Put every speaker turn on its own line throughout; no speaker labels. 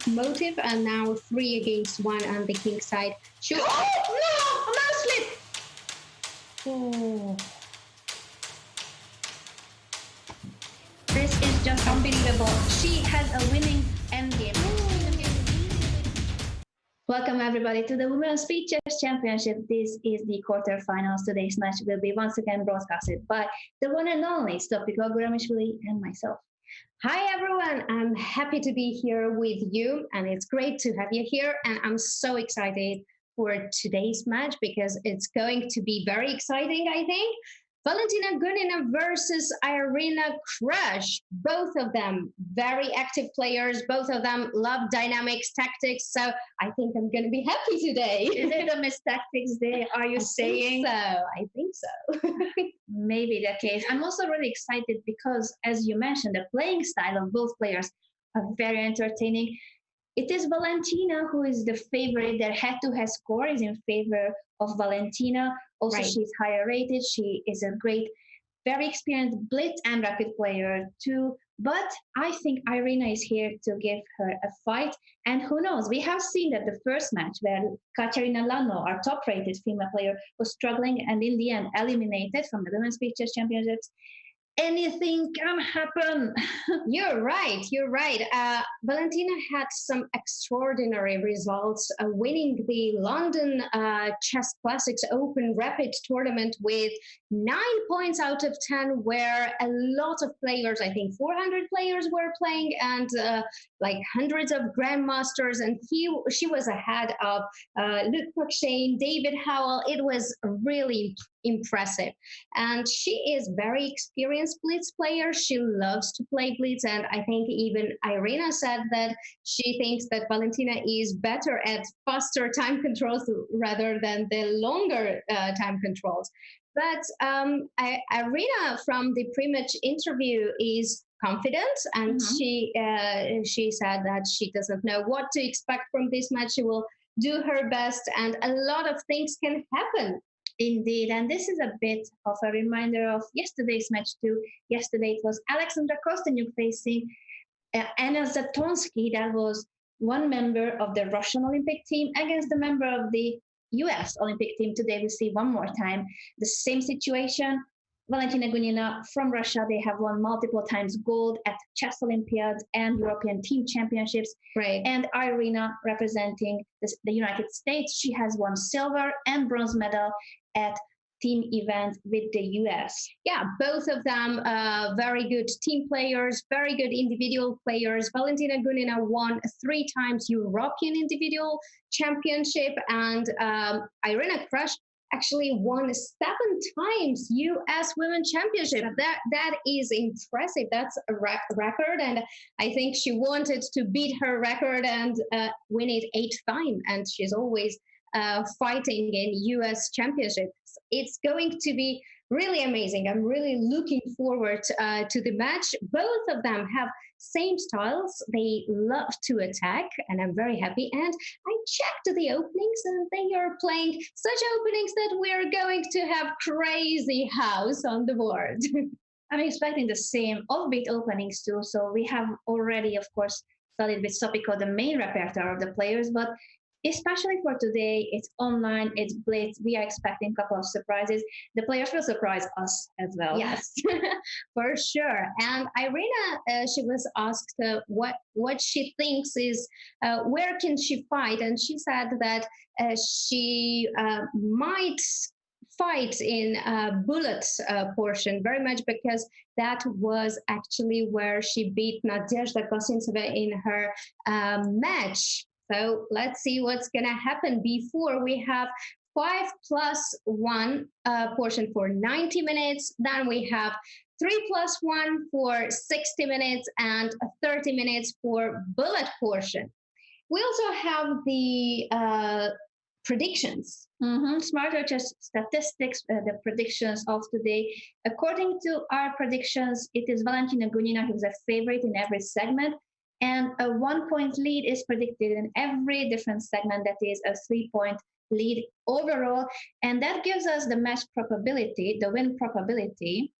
motive, and now 3 against 1 on the king side. Oh no! A mouse flip!
Oh. This is just unbelievable. She has a winning endgame. Welcome everybody to the Women's Speed Chess Championship. This is the quarterfinals. Today's match will be once again broadcasted by the one and only Stopiko Guramishvili and myself.
Hi everyone, I'm happy to be here with you, and it's great to have you here, and I'm so excited for today's match because it's going to be very exciting, I think. Valentina Gunina versus Irina Krush. Both of them very active players. Both of them love dynamics, tactics. So I think I'm going to be happy today.
Is it a Miss Tactics Day? Are you saying?
I think so.
Maybe the case. I'm also really excited because, as you mentioned, the playing style of both players are very entertaining. It is Valentina who is the favorite. Their head-to-head score is in favor of Valentina. Also,
Right.
She's higher rated. She is a great, very experienced blitz and rapid player too. But I think Irina is here to give her a fight. And who knows? We have seen that the first match where Katerina Lano, our top-rated female player, was struggling and in the end eliminated from the Women's Speed Chess Championships. Anything can happen.
You're right. Valentina had some extraordinary results, winning the London Chess Classics Open Rapid Tournament with 9 points out of 10, where a lot of players, I think 400 players were playing, and like hundreds of grandmasters, and she was ahead of Luke McShane, David Howell. It was really impressive. And she is very experienced blitz player. She loves to play blitz, and I think even Irina said that she thinks that Valentina is better at faster time controls rather than the longer time controls. But Irina from the pre-match interview is confident, and she said that she doesn't know what to expect from this match. She will do her best, and a lot of things can happen.
Indeed, and this is a bit of a reminder of yesterday's match too. Yesterday it was Alexandra Kostyniuk facing Anna Zatonsky, that was one member of the Russian Olympic team against the member of the U.S. Olympic team. Today we see one more time the same situation. Valentina Gunina from Russia, they have won multiple times gold at Chess Olympiads and European Team Championships.
Right.
And Irina, representing the United States, she has won silver and bronze medal at team events with the US.
Yeah, both of them very good team players, very good individual players. Valentina Gunina won 3 times European Individual Championship, and Irina Krush actually won 7 times U.S. Women Championship. That is impressive. That's a record, and I think she wanted to beat her record and win it 8th time, and she's always fighting in U.S. Championships. It's going to be really amazing. I'm really looking forward to the match. Both of them have same styles. They love to attack, and I'm very happy. And I checked the openings, and they are playing such openings that we're going to have crazy house on the board.
I'm expecting the same offbeat openings too. So we have already, of course, studied with Sopiko the main repertoire of the players, but especially for today, it's online, it's blitz. We are expecting a couple of surprises. The players will surprise us as well.
Yes, for sure. And Irina, she was asked what she thinks is where can she fight, and she said that she might fight in bullet portion very much because that was actually where she beat Nadezhda Kosintseva in her match. So let's see what's going to happen before we have 5+1 portion for 90 minutes. Then we have 3+1 for 60 minutes and 30 minutes for bullet portion. We also have the predictions.
Smarter Chess statistics, the predictions of today. According to our predictions, it is Valentina Gunina who's a favorite in every segment. And a 1-point lead is predicted in every different segment. That is a 3-point lead overall. And that gives us the match probability, the win probability.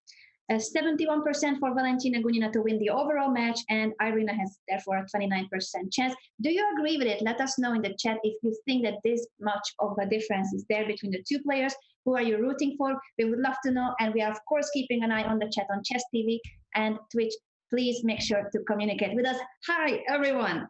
71% for Valentina Gunina to win the overall match, and Irina has therefore a 29% chance. Do you agree with it? Let us know in the chat if you think that this much of a difference is there between the two players. Who are you rooting for? We would love to know, and we are of course keeping an eye on the chat on Chess TV and Twitch. Please make sure to communicate with us. Hi everyone.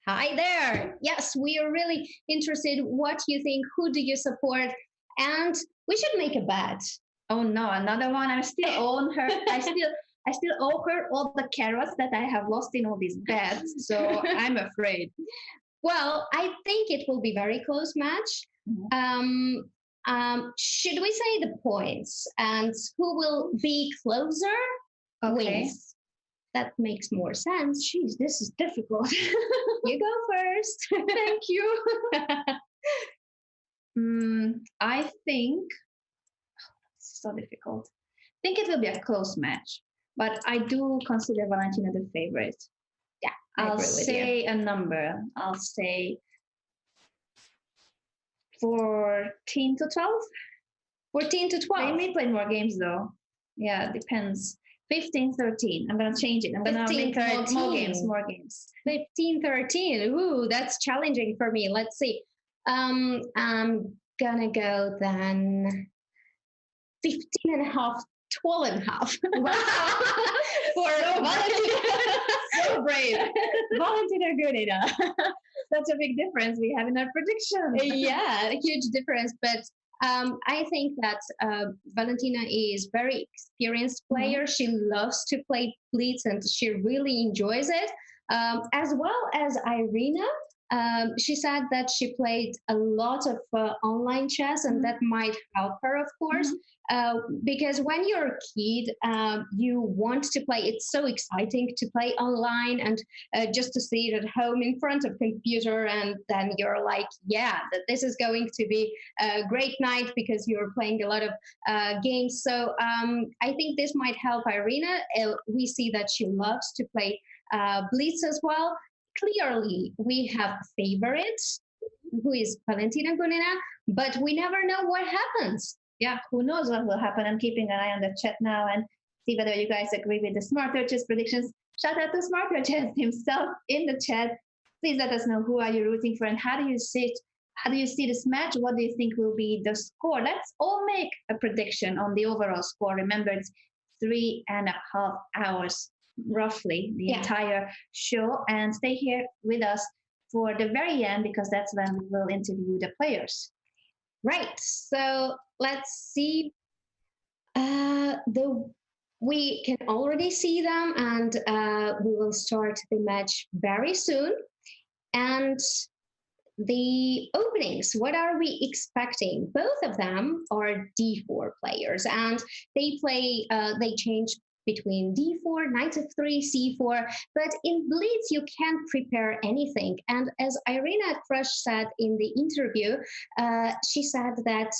Hi there. Yes, we are really interested what you think, who do you support, and we should make a bet.
Oh no, another one. I still own her. I still owe her all the carrots that I have lost in all these bets. So I'm afraid.
Well, I think it will be very close match. Should we say the points and who will be closer wins? That makes more sense.
Jeez, this is difficult.
You go first.
Thank you. I think it's so difficult. I think it will be a close match, but I do consider Valentina the favorite.
Yeah,
I'll say a number. I'll say 14 to 12.
14 to 12.
They may play more games though. Yeah, it depends. 15, 13. I'm going to change it. I'm going to make more games.
15, 13. Ooh, that's challenging for me. Let's see. I'm going to go then 15 and a half, 12 and a half.
Wow.
For Valentina.
So brave. Valentina Gunina. Such a big difference we have in our prediction.
Yeah, a huge difference. But I think that Valentina is very experienced player. She loves to play Blitz and she really enjoys it. As well as Irina, she said that she played a lot of online chess and that might help her, of course. Because when you're a kid, you want to play. It's so exciting to play online and just to see it at home in front of computer, and then you're like, yeah, this is going to be a great night because you're playing a lot of games. So I think this might help Irina. We see that she loves to play Blitz as well. Clearly, we have a favorite, who is Valentina Gunina, but we never know what happens.
Yeah, who knows what will happen. I'm keeping an eye on the chat now and see whether you guys agree with the Smarter Chess predictions. Shout out to Smarter Chess himself in the chat. Please let us know who are you rooting for and how do you see it? How do you see this match? What do you think will be the score? Let's all make a prediction on the overall score. Remember, it's 3.5 hours, roughly, the entire show. And stay here with us for the very end because that's when we will interview the players.
Right. So let's see. We can already see them, and we will start the match very soon. And the openings, what are we expecting? Both of them are d4 players, and they play. They change between d4, knight f3, c4, but in Blitz you can't prepare anything. And as Irina Krush said in the interview, she said that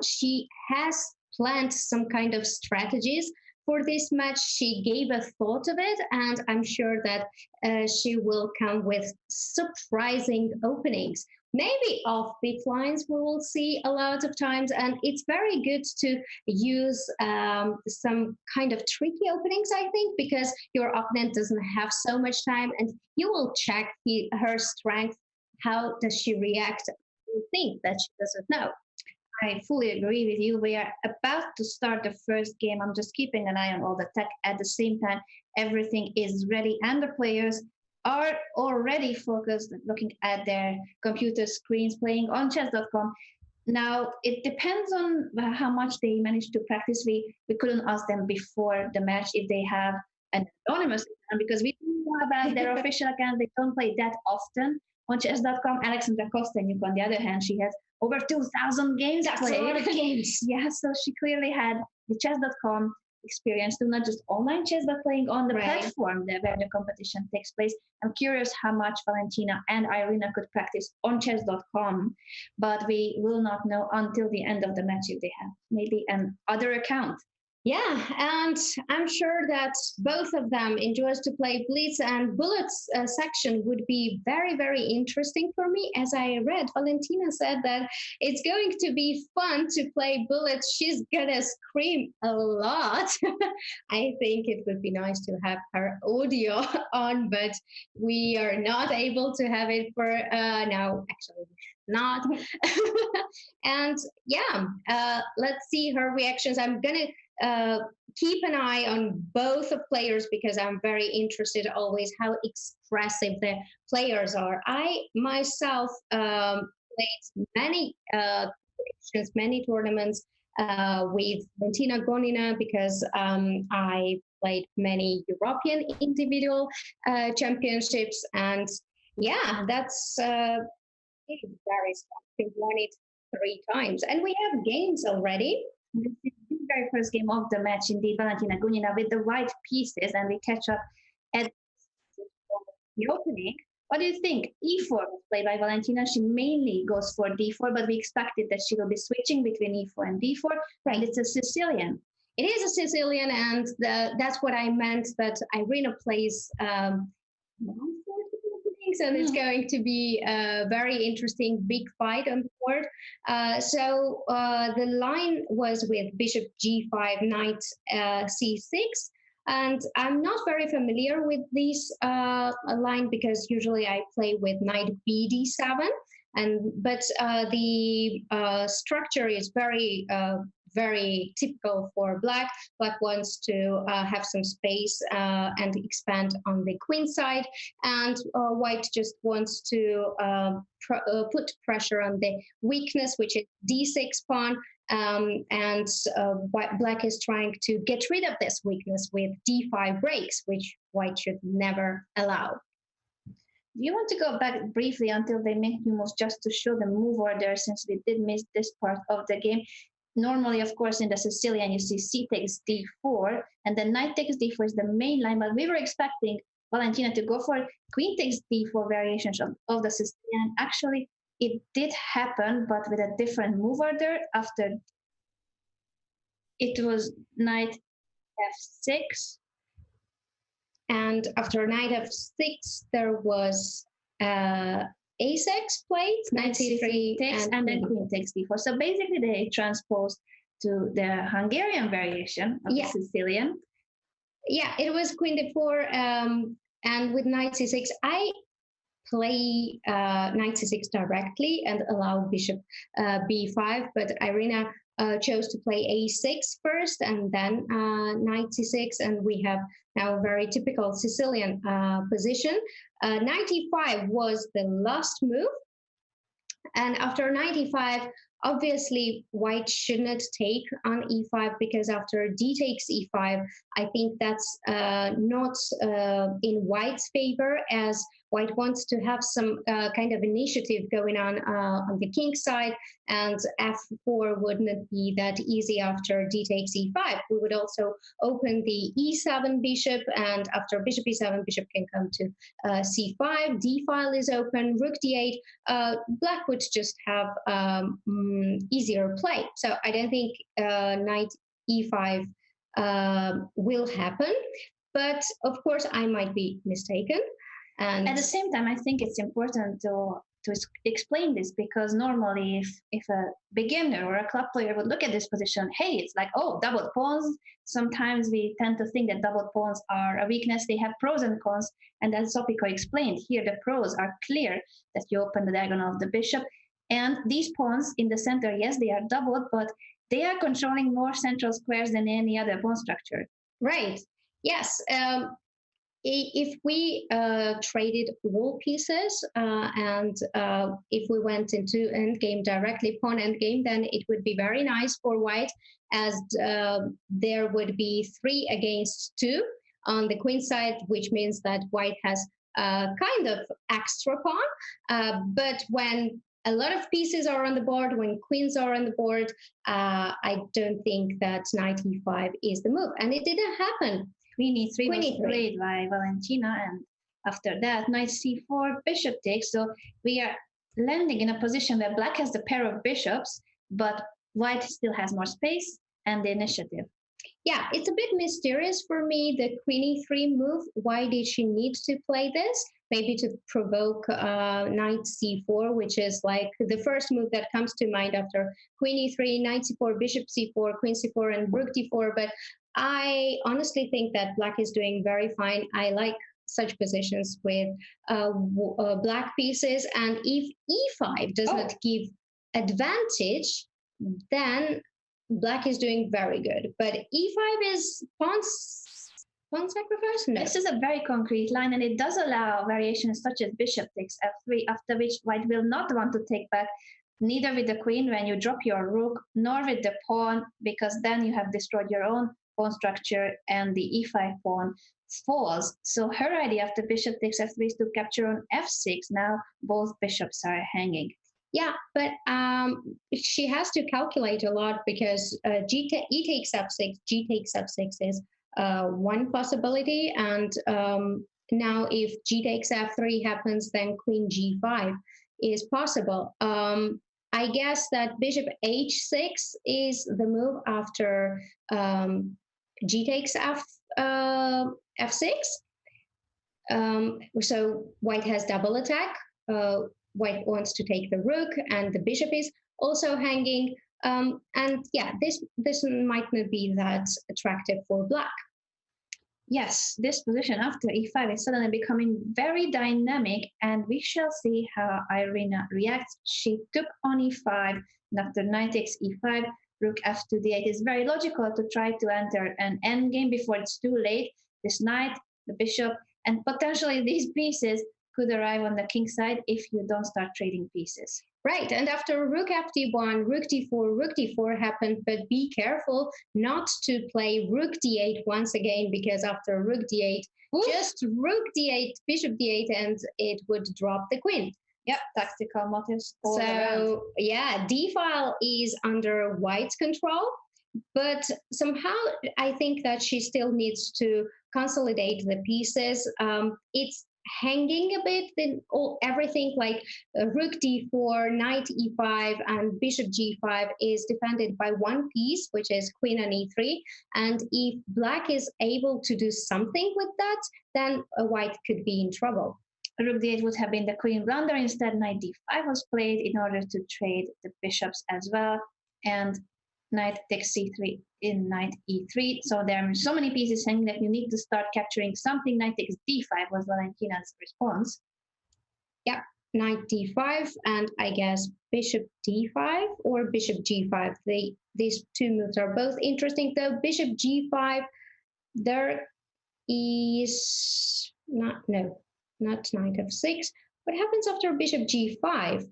she has planned some kind of strategies for this match. She gave a thought of it, and I'm sure that she will come with surprising openings. Maybe offbeat lines we will see a lot of times, and it's very good to use some kind of tricky openings, I think, because your opponent doesn't have so much time, and you will check her strength. How does she react to things that she doesn't know?
I fully agree with you. We are about to start the first game. I'm just keeping an eye on all the tech at the same time. Everything is ready, and the players are already focused, looking at their computer screens, playing on Chess.com. Now, it depends on how much they manage to practice. We couldn't ask them before the match if they have an anonymous account, because we don't know about their official account. They don't play that often on Chess.com. Alexandra Kostenyuk, on the other hand, she has over 2,000 games
That's
played.
a lot of games.
Yeah, so she clearly had the Chess.com experience to not just online chess, but playing on the platform where the competition takes place. I'm curious how much Valentina and Irina could practice on Chess.com, but we will not know until the end of the match if they have maybe an other account.
Yeah, and I'm sure that both of them enjoys to play Blitz, and Bullets section would be very, very interesting for me. As I read, Valentina said that it's going to be fun to play Bullets. She's gonna scream a lot. I think it would be nice to have her audio on, but we are not able to have it for now. Actually, not. And yeah, let's see her reactions. I'm gonna uh, keep an eye on both of players because I'm very interested always how expressive the players are. I myself played many many tournaments with Valentina Gunina because I played many European individual championships, and yeah, that's very strong. We won it 3 times, and we have games already.
This is the very first game of the match, indeed, Valentina Gunina with the white pieces, and we catch up at the opening. What do you think? E4 was played by Valentina. She mainly goes for D4, but we expected that she will be switching between E4 and D4. Right, it's a Sicilian.
It is a Sicilian, and that's what I meant. That Irina plays. So it's going to be a very interesting big fight on the board. The line was with Bishop G5, Knight C6. And I'm not very familiar with this line because usually I play with Knight BD7. But the structure is very typical for Black. Black wants to have some space and expand on the queen side, and White just wants to put pressure on the weakness, which is D6 pawn. Black is trying to get rid of this weakness with D5 breaks, which White should never allow.
Do you want to go back briefly until they make new moves just to show the move order, since we did miss this part of the game? Normally, of course, in the Sicilian, you see C takes D4, and then Knight takes D4 is the main line, but we were expecting Valentina to go for Queen takes D4 variations of the Sicilian. Actually, it did happen, but with a different move order. After it was Knight F6.
And after Knight F6, there was A6 played,
Knight C3 takes, and then Queen takes D4. So basically, they transposed to the Hungarian variation of the Sicilian.
Yeah, it was Queen D4, and with Knight C6, I play Knight C6 directly and allow Bishop B5, but Irina chose to play A6 first and then Knight C6, and we have now a very typical Sicilian position. Knight E5 was the last move, and after Knight E5, obviously White should not take on E5 because after D takes E5, I think that's not in White's favor, as White wants to have some kind of initiative going on the king side, and F4 would not be that easy after D takes E5. We would also open the E7 bishop, and after Bishop E7, Bishop can come to C5. D file is open, Rook D8. Black would just have easier play. So I don't think Knight E5 will happen, but of course I might be mistaken.
And at the same time, I think it's important to explain this, because normally if a beginner or a club player would look at this position, hey, it's like, oh, doubled pawns. Sometimes we tend to think that doubled pawns are a weakness. They have pros and cons, and as Sopiko explained, here the pros are clear, that you open the diagonal of the bishop, and these pawns in the center, yes, they are doubled, but they are controlling more central squares than any other pawn structure.
Right. Yes. If we traded wall pieces and if we went into endgame directly, pawn endgame, then it would be very nice for White, as there would be 3 against 2 on the queen side, which means that White has kind of extra pawn. But when a lot of pieces are on the board, when queens are on the board, I don't think that Knight E5 is the move. And it didn't happen.
Queen E3 was played by Valentina, and after that, Knight C4, Bishop takes. So we are landing in a position where Black has the pair of bishops, but White still has more space and the initiative.
Yeah, it's a bit mysterious for me, the queen e3 move. Why did she need to play this? Maybe to provoke knight c4, which is like the first move that comes to mind after queen e3, knight c4, bishop c4, queen c4, and rook d4. But I honestly think that black is doing very fine. I like such positions with black pieces, and if e5 does not give advantage, then black is doing very good. But e5 is pawn sacrifice? No.
This is a very concrete line, and it does allow variations such as bishop takes f3, after which white will not want to take back, neither with the queen when you drop your rook, nor with the pawn, because then you have destroyed your own pawn structure and the e5 pawn falls. So her idea after bishop takes f3 is to capture on f6. Now both bishops are hanging.
Yeah, but she has to calculate a lot, because e takes f6, g takes f6 is one possibility. And now if g takes f3 happens, then queen g5 is possible. I guess that bishop h6 is the move after g takes f6. So white has double attack. White wants to take the rook, and the bishop is also hanging. And yeah, this might not be that attractive for black.
Yes, this position after e5 is suddenly becoming very dynamic, and we shall see how Irina reacts. She took on e5, and after knight takes e5, rook f to d8 is very logical to try to enter an endgame before it's too late. This knight, the bishop, and potentially these pieces could arrive on the king side if you don't start trading pieces.
Right, and after rook ft1, rook d4 happened, but be careful not to play rook d8 once again, because after rook d8, just rook d8, bishop d8, and it would drop the queen.
Yep, tactical motives all
so
around.
Yeah, d-file is under white's control, but somehow I think that she still needs to consolidate the pieces. It's hanging a bit, then everything like rook d4, knight e5, and bishop g5 is defended by one piece, which is queen on e3. And if black is able to do something with that, then white could be in trouble.
Rook d8 would have been the queen blunder. Instead, knight d5 was played in order to trade the bishops as well. And knight takes c3 in knight e3. So there are so many pieces hanging that you need to start capturing something. Knight takes d5 was Valentina's response.
Yeah, knight d5, and I guess bishop d5 or bishop g5. These two moves are both interesting, though. Bishop g5, there is not knight f6. What happens after bishop g5?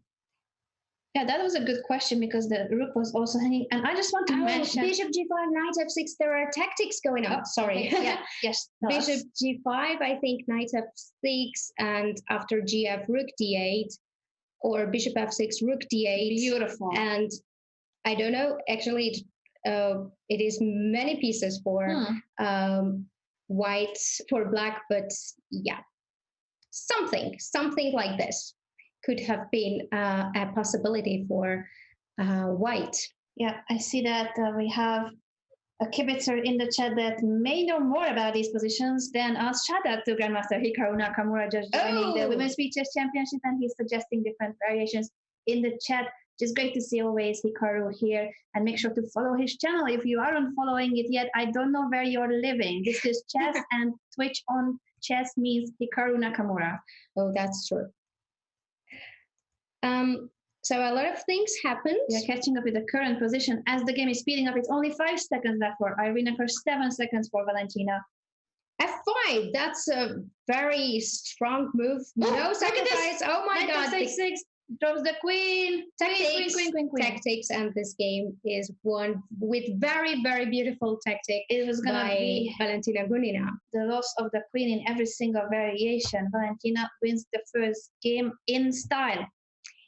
Yeah, that was a good question, because the rook was also hanging. And I just want to mention
bishop g5, knight f6. There are tactics going on.
Oh,
sorry.
Okay. Yeah. Yes.
Bishop g5. I think knight f6, and after gf, rook d8, or bishop f6, rook d8.
Beautiful.
And I don't know. Actually, it is many pieces for white, for black, but yeah, something like this could have been a possibility for white.
Yeah, I see that we have a kibitzer in the chat that may know more about these positions than us. Shout out to Grandmaster Hikaru Nakamura, just joining the Women's Speed Chess Championship, and he's suggesting different variations in the chat. Just great to see always Hikaru here, and make sure to follow his channel. If you aren't following it yet, I don't know where you're living. This is chess, and Twitch on chess means Hikaru Nakamura.
Oh, that's true. So a lot of things happened.
We are catching up with the current position as the game is speeding up. It's only 5 seconds left for Irina Krush, 7 seconds for Valentina.
F5, that's a very strong move. No sacrifice. Oh my God.
Six drops the queen.
Tactics.
Queen.
Tactics, and this game is won with very, very beautiful tactic.
It was going to be
Valentina Gunina.
The loss of the queen in every single variation. Valentina wins the first game in style.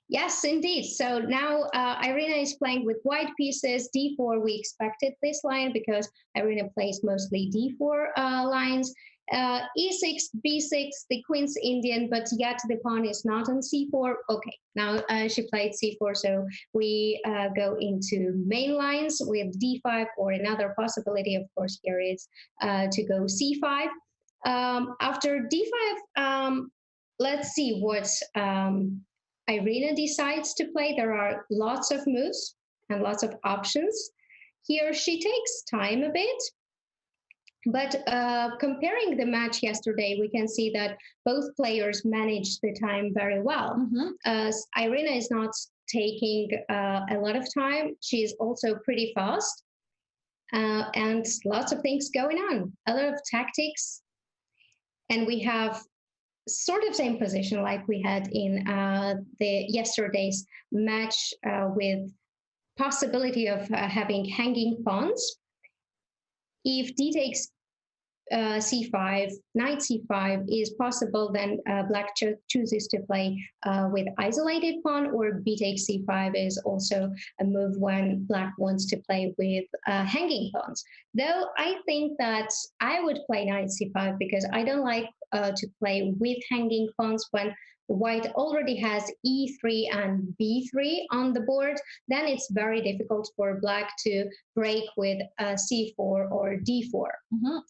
Yes, indeed. So now Irina is playing with white pieces. D4, we expected this line because Irina plays mostly D4 lines. E6, B6, the queen's Indian, but yet the pawn is not on C4. Okay, now she played C4, so we go into main lines with D5, or another possibility, of course, here is to go C5. After D5, let's see what Irina decides to play. There are lots of moves and lots of options. Here she takes time a bit. But comparing the match yesterday, we can see that both players managed the time very well. Irina is not taking a lot of time. She's also pretty fast, and lots of things going on, a lot of tactics. And we have sort of same position like we had in the yesterday's match, with possibility of having hanging pawns. If d takes c5, knight c5 is possible, then black chooses to play with isolated pawn, or b takes c5 is also a move when black wants to play with hanging pawns. Though I think that I would play knight c5 because I don't like to play with hanging pawns when white already has e3 and b3 on the board. Then it's very difficult for black to break with c4 or d4.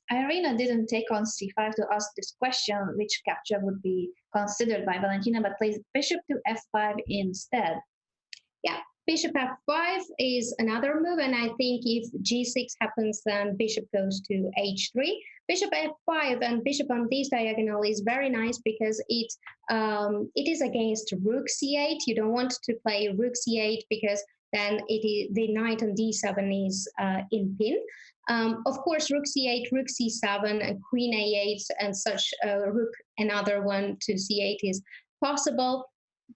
Irina didn't take on c5 to ask this question, which capture would be considered by Valentina, but plays bishop to f5 instead.
Yeah, bishop f5 is another move, and I think if g6 happens, then bishop goes to h3. Bishop f5 and bishop on this diagonal is very nice because it is against rook c8. You don't want to play rook c8 because then the knight on d7 is in pin. Of course, rook c8, rook c7, and queen a8, and such rook, another one to c8 is possible,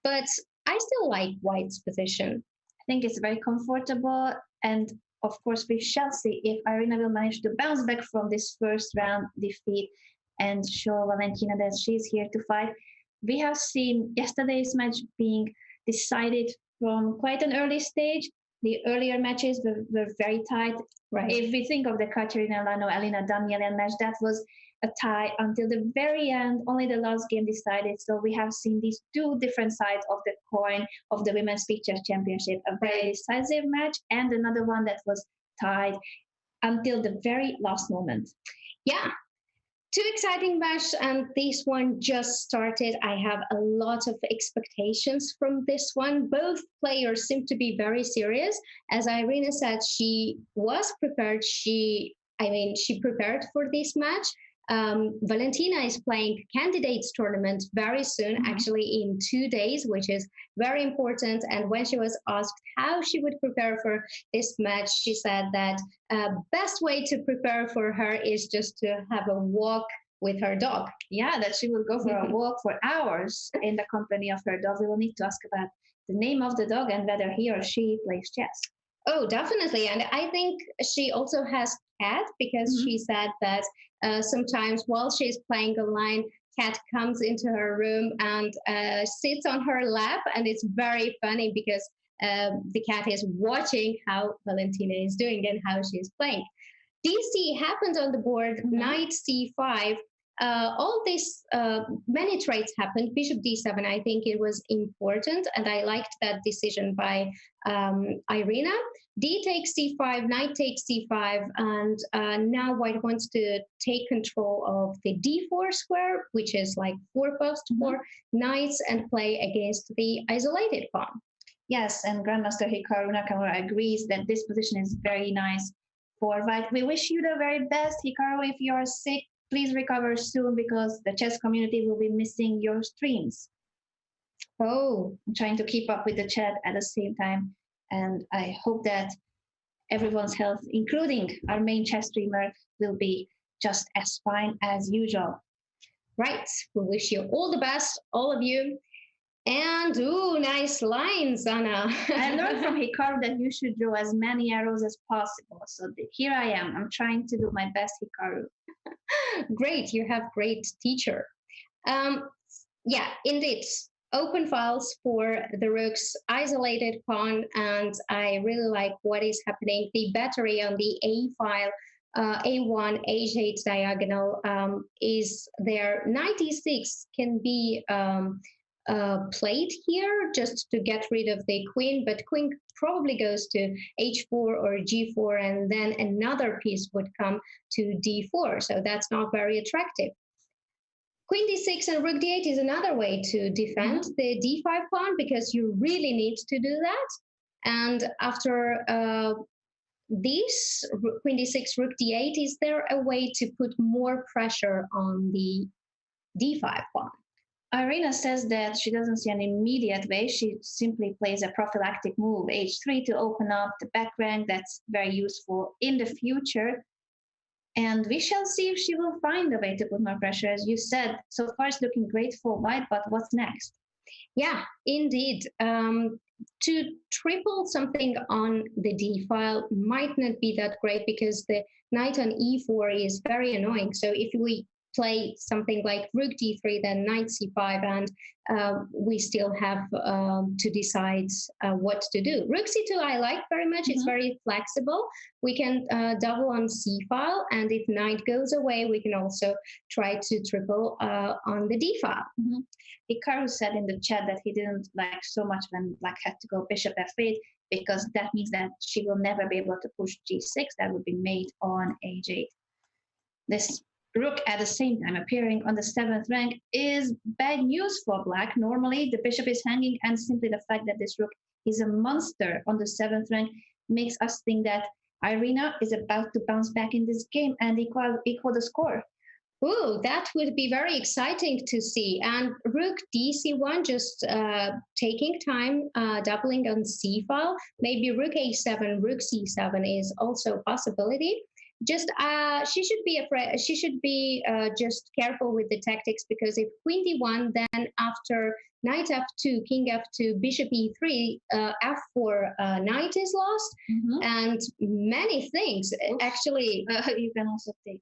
but I still like white's position.
I think it's very comfortable, and of course, we shall see if Irina will manage to bounce back from this first round defeat and show Valentina that she's here to fight. We have seen yesterday's match being decided from quite an early stage. The earlier matches were very tight.
Right.
If we think of the Katerina Lano-Elina Danielian match, that was a tie until the very end. Only the last game decided. So we have seen these two different sides of the coin of the Women's Big Chess Championship. A very decisive match and another one that was tied until the very last moment.
Yeah. Two exciting matches, and this one just started. I have a lot of expectations from this one. Both players seem to be very serious. As Irina said, she was prepared. She prepared for this match. Valentina is playing candidates tournament very soon, actually in 2 days, which is very important. And when she was asked how she would prepare for this match, she said that best way to prepare for her is just to have a walk with her dog.
Yeah, that she will go for a walk for hours in the company of her dog. We will need to ask about the name of the dog and whether he or she plays chess.
Oh, definitely. And I think she also has cat, because she said that sometimes while she's playing online, cat comes into her room and sits on her lap, and it's very funny because the cat is watching how Valentina is doing and how she's playing. DC happened on the board, knight c5. All this, many traits happened. Bishop d7, I think it was important, and I liked that decision by Irina. D takes c5, knight takes c5, and now white wants to take control of the d4 square, which is like 4 post for knights, and play against the isolated pawn.
Yes, and Grandmaster Hikaru Nakamura agrees that this position is very nice for white. We wish you the very best, Hikaru. If you are sick, please recover soon, because the chess community will be missing your streams.
Oh,
I'm trying to keep up with the chat at the same time, and I hope that everyone's health, including our main chess streamer, will be just as fine as usual.
Right. We wish you all the best, all of you. And, ooh, nice lines, Anna.
I learned from Hikaru that you should draw as many arrows as possible. So here I am. I'm trying to do my best, Hikaru.
Great. You have great teacher. Yeah, indeed. Open files for the rook's isolated pawn, and I really like what is happening. The battery on the A file A1, H8 diagonal is there. Knight E6 can be played here just to get rid of the queen, but queen probably goes to H4 or G4, and then another piece would come to D4. So that's not very attractive. Queen D6 and Rook D8 is another way to defend the D5 pawn because you really need to do that. And after this Queen D6, Rook D8, is there a way to put more pressure on the D5 pawn?
Irina says that she doesn't see an immediate way. She simply plays a prophylactic move, H3, to open up the back rank. That's very useful in the future. And we shall see if she will find a way to put more pressure. As you said, so far it's looking great for white, but what's next?
Yeah, indeed. To triple something on the D file might not be that great because the knight on E4 is very annoying. So if we play something like Rook D3, then Knight C5, and we still have to decide what to do. Rook C2 I like very much. It's very flexible. We can double on C file, and if knight goes away, we can also try to triple on the D file.
Hikaru said in the chat that he didn't like so much when Black had to go bishop F8 because that means that she will never be able to push G6. That would be mate on H8. This Rook at the same time appearing on the 7th rank is bad news for Black. Normally the bishop is hanging, and simply the fact that this Rook is a monster on the 7th rank makes us think that Irina is about to bounce back in this game and equal the score.
Ooh, that would be very exciting to see. And Rook DC1 just taking time, doubling on C file. Maybe Rook A7, Rook C7 is also a possibility. Just she should be afraid. She should be just careful with the tactics, because if Queen D1, then after Knight F2, King F2, Bishop E3, F4, Knight is lost, and many things. Actually,
you can also take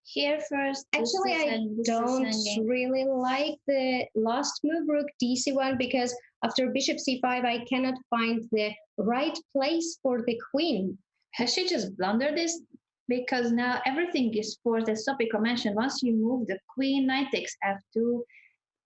here first.
Actually, I don't really like the last move, Rook DC1, because after Bishop C5, I cannot find the right place for the queen.
Has she just blundered this? Because now everything is forced, as Sopiko mentioned. Once you move the queen, knight takes F2,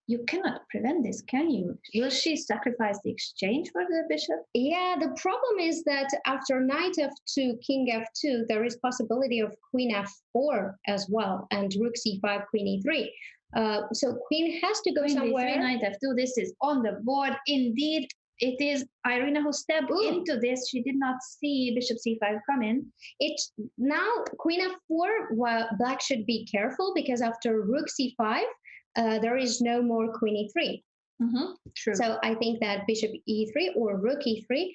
you cannot prevent this, can you? Will she sacrifice the exchange for the bishop?
Yeah, the problem is that after knight F2, king F2, there is possibility of queen F4 as well, and rook C5, queen E3. So queen has to go
queen
somewhere.
D3, knight F2, this is on the board. Indeed, it is Irina who stepped into this. She did not see bishop C5 come in.
It's now queen F4. Well, black should be careful, because after rook C5, there is no more queen E3.
True.
So I think that bishop E3 or rook E3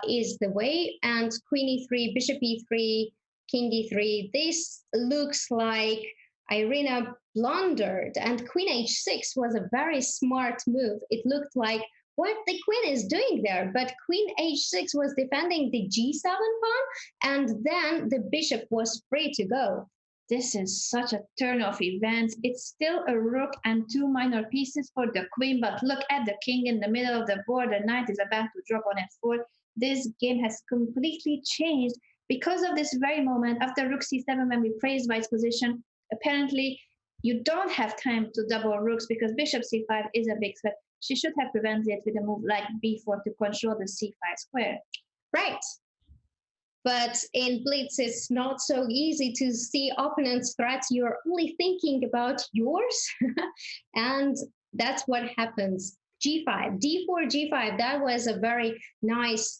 is the way, and queen E3, bishop E3, king D3. This looks like Irina blundered, and queen H6 was a very smart move. It looked like what the queen is doing there, but queen H6 was defending the G7 pawn, and then the bishop was free to go.
This is such a turn of events. It's still a rook and two minor pieces for the queen, but look at the king in the middle of the board. The knight is about to drop on F4. This game has completely changed because of this very moment. After rook C7, when we praised white's position, apparently you don't have time to double rooks because bishop C5 is a big threat. She should have prevented it with a move like B4 to control the C5 square.
Right. But in Blitz, it's not so easy to see opponent's threats. You're only thinking about yours. And that's what happens. G5, D4, G5, that was a very nice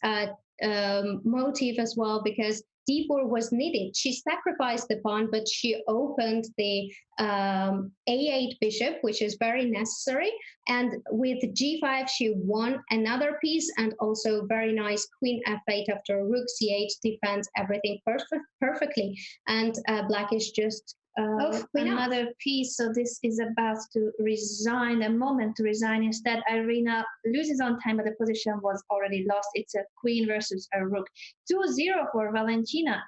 motif as well, because D4 was needed. She sacrificed the pawn, but she opened the A8 bishop, which is very necessary. And with G5, she won another piece, and also very nice queen F8 after rook C8 defends everything perfectly. And black is just
another piece. So this is about to resign, a moment to resign. Instead, Irina loses on time, but the position was already lost. It's a queen versus a rook. 2-0 for Valentina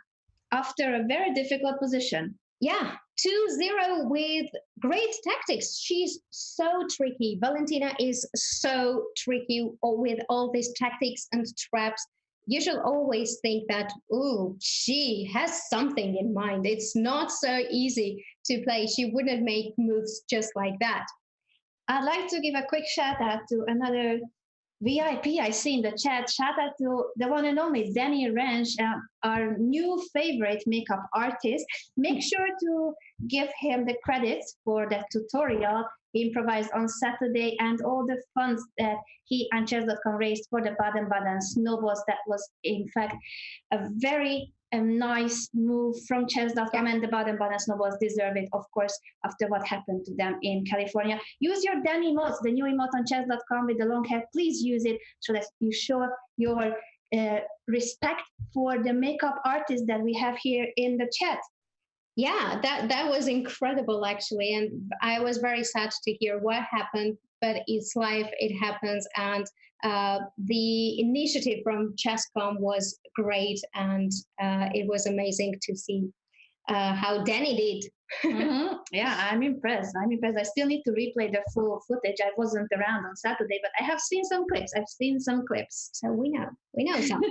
after a very difficult position.
Yeah, 2-0 with great tactics. She's so tricky. Valentina is so tricky with all these tactics and traps. you should always think that, oh, she has something in mind. It's not so easy to play. She wouldn't make moves just like that.
I'd like to give a quick shout out to another VIP I see in the chat. Shout out to the one and only Danny Ranch, our new favorite makeup artist. Make sure to give him the credits for that tutorial he improvised on Saturday and all the funds that he and Chess.com raised for the Baden-Baden snowballs. That was, in fact, a very nice move from Chess.com, and the Baden-Baden snowballs deserve it, of course, after what happened to them in California. Use your Dan emotes, the new emote on Chess.com with the long hair. Please use it so that you show your respect for the makeup artist that we have here in the chat.
Yeah, that was incredible, actually. And I was very sad to hear what happened, but it's life, it happens. And the initiative from Chess.com was great. And it was amazing to see how Danny did.
Mm-hmm. Yeah, I'm impressed. I'm impressed. I still need to replay the full footage. I wasn't around on Saturday, but I have seen some clips.
So we know some.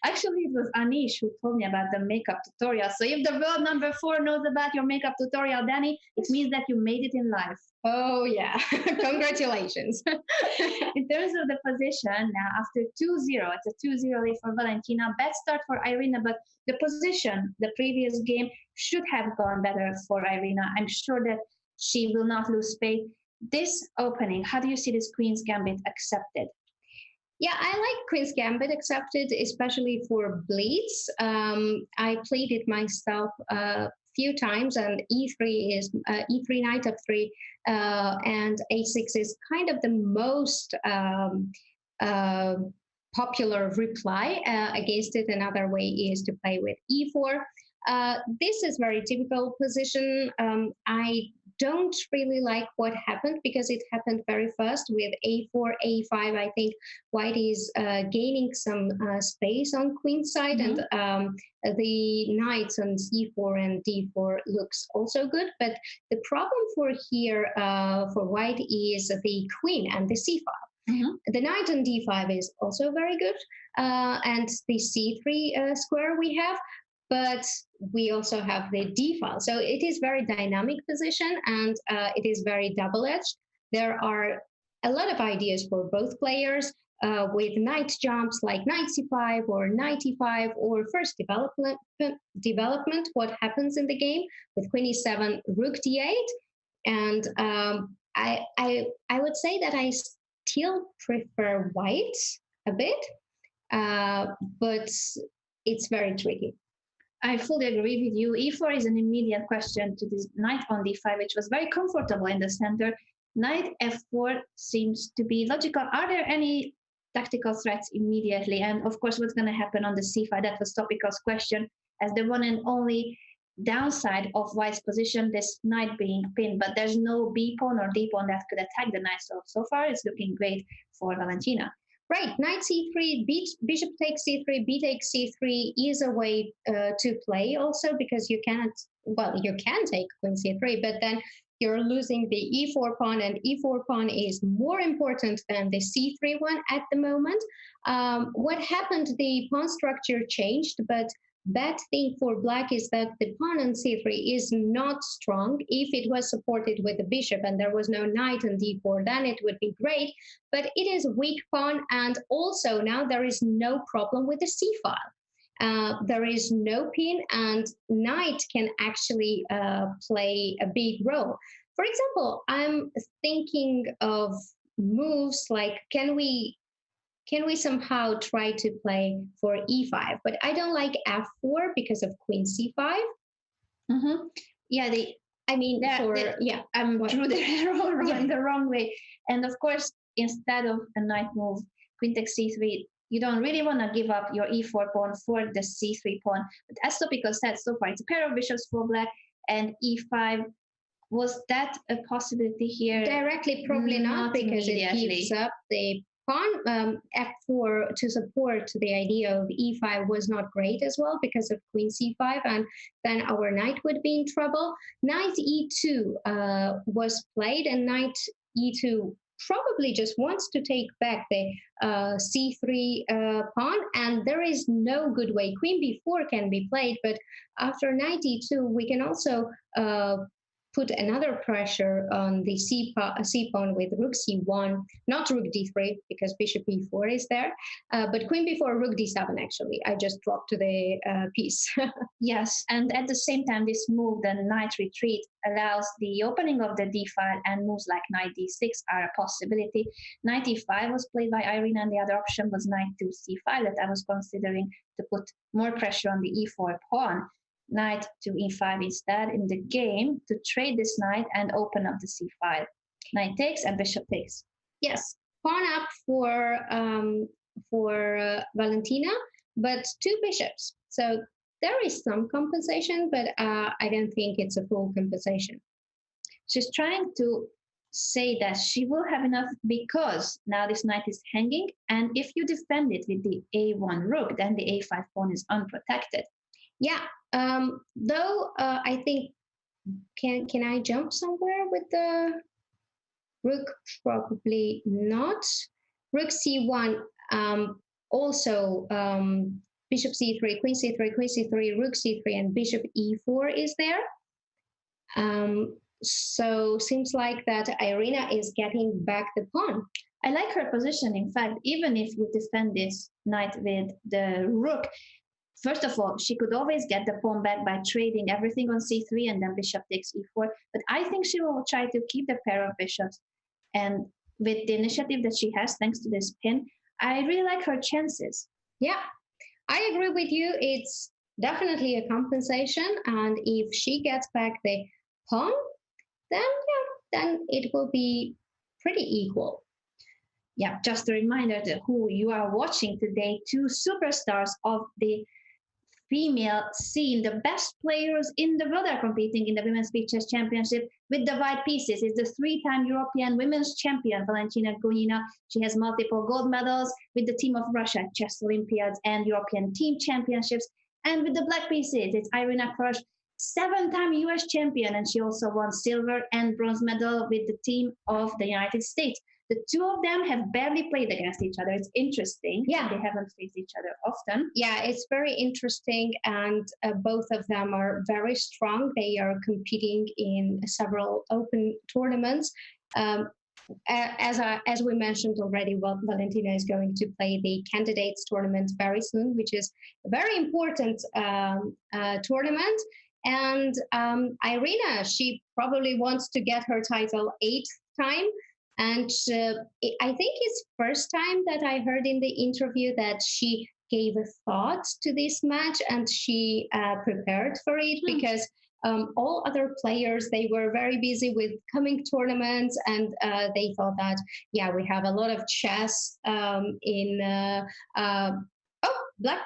Actually, it was Anish who told me about the makeup tutorial. So if the world number 4 knows about your makeup tutorial, Danny, it means that you made it in life.
Oh, yeah. Congratulations.
In terms of the position, now after 2-0, it's a 2-0 lead for Valentina. Bad start for Irina, but the position, the previous game, should have gone better for Irina. I'm sure that she will not lose space. This opening, how do you see this Queen's Gambit accepted?
Yeah, I like Queen's Gambit accepted, especially for bleeds. I played it myself a few times, and E3 is E3 knight f3, and A6 is kind of the most popular reply against it. Another way is to play with E4. This is very typical position. I don't really like what happened because it happened very fast with A4, A5. I think white is gaining some space on queen side, and the knights on C4 and D4 looks also good. But the problem for here for white is the queen and the C file. The knight on D5 is also very good, and the C3 square we have. But we also have the D file. So it is very dynamic position, and it is very double-edged. There are a lot of ideas for both players with knight jumps like knight c5 or knight e5, or first development, what happens in the game with queen e7, rook d8. And I would say that I still prefer white a bit, but it's very tricky.
I fully agree with you. E4 is an immediate question to this knight on d5, which was very comfortable in the center. Knight f4 seems to be logical. Are there any tactical threats immediately? And of course, what's going to happen on the c5? That was Topical's question, as the one and only downside of white's position, this knight being pinned. But there's no b pawn or d pawn that could attack the knight. So far, it's looking great for Valentina.
Right, knight c3, bishop takes c3, b takes c3 is a way to play also, because you cannot, well, you can take queen c3, but then you're losing the e4 pawn, and e4 pawn is more important than the c3 one at the moment. What happened, the pawn structure changed, but bad thing for black is that the pawn on c3 is not strong. If it was supported with the bishop and there was no knight on d4, then it would be great, but it is a weak pawn, and also now there is no problem with the c file. There is no pin, and knight can actually play a big role. For example, I'm thinking of moves like, can we somehow try to play for e5? But I don't like f4 because of queen c5.
Yeah, I'm through the wrong way. And of course, instead of a knight move, queen takes c3, you don't really want to give up your e4 pawn for the c3 pawn. But as Topical said, so far it's a pair of bishops for black, and e5. Was that a possibility here?
Directly, probably not, because it gives up the pawn. F4 to support the idea of e5 was not great as well because of queen c5, and then our knight would be in trouble. Knight e2 was played, and knight e2 probably just wants to take back the c3 pawn, and there is no good way. Queen b4 can be played, but after knight e2, we can also put another pressure on the c pawn with rook c1, not rook d3 because bishop e4 is there, but queen b4, rook d7. Actually, I just dropped to the piece.
Yes, and at the same time, this move, the knight retreat, allows the opening of the d file, and moves like knight d6 are a possibility. Knight e5 was played by Irina, and the other option was knight to c5 that I was considering to put more pressure on the e4 pawn. Knight to e5 instead in the game to trade this knight and open up the c file. Knight takes and bishop takes.
Yes, pawn up for Valentina, but two bishops. So there is some compensation, but I don't think it's a full compensation.
She's trying to say that she will have enough because now this knight is hanging, and if you defend it with the a1 rook, then the a5 pawn is unprotected.
Yeah, though I think, can I jump somewhere with the rook? Probably not. Rook c1, also bishop c3, queen c3, queen c3, rook c3, and bishop e4 is there. So seems like that Irina is getting back the pawn.
I like her position. In fact, even if you defend this knight with the rook, first of all, she could always get the pawn back by trading everything on c3 and then bishop takes e4. But I think she will try to keep the pair of bishops. And with the initiative that she has, thanks to this pin, I really like her chances.
Yeah, I agree with you. It's definitely a compensation. And if she gets back the pawn, then it will be pretty equal.
Yeah, just a reminder to who you are watching today, two superstars of the female scene, the best players in the world are competing in the Women's Big Chess Championship with the white pieces. It's the three-time European women's champion, Valentina Gunina. She has multiple gold medals with the team of Russia at Chess Olympiads and European team championships. And with the black pieces, it's Irina Krush, seven-time US champion, and she also won silver and bronze medal with the team of the United States. The two of them have barely played against each other. It's interesting.
Yeah.
They haven't faced each other often.
Yeah, it's very interesting. And both of them are very strong. They are competing in several open tournaments. As we mentioned already, Valentina is going to play the candidates tournament very soon, which is a very important tournament. And Irina, she probably wants to get her title 8th time. And I think it's first time that I heard in the interview that she gave a thought to this match and she prepared for it, because all other players, they were very busy with coming tournaments, and they thought that, yeah, we have a lot of chess black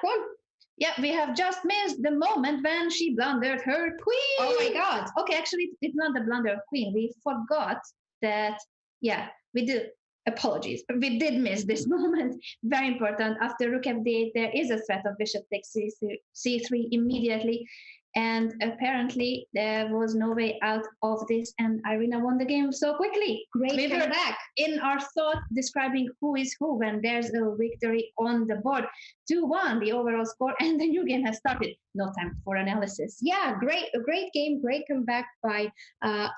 one.
Yeah, we have just missed the moment when she blundered her queen.
Oh my God.
Okay, actually, it's not the blunder of queen. We forgot that, yeah, we did. Apologies, we did miss this moment. Very important. After rook f8, there is a threat of bishop takes c3 immediately. And apparently there was no way out of this, and Irina won the game so quickly.
Great
we were
back
in our thought describing who is who when there's a victory on the board. 2-1 the overall score, and the new game has started. No time for analysis.
Yeah, a great game, great comeback by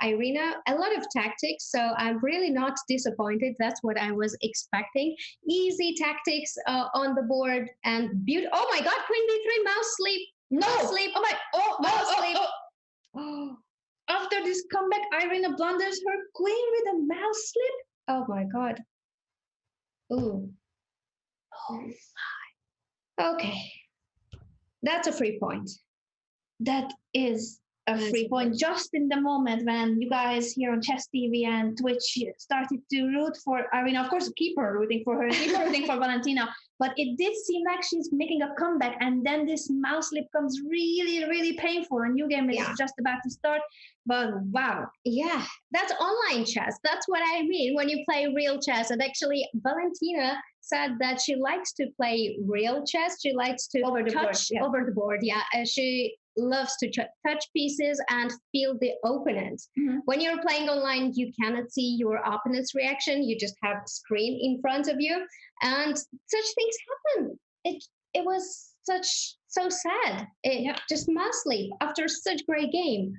Irina. A lot of tactics, so I'm really not disappointed. That's what I was expecting. Easy tactics on the board, and beautiful. Oh my God, queen b3, mouse sleep.
No
sleep.
Oh my!
Sleep.
Oh. After this comeback, Irina blunders her queen with a mouse slip.
Oh my God. Ooh.
Oh my.
Okay. That's a free point.
That is a free point. Just in the moment when you guys here on Chess TV and Twitch started to root for Irina, of course, keep her rooting for her, keep her rooting for Valentina. But it did seem like she's making a comeback, and then this mouse slip comes really, really painful. A new game is just about to start. But wow.
Yeah, that's online chess. That's what I mean when you play real chess. And actually, Valentina said that she likes to play real chess. She likes to
over the
touch
board.
Over the board. Yeah, she loves to touch pieces and feel the opponent. When you're playing online, you cannot see your opponent's reaction. You just have a screen in front of you, and such things happen. It was so sad. Just must sleep after such great game.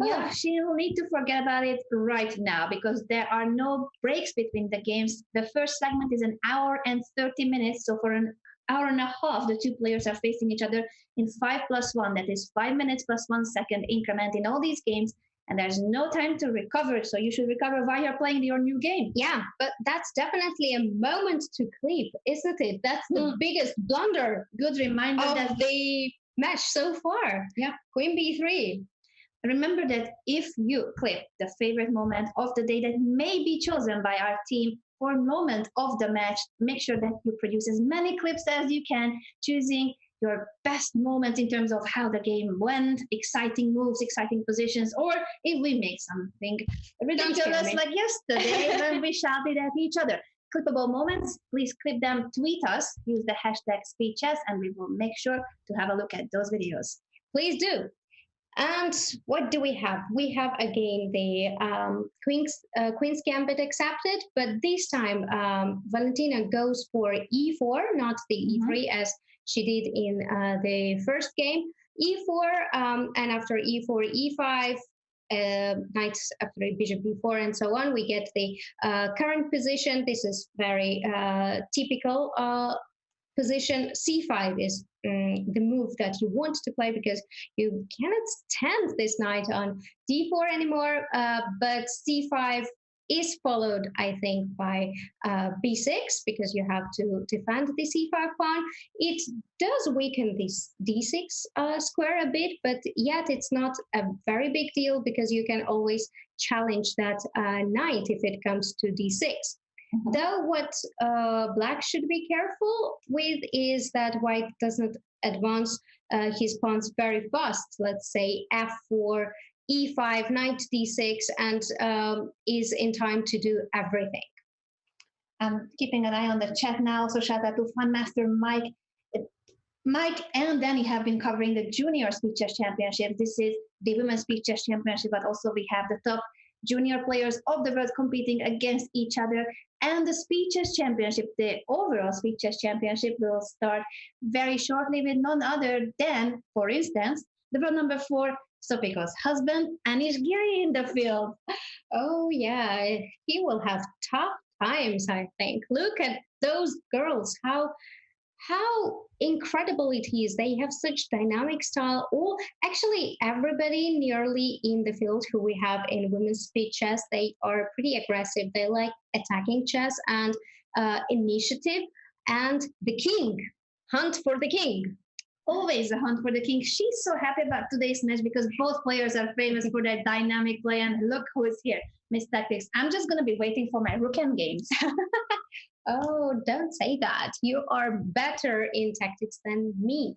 Yeah, she'll need to forget about it right now because there are no breaks between the games. The first segment is an hour and 30 minutes. So for an hour and a half, the two players are facing each other in 5+1. That is 5 minutes plus 1 second increment in all these games. And there's no time to recover. So you should recover while you're playing your new game.
Yeah, but that's definitely a moment to clip, isn't it? That's the biggest blunder.
Good reminder
of the match so far.
Yeah.
Queen b3.
Remember that if you clip the favorite moment of the day that may be chosen by our team for moment of the match, make sure that you produce as many clips as you can, choosing your best moment in terms of how the game went, exciting moves, exciting positions, or if we make something ridiculous like yesterday when we shouted at each other. Clippable moments, please clip them, tweet us, use the hashtag #SpeedChess, and we will make sure to have a look at those videos.
Please do. And what do we have? We have again the Queen's Gambit accepted, but this time Valentina goes for e4, not the e3 as she did in the first game. e4, and after e4, e5, knight after bishop b4, and so on. We get the current position. This is very typical position. c5 is the move that you want to play because you cannot stand this knight on d4 anymore, but c5 is followed, I think, by b6 because you have to defend the c5 pawn. It does weaken this d6 square a bit, but yet it's not a very big deal because you can always challenge that knight if it comes to d6. Though what black should be careful with is that white does not advance his pawns very fast. Let's say f4, e5, knight d6, and is in time to do everything.
I'm keeping an eye on the chat now. So shout out to Fun Master Mike. Mike and Danny have been covering the Junior Speed Chess Championship. This is the Women's Speed Chess Championship, but also we have the top junior players of the world competing against each other. And the Speed Chess Championship, the overall Speed Chess Championship, will start very shortly with none other than, for instance, the world number 4, Sofiko's husband, Anish Giri, in the field.
Oh, yeah, he will have tough times, I think. Look at those girls, how incredible it is. They have such dynamic style. All actually everybody nearly in the field who we have in women's speed chess, they are pretty aggressive. They like attacking chess and initiative and the king. Hunt for the king.
Always a hunt for the king. She's so happy about today's match because both players are famous for their dynamic play. And look who is here, Miss Tactics. I'm just going to be waiting for my rook end games.
Oh, don't say that. You are better in tactics than me.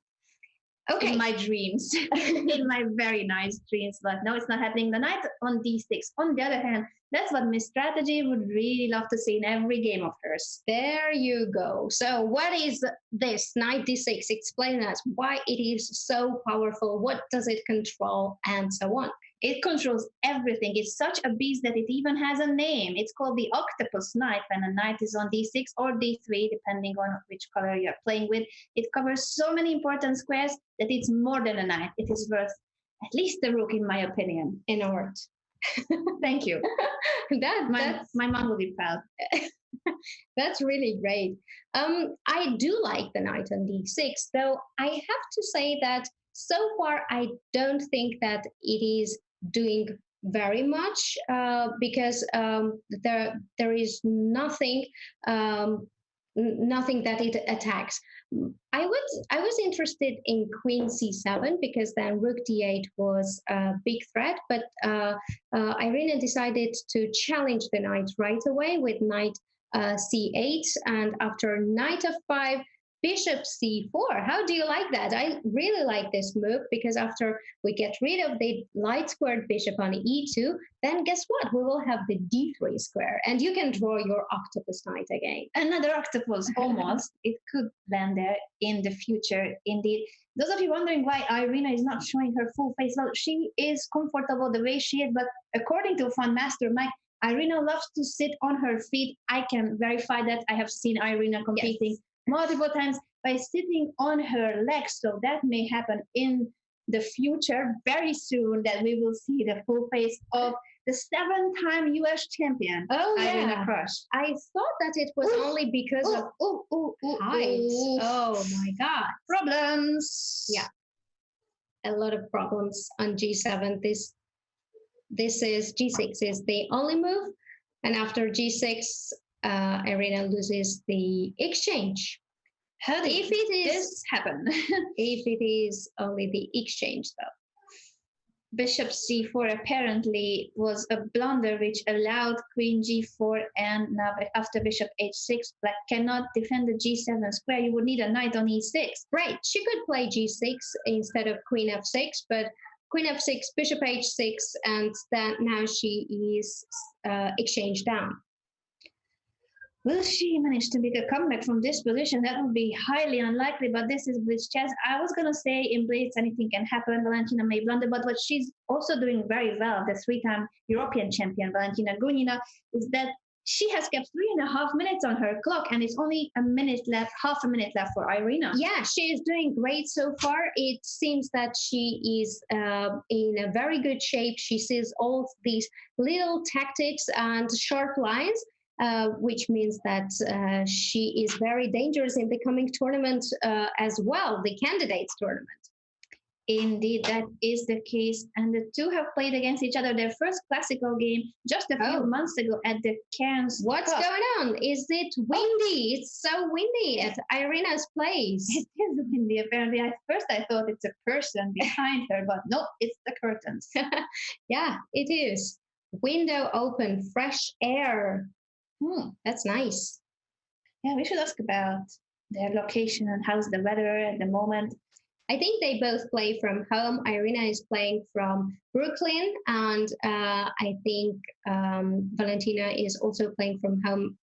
Okay. In my dreams. In my very nice dreams. But no, it's not happening. The knight on d6. On the other hand, that's what Miss Strategy would really love to see in every game of hers.
There you go. So what is this knight d6? Explain us why it is so powerful. What does it control and so on?
It controls everything. It's such a beast that it even has a name. It's called the octopus knight when a knight is on d6 or d3, depending on which color you're playing with. It covers so many important squares that it's more than a knight. It is worth at least a rook, in my opinion.
In art.
Thank you. My mom will be proud.
That's really great. I do like the knight on d6, though I have to say that so far I don't think that it is doing very much because there is nothing that it attacks. I was interested in queen c7 because then rook d8 was a big threat, but Irina decided to challenge the knight right away with knight c8, and after knight f5, bishop c4. How do you like that? I really like this move because after we get rid of the light squared bishop on e2, then guess what? We will have the d3 square, and you can draw your octopus knight again.
Another octopus, almost. It could land there in the future, indeed. Those of you wondering why Irina is not showing her full face, well, she is comfortable the way she is, but according to Fun Master Mike, Irina loves to sit on her feet. I can verify that. I have seen Irina competing multiple times by sitting on her legs. So that may happen in the future very soon, that we will see the full face of the 7-time U.S. champion, Irina Krush.
I thought that it was only because of height. Oh my God.
Problems.
Yeah. A lot of problems on G7. This is G6 is the only move. And after G6, Irina loses the exchange.
How did this happen?
If it is only the exchange, though.
Bishop c4 apparently was a blunder which allowed queen g4, and now after bishop h6, black cannot defend the g7 square. You would need a knight on e6.
Right, she could play g6 instead of queen f6, but queen f6, bishop h6, and then now she is exchanged down.
Will she manage to make a comeback from this position? That would be highly unlikely, but this is Blitz chess. I was going to say in Blitz anything can happen. Valentina may blunder, but what she's also doing very well, the 3-time European champion Valentina Gunina, is that she has kept 3.5 minutes on her clock, and it's only a minute left, half a minute left for Irina.
Yeah, she is doing great so far. It seems that she is in a very good shape. She sees all these little tactics and sharp lines. Which means that she is very dangerous in the coming tournament as well, the candidates tournament.
Indeed, that is the case. And the two have played against each other their first classical game just a few months ago at the Cairns
What's
Cup.
going on? Is it windy? It's so windy at Irina's place.
It is windy, apparently. At first, I thought it's a person behind her, but no, it's the curtains.
Yeah, it is. Window open, fresh air. That's nice.
Yeah, we should ask about their location and how's the weather at the moment.
I think they both play from home. Irina is playing from Brooklyn, and I think Valentina is also playing from home.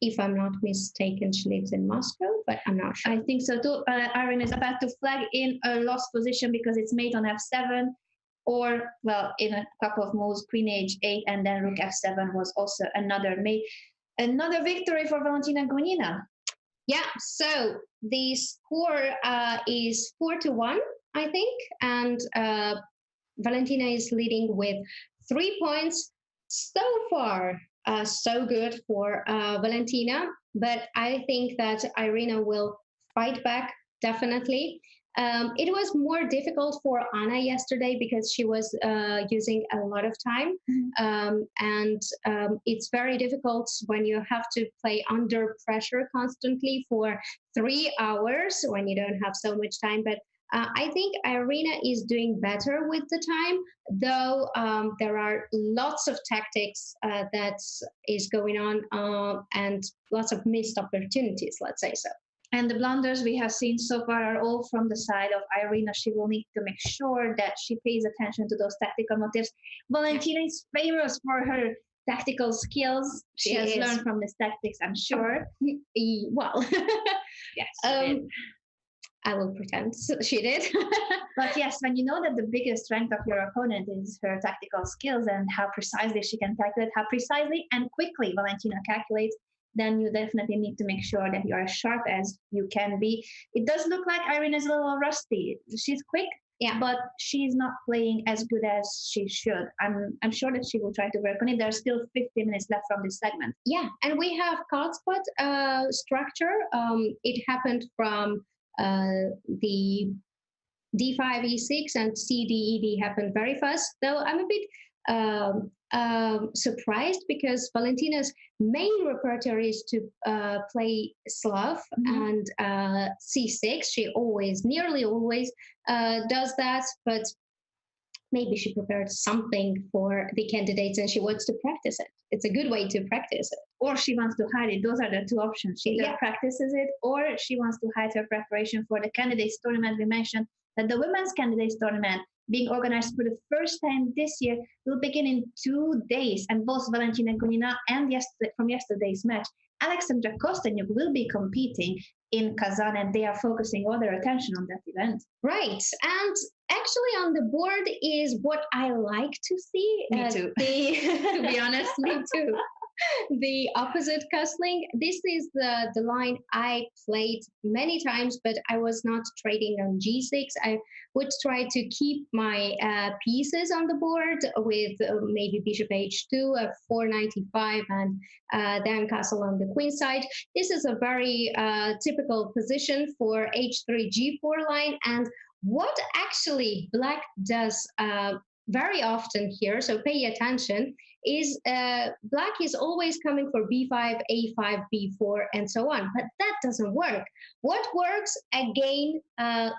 If I'm not mistaken, she lives in Moscow, but I'm not sure.
I think so too. Irina is about to flag in a lost position because it's mate on f7, or, well, in a couple of moves, queen h8, and then rook f7 was also another mate. Another victory for Valentina Gunina.
Yeah, so the score is 4-1, I think, and Valentina is leading with 3 points. So far, so good for Valentina, but I think that Irina will fight back, definitely. It was more difficult for Anna yesterday because she was using a lot of time. And it's very difficult when you have to play under pressure constantly for 3 hours when you don't have so much time. But I think Irina is doing better with the time, though there are lots of tactics that is going on and lots of missed opportunities, let's say so.
And the blunders we have seen so far are all from the side of Irina. She will need to make sure that she pays attention to those tactical motifs. Valentina is famous for her tactical skills. She has learned from these tactics, I'm sure.
Well,
yes,
I will pretend she did.
But yes, when you know that the biggest strength of your opponent is her tactical skills and how precisely she can calculate, how precisely and quickly Valentina calculates, then you definitely need to make sure that you are as sharp as you can be. It does look like Irina is a little rusty. She's quick, but she's not playing as good as she should. I'm sure that she will try to work on it. There's still 50 minutes left from this segment.
Yeah, and we have card spot structure. It happened from the d5, e6, and c, d, e, d happened very fast. Though I'm a bit surprised because Valentina's main repertoire is to play Slav and c6. She nearly always does that, but maybe she prepared something for the candidates and she wants to practice it. It's a good way to practice it.
Or she wants to hide it. Those are the two options. She either practices it or she wants to hide her preparation for the candidates tournament. We mentioned that the women's candidates tournament being organized for the first time this year will begin in 2 days. And both Valentina Gunina and from yesterday's match, Alexandra Kostenyuk will be competing in Kazan, and they are focusing all their attention on that event.
Right. And actually on the board is what I like to see.
Me too. To be honest, me too.
The opposite castling. This is the line I played many times, but I was not trading on g6. I would try to keep my pieces on the board with maybe bishop h2, 495, and then castle on the queen side. This is a very typical position for h3 g4 line. And what actually black does very often here, so pay attention, is black is always coming for b5, a5, b4, and so on. But that doesn't work. What works, again,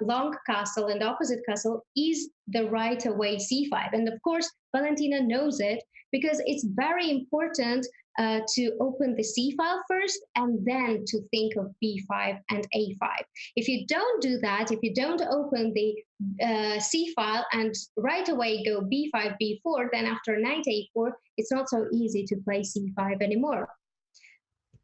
long castle and opposite castle, is the right away c5. And of course, Valentina knows it because it's very important to open the c file first and then to think of b5 and a5. If you don't do that, if you don't open the c file and right away go b5, b4, then after knight a4, it's not so easy to play c5 anymore.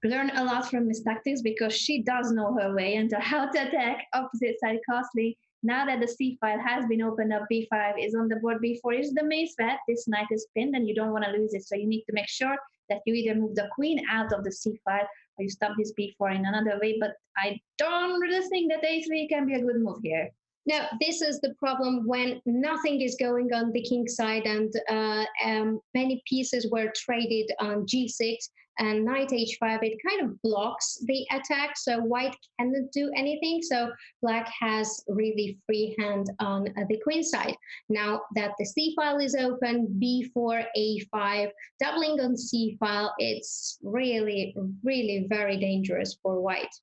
Learn a lot from Miss Tactics because she does know her way into how to attack opposite side castling. Now that the c file has been opened up, b5 is on the board, b4 is the main threat. This knight is pinned and you don't want to lose it. So you need to make sure that you either move the queen out of the c file or you stop this b4 in another way. But I don't really think that a3 can be a good move here.
Now, this is the problem when nothing is going on the king side and many pieces were traded on g6 and knight h5. It kind of blocks the attack, so white cannot do anything. So black has really free hand on the queen side. Now that the c file is open, b4, a5, doubling on c file, it's really, really very dangerous for white.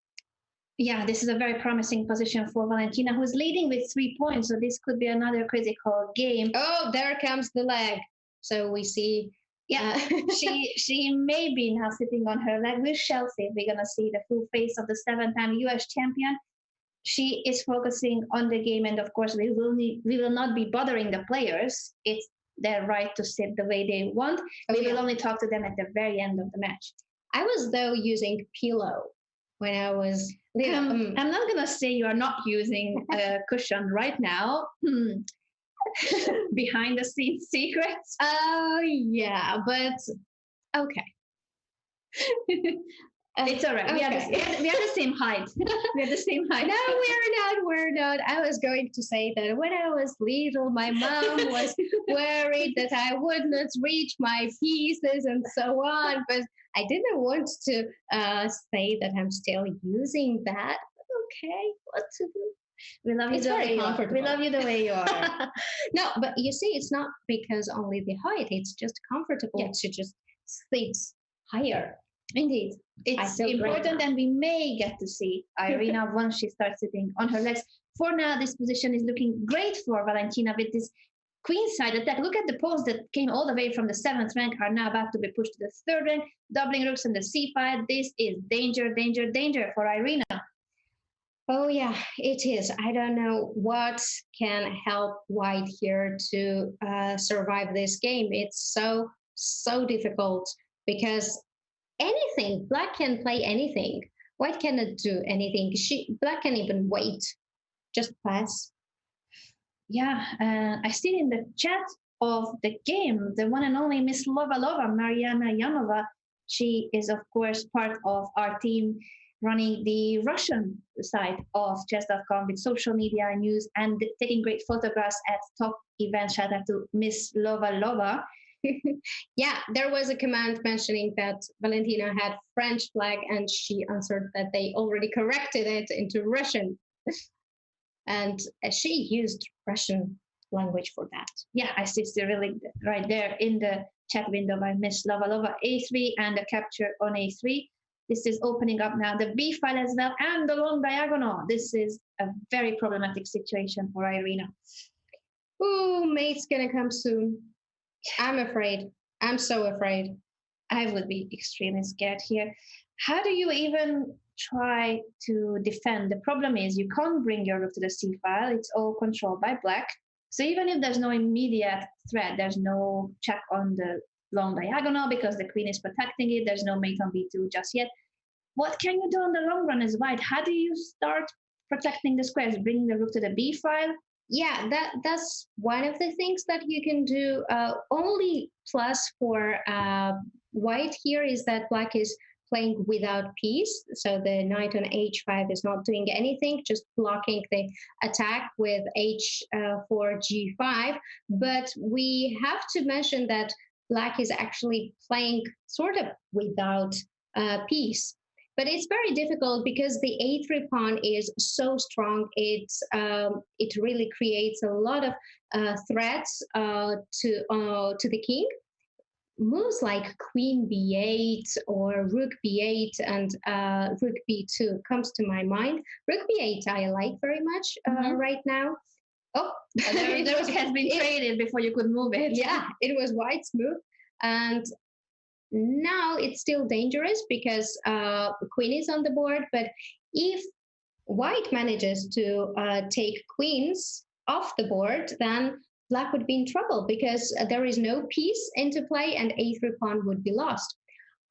Yeah, this is a very promising position for Valentina, who's leading with 3 points. So this could be another critical game.
Oh, there comes the leg. So we see.
Yeah, she may be now sitting on her leg. We shall see. We're going to see the full face of the 7-time U.S. champion. She is focusing on the game. And of course, we will not be bothering the players. It's their right to sit the way they want. We will only talk to them at the very end of the match.
I was, though, using pillow when I was...
I'm not going to say you are not using a cushion right now. Behind the scenes secrets.
Oh, yeah, but okay.
It's all right. Okay. We are the same height. We are the same height.
No, we're not. I was going to say that when I was little, my mom was worried that I would not reach my pieces and so on. But I didn't want to say that I'm still using that. Okay, what to do?
We love you the way you are. We love you the way you are.
No, but you see, it's not because only the height. It's just comfortable to just sit higher.
Indeed. It's important, and we may get to see Irina once she starts sitting on her legs. For now, this position is looking great for Valentina with this queenside attack. Look at the pawns that came all the way from the 7th rank are now about to be pushed to the 3rd rank, doubling rooks in the c file. This is danger, danger, danger for Irina.
Oh, yeah, it is. I don't know what can help white here to survive this game. It's so difficult because black can play anything. White cannot do anything. Black can even wait, just pass.
Yeah, I see in the chat of the game, the one and only Miss Lovalova, Mariana Yanova. She is, of course, part of our team running the Russian side of Chess.com with social media news and taking great photographs at top events. Shout out to Miss Lovalova.
Yeah, there was a comment mentioning that Valentina had French flag and she answered that they already corrected it into Russian. And she used Russian language for that.
Yeah, I see really right there in the chat window by Miss Lovalova. A3 and the capture on A3. This is opening up now the B file as well and the long diagonal. This is a very problematic situation for Irina.
Ooh, mate's gonna come soon. I'm afraid. I'm so afraid.
I would be extremely scared here. How do you even try to defend? The problem is you can't bring your rook to the c file. It's all controlled by black. So even if there's no immediate threat, there's no check on the long diagonal because the queen is protecting it. There's no mate on b2 just yet. What can you do on the long run as white? How do you start protecting the squares? Bringing the rook to the b file?
Yeah, that's one of the things that you can do. Only plus for white here is that black is playing without piece. So the knight on h5 is not doing anything, just blocking the attack with h4 g5. But we have to mention that black is actually playing sort of without piece. But it's very difficult because the a3 pawn is so strong. It really creates a lot of threats to the king. Moves like queen b8 or rook b8 and rook b2 comes to my mind. Rook b8 I like very much right now. Oh,
the rook has been traded before you could move it.
Yeah, it was white's move. And now it's still dangerous because queen is on the board, but if white manages to take queens off the board, then black would be in trouble because there is no piece into play and a3 pawn would be lost.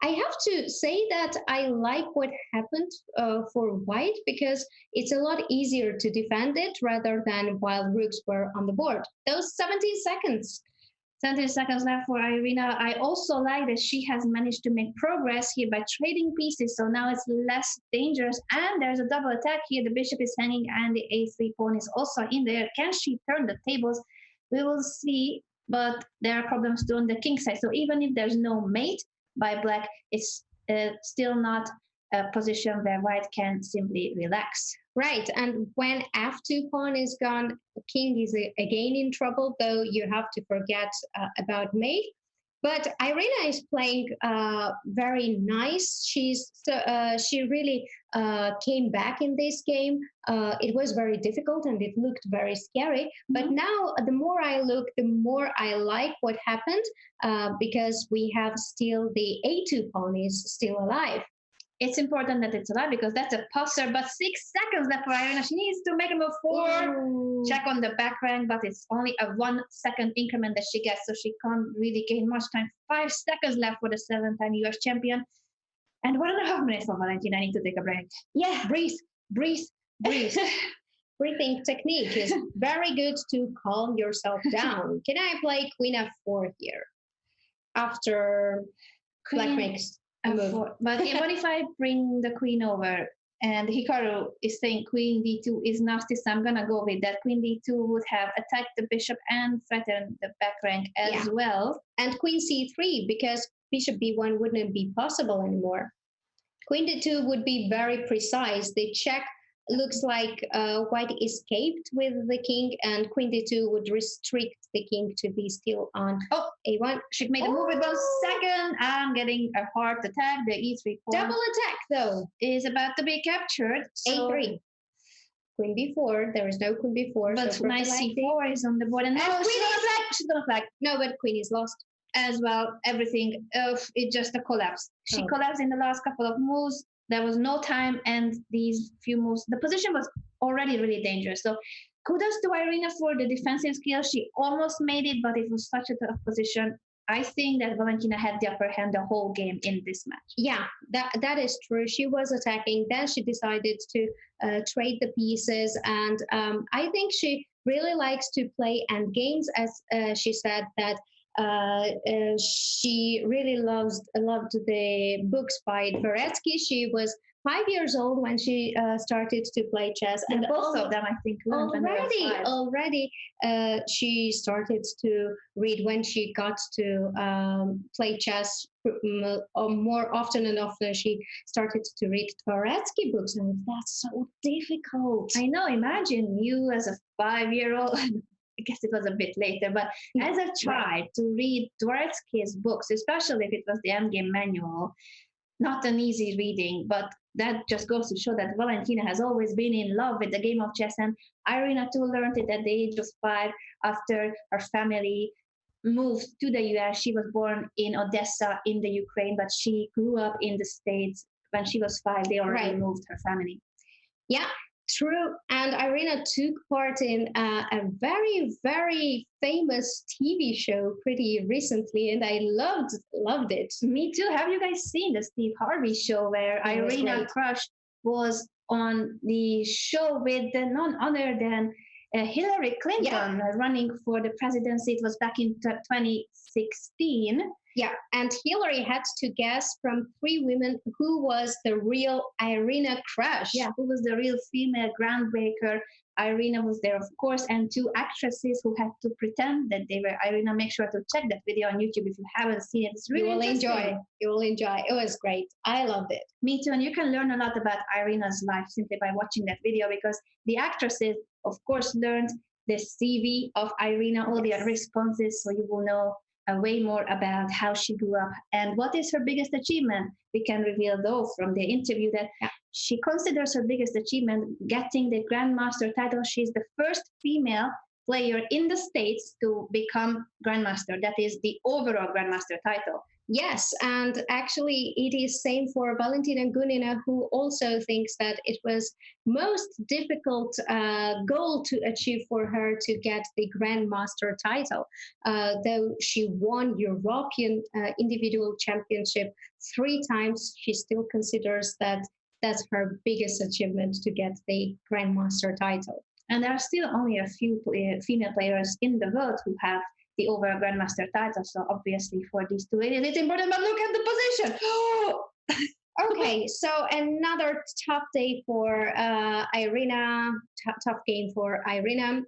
I have to say that I like what happened for white because it's a lot easier to defend it rather than while rooks were on the board. Those 17 seconds.
17 seconds left for Irina. I also like that she has managed to make progress here by trading pieces. So now it's less dangerous. And there's a double attack here. The bishop is hanging and the a3 pawn is also in there. Can she turn the tables? We will see. But there are problems too on the king side. So even if there's no mate by black, it's still not a position where white can simply relax.
Right, and when f2 pawn is gone, king is again in trouble, though you have to forget about mate. But Irina is playing very nice. She really came back in this game. It was very difficult and it looked very scary. But now, the more I look, the more I like what happened because we have still the a2 pawn is still alive.
It's important that it's alive because that's a passer, but 6 seconds left for Irina. She needs to make a move forward, check on the back rank, but it's only a 1 second increment that she gets, so she can't really gain much time. 5 seconds left for the 7-time US champion. And 1.5 minutes for Valentina. I need to take a break.
Yeah, breathe. Breathing technique is very good to calm yourself down. Can I play queen f4 here after black makes a move?
But what if I bring the queen over and Hikaru is saying queen d2 is nasty, so I'm gonna go with that. Queen d2 would have attacked the bishop and threatened the back rank as well.
And queen c3 because bishop b1 wouldn't be possible anymore. Queen d2 would be very precise. The check looks like white escaped with the king, and queen d2 would restrict the king to be still on a1.
She made a move with 1 second. I'm getting a heart attack. The e3 pawn
double attack though
is about to be captured. So
a3. Queen b4. There is no queen b4.
But
so
knight c4 is on the board, and now she's gonna flag.
No, but queen is lost
as well. Everything. It's just a collapse. She collapsed in the last couple of moves. There was no time, and these few moves, the position was already really dangerous. So kudos to Irina for the defensive skills. She almost made it, but it was such a tough position. I think that Valentina had the upper hand the whole game in this match.
Yeah, that is true. She was attacking. Then she decided to trade the pieces. And I think she really likes to play end games, as she said that she really loved the books by Dvoretsky. She was 5 years old when she started to play chess,
and both of them, I think,
already she started to read when she got to play chess more often and often. She started to read Dvoretsky books, and that's so difficult.
I know. Imagine you as a 5-year-old. I guess it was a bit later, but as a child to read Dvoretsky's books, especially if it was the endgame manual, not an easy reading, but that just goes to show that Valentina has always been in love with the game of chess. And Irina too learned it at the age of 5 after her family moved to the US. She was born in Odessa in the Ukraine, but she grew up in the States. When she was 5, they already moved her family.
Yeah, true. And Irina took part in a very, very famous TV show pretty recently, and I loved it.
Me too. Have you guys seen the Steve Harvey show where Irina Krush was on the show with none other than Hillary Clinton running for the presidency? It was back in 2016.
Yeah, and Hillary had to guess from 3 women who was the real Irina Krush.
Yeah, who was the real female groundbreaker. Irina was there, of course, and 2 actresses who had to pretend that they were Irina. Make sure to check that video on YouTube if you haven't seen it. It's really interesting.
You will enjoy. It was great. I loved it.
Me too, and you can learn a lot about Irina's life simply by watching that video, because the actresses, of course, learned the CV of Irina, all the responses, so you will know way more about how she grew up and what is her biggest achievement. We can reveal, though, from the interview that she considers her biggest achievement getting the Grandmaster title. She's the first female player in the States to become Grandmaster. That is the overall Grandmaster title.
Yes, and actually it is same for Valentina Gunina, who also thinks that it was most difficult goal to achieve for her to get the Grandmaster title. Though she won European individual championship 3 times, she still considers that that's her biggest achievement to get the Grandmaster title.
And there are still only a few female players in the world who have the overall Grandmaster title. So obviously for these 2 ladies, it's important, but look at the position.
Okay, so another tough day for Irina, tough game for Irina.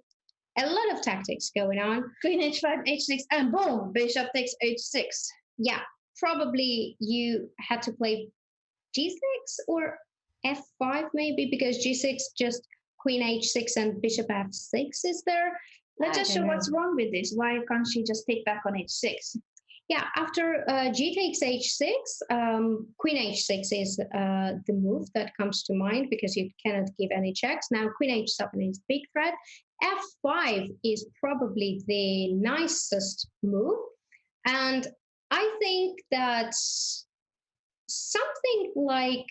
A lot of tactics going on.
Queen h5, h6, and boom, bishop takes h6.
Yeah, probably you had to play g6 or f5 maybe, because g6 just queen h6 and bishop f6 is there.
Let's just show what's wrong with this. Why can't she just take back on h6?
Yeah, after g takes h6, queen h6 is the move that comes to mind, because you cannot give any checks. Now queen h7 is big threat. f5 is probably the nicest move. And I think that something like,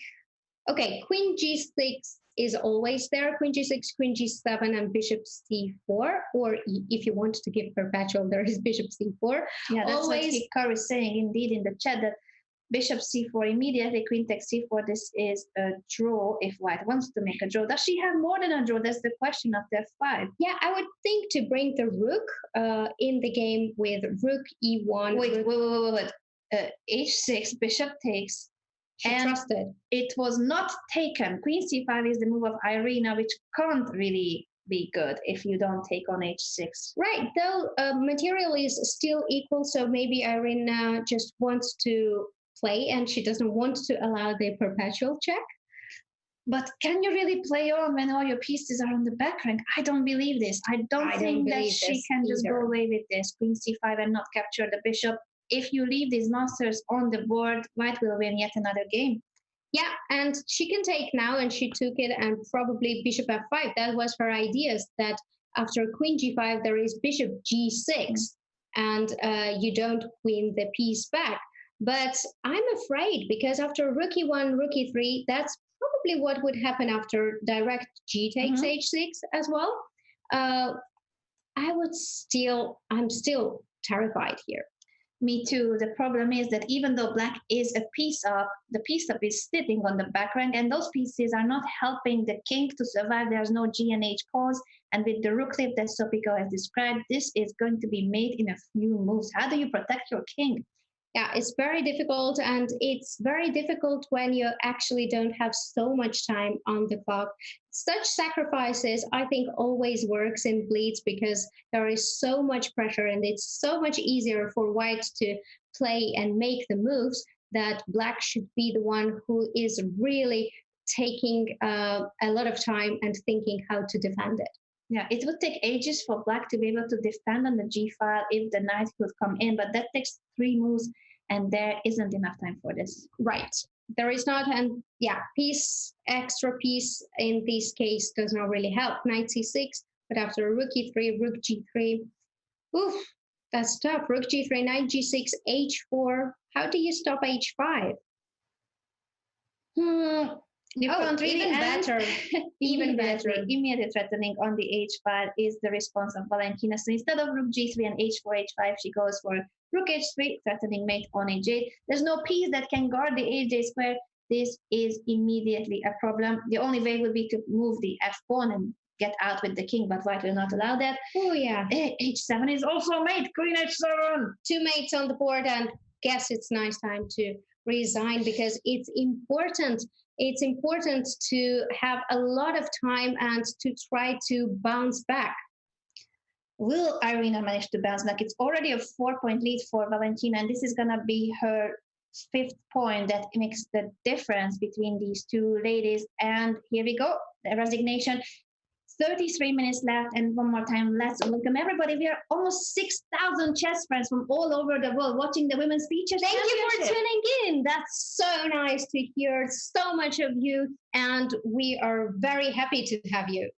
okay, queen g6 is always there, queen g6, queen g7, and bishop c4. Or if you want to give perpetual, there is bishop c4.
Yeah, that's always what Hikaru is saying, indeed, in the chat, that bishop c4 immediately, queen takes c4. This is a draw if white wants to make a draw. Does she have more than a draw? That's the question of the f5.
Yeah, I would think to bring the rook in the game with rook e1.
Wait. H6, bishop takes.
She trusted.
It was not taken. Queen c5 is the move of Irina, which can't really be good if you don't take on h6.
Right, though material is still equal, so maybe Irina just wants to play and she doesn't want to allow the perpetual check.
But can you really play on when all your pieces are on the back rank? I don't believe this. I don't think that she can just go away with this queen c5 and not capture the bishop. If you leave these monsters on the board, white will win yet another game.
Yeah, and she can take now, and she took it, and probably bishop f5. That was her ideas, that after queen g5, there is bishop g6, and you don't win the piece back. But I'm afraid, because after rook e1, rook e3, that's probably what would happen after direct g takes h6 as well. I'm still terrified here.
Me too. The problem is that even though black is a piece up, the piece up is sitting on the back rank, and those pieces are not helping the king to survive. There's no G and H pause. And with the rook clip that Sopiko has described, this is going to be made in a few moves. How do you protect your king?
Yeah, it's very difficult, and it's very difficult when you actually don't have so much time on the clock. Such sacrifices, I think, always works in bleeds, because there is so much pressure, and it's so much easier for white to play and make the moves, that black should be the one who is really taking a lot of time and thinking how to defend it.
Yeah, it would take ages for black to be able to defend on the G file if the knight could come in, but that takes 3 moves, and there isn't enough time for this.
Right. there is not, and yeah, extra piece in this case does not really help. Knight c6, but after rook e3, rook g3, oof, that's tough. Rook g3, knight g6, h4. How do you stop h5?
You can't really
even
end.
better. Even better.
Immediate threatening on the h5 is the response of Valentina. So instead of rook g3 and h4, h5, she goes for rook h3, threatening mate on aj. There's no piece that can guard the aj square. This is immediately a problem. The only way would be to move the f pawn and get out with the king, but white will not allow that.
Oh yeah.
h7 is also mate. Queen h7.
Two mates on the board, and guess it's nice time to resign because it's important. It's important to have a lot of time and to try to bounce back.
Will Irina manage to bounce back? It's already a 4-point lead for Valentina, and this is going to be her 5th point that makes the difference between these two ladies. And here we go, the resignation. 33 minutes left, and one more time, let's welcome everybody. We are almost 6,000 chess friends from all over the world watching the women's speeches.
Thank you for tuning in. That's so nice to hear so much of you, and we are very happy to have you.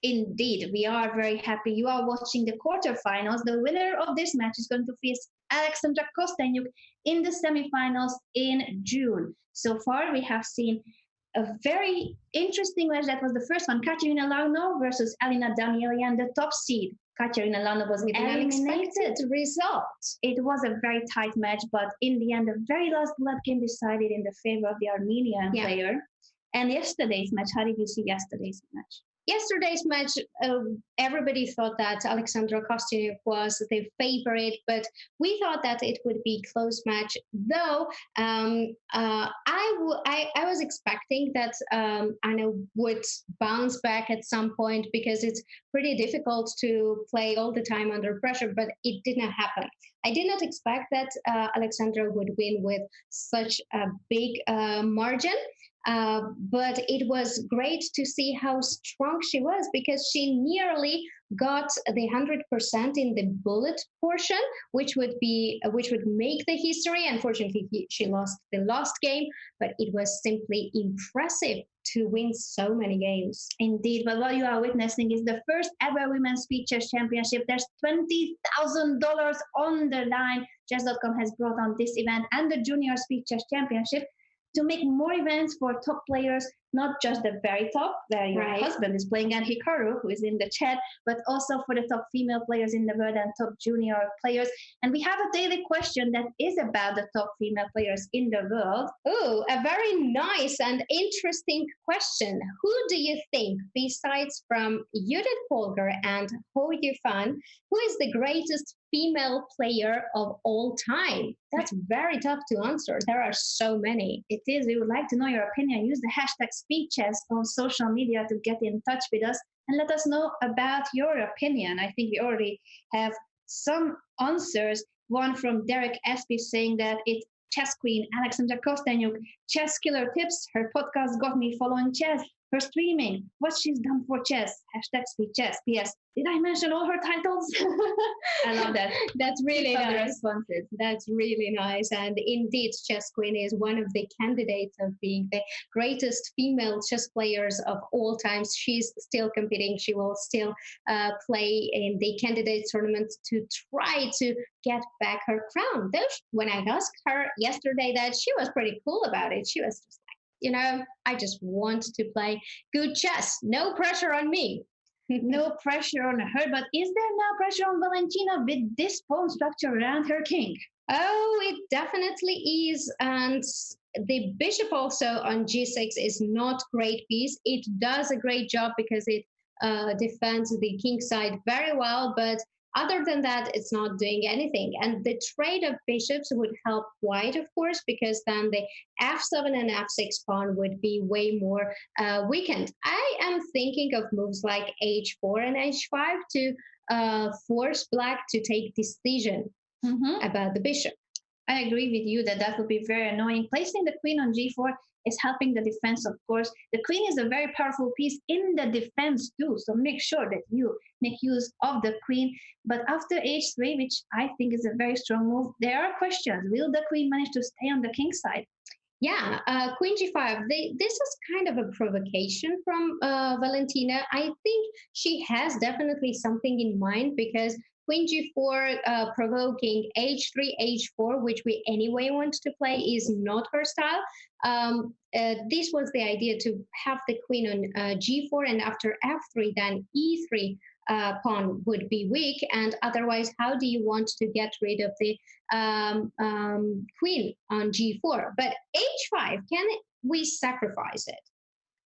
Indeed, we are very happy. You are watching the quarterfinals. The winner of this match is going to face Alexandra Kostenyuk in the semifinals in June. So far, we have seen a very interesting match. That was the first one, Katerina Larno versus Alina Danielian, the top seed. Katerina Larno was eliminated.
Result.
It was a very tight match, but in the end, the very last blood game decided in the favor of the Armenian player. And yesterday's match, how did you see yesterday's match?
Yesterday's match, everybody thought that Alexandra Kostyuk was the favorite, but we thought that it would be a close match. Though I was expecting that Anna would bounce back at some point because it's pretty difficult to play all the time under pressure, but it did not happen. I did not expect that Alexandra would win with such a big margin. But it was great to see how strong she was because she nearly got the 100% in the bullet portion, which would make the history. Unfortunately, she lost the last game, but it was simply impressive to win so many games.
Indeed, but what you are witnessing is the first ever Women's Speed Chess Championship. There's $20,000 on the line. Chess.com has brought on this event and the Junior Speed Chess Championship to make more events for top players, not just the very top, where your husband is playing, and Hikaru, who is in the chat, but also for the top female players in the world and top junior players. And we have a daily question that is about the top female players in the world.
Oh, a very nice and interesting question. Who do you think, besides from Judith Polgar and Ho Yifan, who is the greatest female player of all time? That's very tough to answer. There are so many.
It is. We would like to know your opinion. Use the hashtag SpeedChess on social media to get in touch with us and let us know about your opinion. I think we already have some answers. One from Derek Espy saying that it's chess queen Alexandra Kostenyuk. Chess killer tips. Her podcast got me following chess. Her streaming, what she's done for chess, hashtag SpeedChess. P.S. Did I mention all her titles? I love that.
That's really nice.
Responses.
That's really nice. And indeed, Chess Queen is one of the candidates of being the greatest female chess players of all times. She's still competing. She will still play in the candidate tournament to try to get back her crown. Though when I asked her yesterday that, she was pretty cool about it. She was just like, I just want to play good chess. No pressure on me.
No pressure on her, but is there now pressure on Valentina with this pawn structure around her king?
Oh, it definitely is. And the bishop also on g6 is not great piece. It does a great job because it defends the king side very well, but other than that, it's not doing anything. And the trade of bishops would help white, of course, because then the f7 and f6 pawn would be way more weakened. I am thinking of moves like h4 and h5 to force black to take decision about the bishop.
I agree with you that would be very annoying. Placing the queen on g4 is helping the defense, of course. The queen is a very powerful piece in the defense too, so make sure that you make use of the queen. But after h3, which I think is a very strong move, there are questions. Will the queen manage to stay on the king side?
Yeah, Queen G5. This is kind of a provocation from Valentina. I think she has definitely something in mind because Queen G4 provoking H3, H4, which we anyway want to play, is not her style. This was the idea to have the queen on G4, and after F3, then E3 pawn would be weak. And otherwise, how do you want to get rid of the queen on G4? But H5, can we sacrifice it?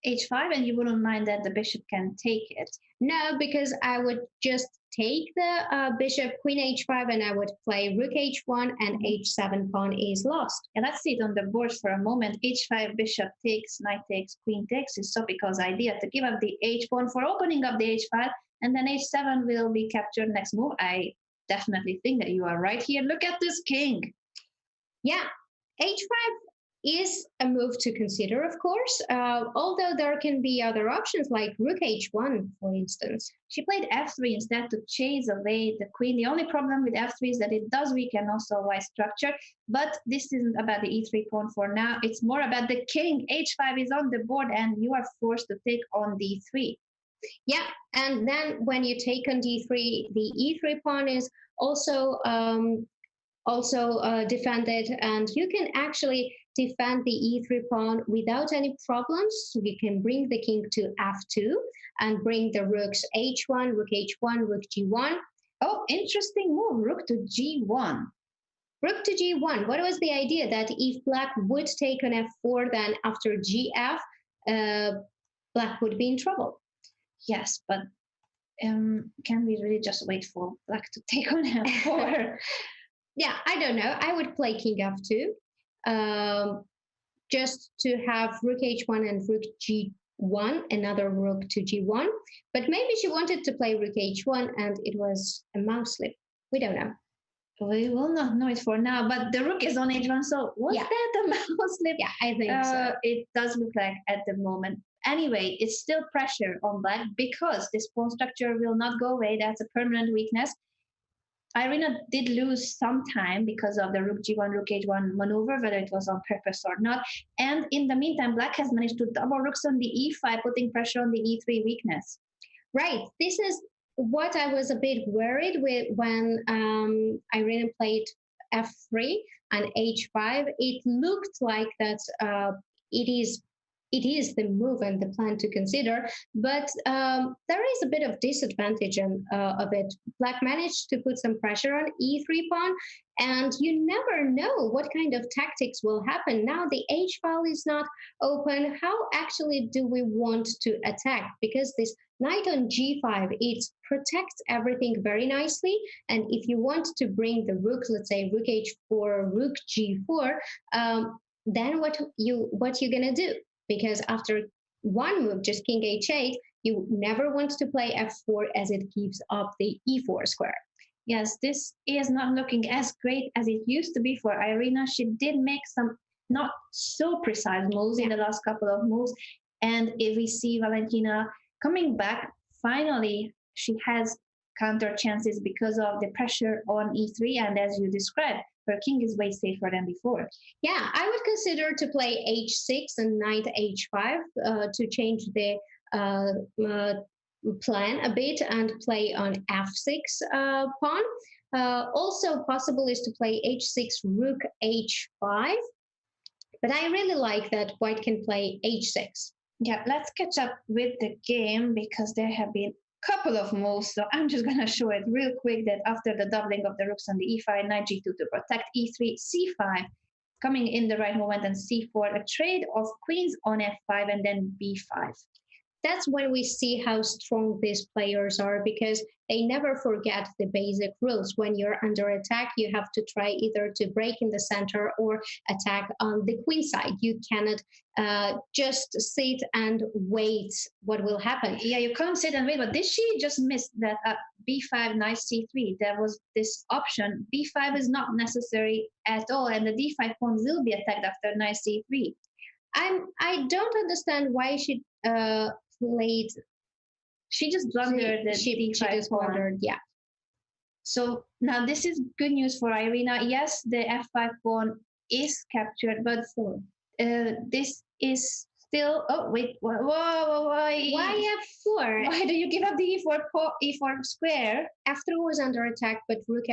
H5, and you wouldn't mind that the bishop can take it?
No, because I would just take the bishop, queen H5, and I would play rook H1, and H7 pawn is lost.
And let's see it on the board for a moment. H5, bishop takes, knight takes, queen takes is Sopiko's idea to give up the H pawn for opening up the H5, and then H7 will be captured next move. I definitely think that you are right here. Look at this king.
Yeah, H5 is a move to consider, of course, although there can be other options like rook H1, for instance.
She played F3 instead to chase away the queen. The only problem with F3 is that it does weaken also white structure, but this isn't about the E3 pawn for now. It's more about the king. H5 is on the board and you are forced to take on D3.
Yeah, and then when you take on D3, the E3 pawn is also defended, and you can actually defend the E3 pawn without any problems. You can bring the king to F2 and bring the rooks H1, rook H1, rook G1.
Oh, interesting move, rook to G1.
Rook to G1. What was the idea? That if black would take on F4, then after GF, black would be in trouble.
Yes, but can we really just wait for black to take on F4?
Yeah, I don't know. I would play king F2, just to have rook H1 and rook G1, another rook to G1. But maybe she wanted to play rook H1 and it was a mouse slip. We don't know.
We will not know it for now, but the rook is on H1, so was that a mouse slip?
Yeah, I think so.
It does look like at the moment. Anyway, it's still pressure on black because this pawn structure will not go away. That's a permanent weakness. Irina did lose some time because of the rook G1, rook H1 maneuver, whether it was on purpose or not. And in the meantime, black has managed to double rooks on the E5, putting pressure on the E3 weakness.
Right. This is what I was a bit worried with when Irina played F3 and H5. It looked like that it is the move and the plan to consider, but there is a bit of disadvantage of it. Black managed to put some pressure on E3 pawn, and you never know what kind of tactics will happen. Now the H file is not open. How actually do we want to attack? Because this knight on G5, it protects everything very nicely, and if you want to bring the rook, let's say rook H4, rook G4, then what you're gonna do? Because after one move, just king H8, you never want to play F4 as it gives up the E4 square.
Yes, this is not looking as great as it used to be for Irina. She did make some not so precise moves in the last couple of moves. And if we see Valentina coming back, finally, she has counter chances because of the pressure on E3. And as you described, her king is way safer than before.
Yeah, I would consider to play H6 and knight H5 to change the plan a bit and play on F6 pawn. Also possible is to play H6, rook H5. But I really like that white can play H6.
Yeah, let's catch up with the game because there have been couple of moves, so I'm just going to show it real quick that after the doubling of the rooks on the E5, knight G2 to protect E3, C5 coming in the right moment, and C4, a trade of queens on F5 and then B5.
That's when we see how strong these players are, because they never forget the basic rules. When you're under attack, you have to try either to break in the center or attack on the queen side. You cannot just sit and wait what will happen.
Yeah, you can't sit and wait, but did she just miss that B5, knight C3? There was this option. B5 is not necessary at all, and the D5 pawn will be attacked after knight C3.
I don't understand why she played.
She just blundered the D5 pawn.
Yeah.
So now this is good news for Irina. Yes, the F5 pawn is captured, but this is still. Oh wait, why?
Why f4?
Why do you give up the e4 square?
F3 was under attack, but rook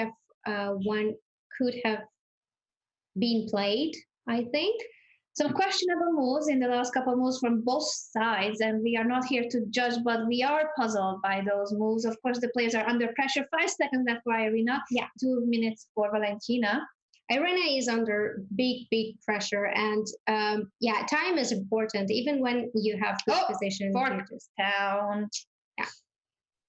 f1 could have been played, I think.
Some questionable moves in the last couple of moves from both sides, and we are not here to judge, but we are puzzled by those moves. Of course, the players are under pressure. 5 seconds left for Irina.
Yeah.
2 minutes for Valentina.
Irina is under big pressure, and time is important, even when you have good position.
Fork down.
Yeah.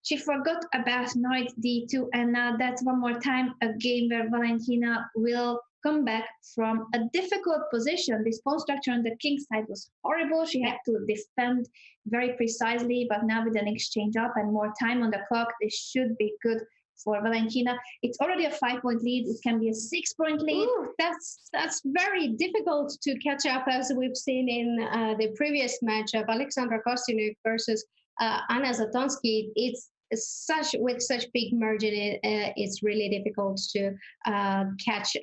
She forgot about knight d2, and now that's one more time a game where Valentina will come back from a difficult position. This pawn structure on the king side was horrible. She had to defend very precisely, but now with an exchange up and more time on the clock, this should be good for Valentina. It's already a 5-point lead. It can be a 6-point lead.
Ooh, that's very difficult to catch up, as we've seen in the previous match of Alexandra Kostyuk versus Anna Zatonsky. It's with such big margin, it's really difficult to catch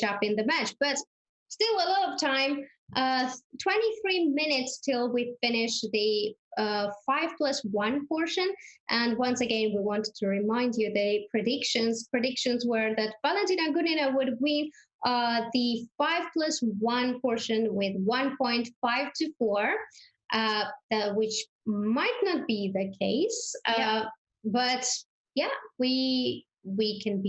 up in the match. But still a lot of time. 23 minutes till we finish the 5+1 portion. And once again, we wanted to remind you the predictions. Predictions were that Valentina Gunina would win the 5+1 portion with 1.5 to 4, which might not be the case. But yeah, we can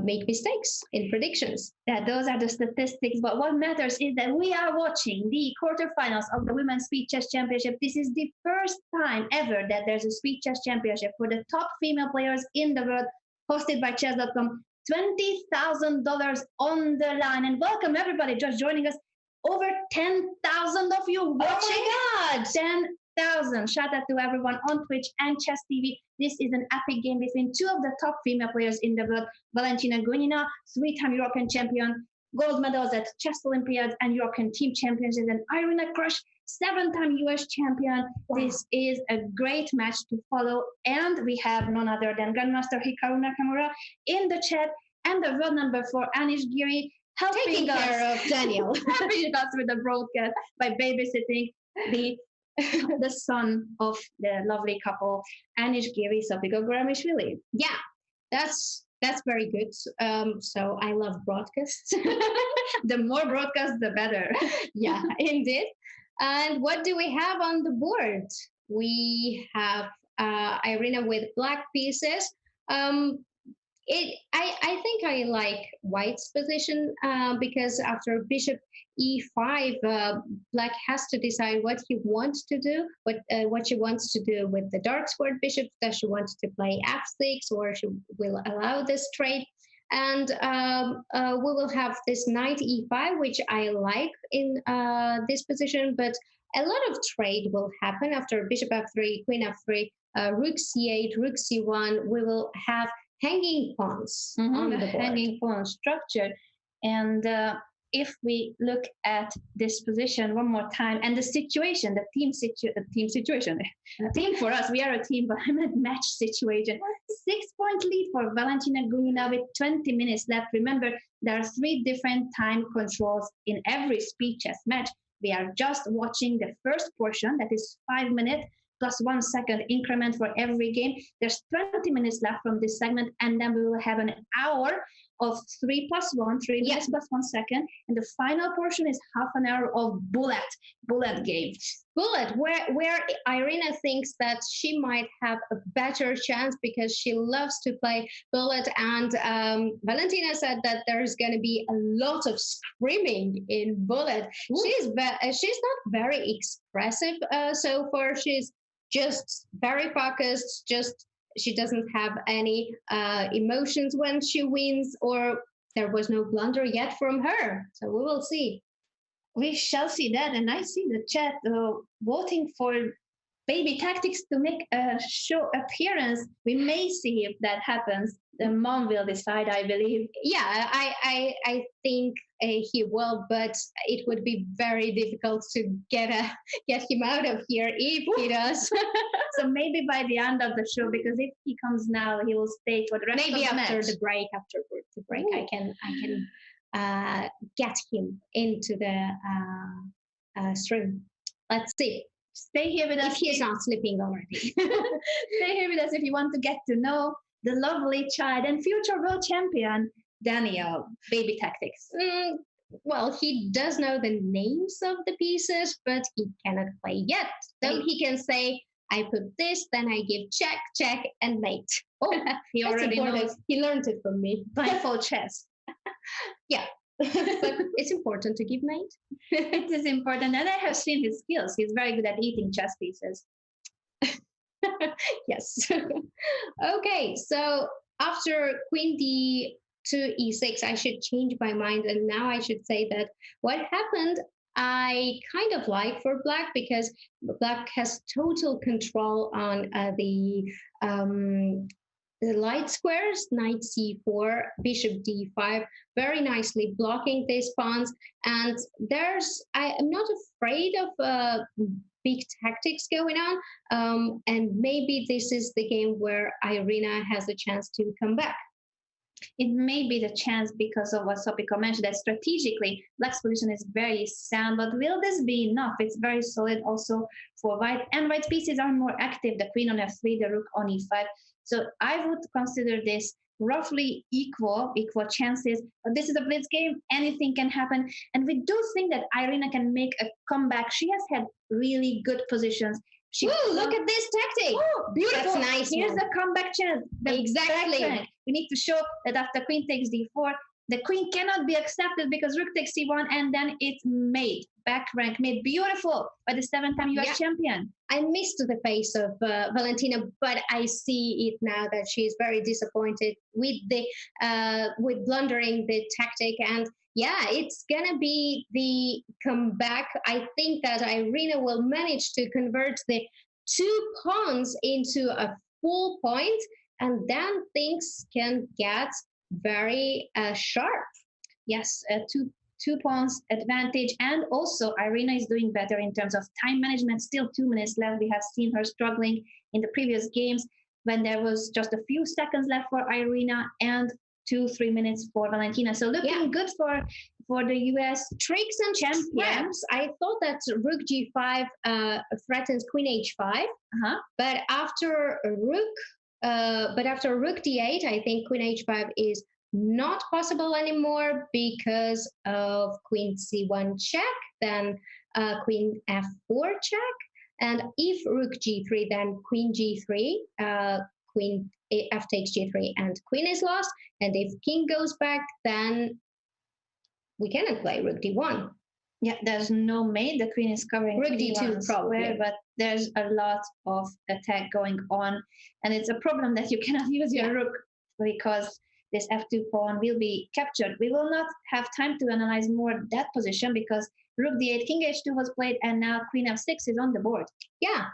make mistakes in predictions.
Those are the statistics, but what matters is that we are watching the quarterfinals of the Women's Speed Chess Championship. This is the first time ever that there's a Speed Chess Championship for the top female players in the world, hosted by Chess.com. $20,000 on the line, and welcome everybody just joining us. Over 10,000 of you watching.
Oh my God!
10,000. Shout out to everyone on Twitch and Chess TV. This is an epic game between two of the top female players in the world. Valentina Gunina, 3-time European champion, gold medals at Chess Olympiads and European team championships, and Irina Krush, 7-time US champion. Wow. This is a great match to follow, and we have none other than Grandmaster Hikaru Nakamura in the chat, and the world number 4, Anish Giri,
taking care of Daniel.
Helping us with the broadcast by babysitting the son of the lovely couple, Anish Giri, Sophie Gogramishvili.
Yeah, that's very good. So I love broadcasts.
The more broadcasts, the better.
Yeah, indeed. And what do we have on the board? We have Irina with black pieces. I think I like White's position because after Bishop E5, Black has to decide what he wants to do, what she wants to do with the dark squared bishop. Does she want to play F6, or she will allow this trade? And we will have this Knight E5, which I like in this position, but a lot of trade will happen after Bishop F3, Queen F3, Rook C8, Rook C1. We will have hanging pawns on the board.
Hanging pawn structure. And if we look at this position one more time, and the situation, the team situation, a team for us, we are a team, but I'm at match situation. 6-point lead for Valentina Gunina with 20 minutes left. Remember, there are 3 different time controls in every speed chess match. We are just watching the first portion, that is 5 minutes, plus 1 second increment for every game. There's 20 minutes left from this segment, and then we will have an hour of 3 + 1, 3 minutes plus 1 second, and the final portion is half an hour of bullet game.
Bullet, where Irina thinks that she might have a better chance because she loves to play bullet, and Valentina said that there's going to be a lot of screaming in bullet. She's not very expressive so far. She's just very focused, she doesn't have any emotions when she wins, or there was no blunder yet from her. So we will see.
We shall see that. And I see the chat voting for baby tactics to make a show appearance. We may see if that happens. The mom will decide, I believe.
Yeah, I think he will, but it would be very difficult to get him out of here if he does.
So maybe by the end of the show, because if he comes now, he will stay for the rest of the match.
After the break, I can get him into the stream. Let's see.
Stay here with us.
If he's not sleeping already.
Stay here with us if you want to get to know the lovely child and future world champion, Daniel. Baby tactics.
Well, he does know the names of the pieces, but he cannot play yet. So he can say, I put this, then I give check, check, and mate.
Oh, he already knows.
He learned it from me.
Blindfold chess.
Yeah. But it's important to give mate.
It is important. And I have seen his skills. He's very good at eating chess pieces.
Yes. Okay, so after queen d2 e6, I should change my mind, and now I should say that what happened I kind of like for black, because black has total control on the light squares, knight c4, bishop d5, very nicely blocking these pawns. And I'm not afraid of big tactics going on. And maybe this is the game where Irina has a chance to come back.
It may be the chance because of what Sopiko mentioned, that strategically black's position is very sound, but will this be enough? It's very solid also for white, and white pieces are more active, the queen on f3, the rook on e5. So I would consider this roughly equal chances, but this is a blitz game, anything can happen, and we do think that Irina can make a comeback. She has had really good positions.
Ooh, look at this tactic.
Oh, beautiful.
That's nice.
Here's a comeback chance.
Exactly.
We need to show that after queen takes d4, the queen cannot be accepted because rook takes c1, and then it's made. Back rank made. Beautiful. By the 7th-time U.S. champion.
I missed the face of Valentina, but I see it now that she's very disappointed with with blundering the tactic. And yeah, it's gonna be the comeback. I think that Irina will manage to convert the 2 pawns into a full point, and then things can get very sharp.
Yes, two pawns advantage, and also Irina is doing better in terms of time management. Still 2 minutes left. We have seen her struggling in the previous games when there was just a few seconds left for Irina and 2-3 minutes for Valentina. So looking good for the US
tricks and champions. I thought that rook g5 threatens queen h5, but after rook d8, I think queen h5 is not possible anymore because of queen c1 check, then queen f4 check, and if rook g3, then queen g3, queen f takes g3, and queen is lost. And if king goes back, then we cannot play rook d1.
Yeah, there's no mate. The queen is covering
rook d2 probably,
but there's a lot of attack going on, and it's a problem that you cannot use your rook because this f2 pawn will be captured. We will not have time to analyze more that position because rook d8, king h2 was played, and now queen f6 is on the board.
Yeah,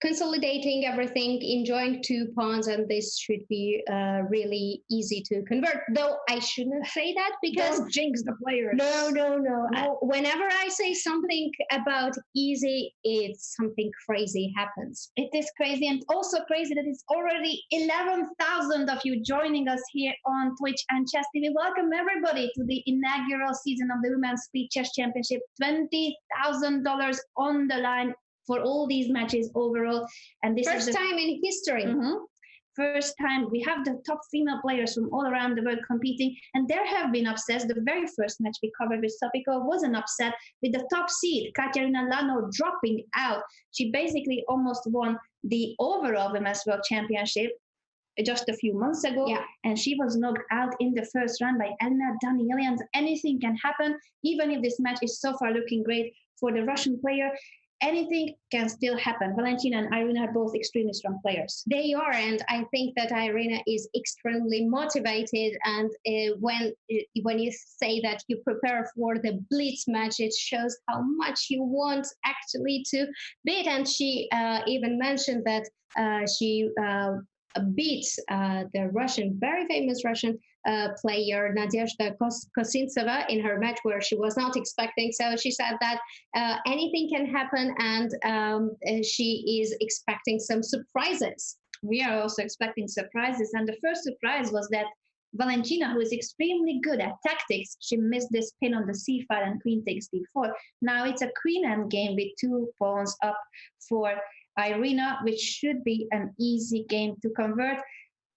consolidating everything, enjoying 2 pawns, and this should be really easy to convert. Though I shouldn't say that because
don't jinx the players.
No. Whenever I say something about easy, it's something crazy happens.
It is crazy, and also crazy that it's already 11,000 of you joining us here on Twitch and Chess TV. Welcome everybody to the inaugural season of the Women's Speed Chess Championship. $20,000 on the line for all these matches overall, and this
is
the
first time in history.
First time we have the top female players from all around the world competing, and there have been upsets. The very first match we covered with Sopiko was an upset with the top seed Katerina Lano dropping out. She basically almost won the overall Women's World Championship just a few months ago, and she was knocked out in the first round by Elena Danielian. Anything can happen, even if this match is so far looking great for the Russian player. Anything can still happen. Valentina and Irina are both extremely strong players.
They are, and I think that Irina is extremely motivated. And when you say that you prepare for the blitz match, it shows how much you want actually to beat. And she even mentioned that she beat the Russian, very famous Russian player Nadezhda Kosintseva in her match where she was not expecting. So she said that anything can happen, and she is expecting some surprises.
We are also expecting surprises, and the first surprise was that Valentina, who is extremely good at tactics, she missed this pin on the c5 and queen takes d4. Now it's a queen endgame with 2 pawns up for Irina, which should be an easy game to convert.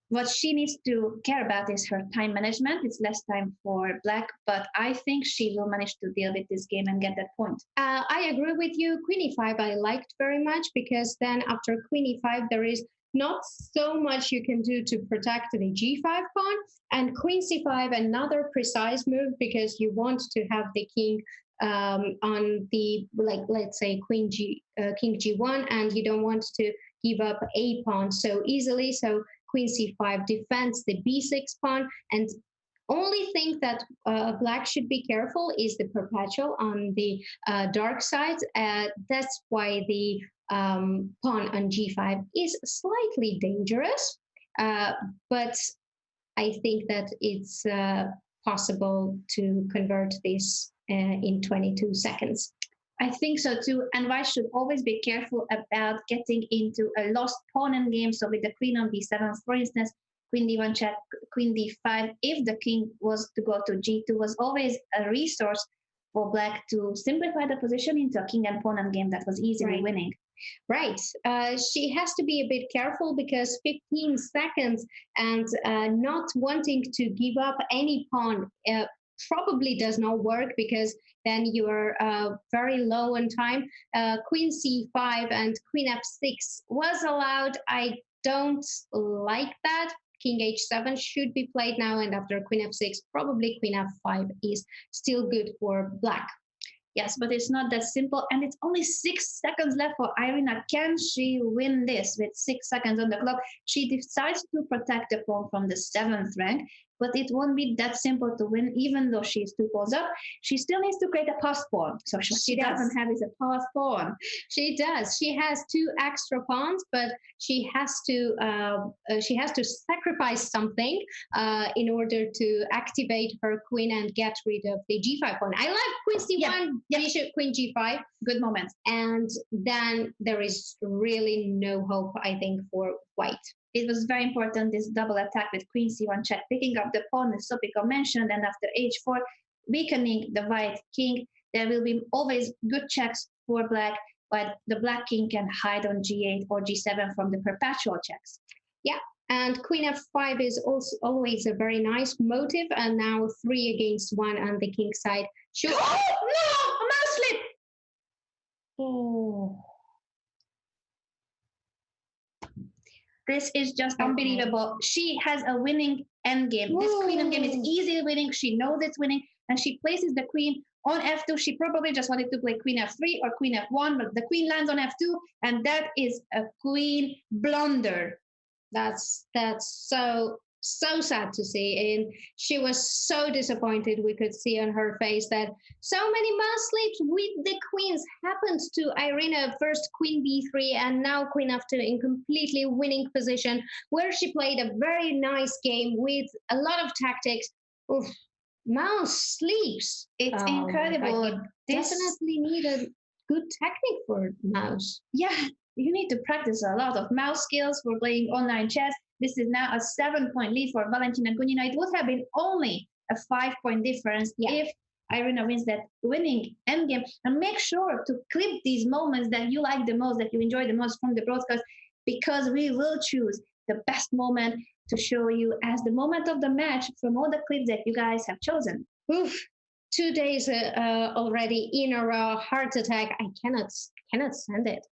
What she needs to care about is her time management. It's less time for black, but I think she will manage to deal with this game and get that point.
I agree with you. Queen e5 I liked very much because then after queen e5 there is not so much you can do to protect the g5 pawn, and queen c5 another precise move because you want to have the king on the, like, let's say king g1, and you don't want to give up a pawn so easily. So queen c5 defends the b6 pawn, and only thing that black should be careful is the perpetual on the dark side. That's why the pawn on g5 is slightly dangerous, but I think that it's possible to convert this in 22 seconds.
I think so too, and white should always be careful about getting into a lost pawn endgame. So with the queen on b7, for instance, queen d1 check, queen d5, if the king was to go to g2, was always a resource for black to simplify the position into a king and pawn endgame that was easily winning.
Right. She has to be a bit careful because 15 seconds and not wanting to give up any pawn probably does not work, because then you are very low on time. Queen c5 and queen f6 was allowed. I don't like that. King h7 should be played now, and after queen f6, probably queen f5 is still good for black.
Yes, but it's not that simple, and it's only 6 seconds left for Irina. Can she win this with 6 seconds on the clock? She decides to protect the pawn from the 7th rank, but it won't be that simple to win, even though she's 2 pawns up. She still needs to create a passed pawn. So she doesn't have is a passed pawn.
She does. She has 2 extra pawns, but she has to sacrifice something in order to activate her queen and get rid of the g5 pawn. I like queen c1, bishop, queen g5.
Good moments.
And then there is really no hope, I think, for white.
It was very important, this double attack with queen c1 check, picking up the pawn, as Sopiko mentioned, and after h4, weakening the white king. There will be always good checks for black, but the black king can hide on g8 or g7 from the perpetual checks.
Yeah, and queen f5 is also always a very nice motive, and now 3 against 1 on the king side.
Oh, no! A mouse slip! Oh. This is just unbelievable. She has a winning endgame. Whoa. This queen endgame is easily winning. She knows it's winning, and she places the queen on f2. She probably just wanted to play queen f3 or queen f1, but the queen lands on f2, and that is a queen blunder.
That's so sad to see, and she was so disappointed. We could see on her face that so many mouse slips with the queens happened to Irina. First queen b3 and now queen f2 in completely winning position, where she played a very nice game with a lot of tactics. Oof, mouse sleeps.
It's incredible.
Definitely need a good technique for mouse.
Yeah, you need to practice a lot of mouse skills for playing online chess. This is now a 7-point lead for Valentina Gunina. It would have been only a 5-point difference if Irina wins that winning endgame. And make sure to clip these moments that you like the most, that you enjoy the most from the broadcast, because we will choose the best moment to show you as the moment of the match from all the clips that you guys have chosen.
Oof, 2 days already in a row, heart attack. I cannot stand it.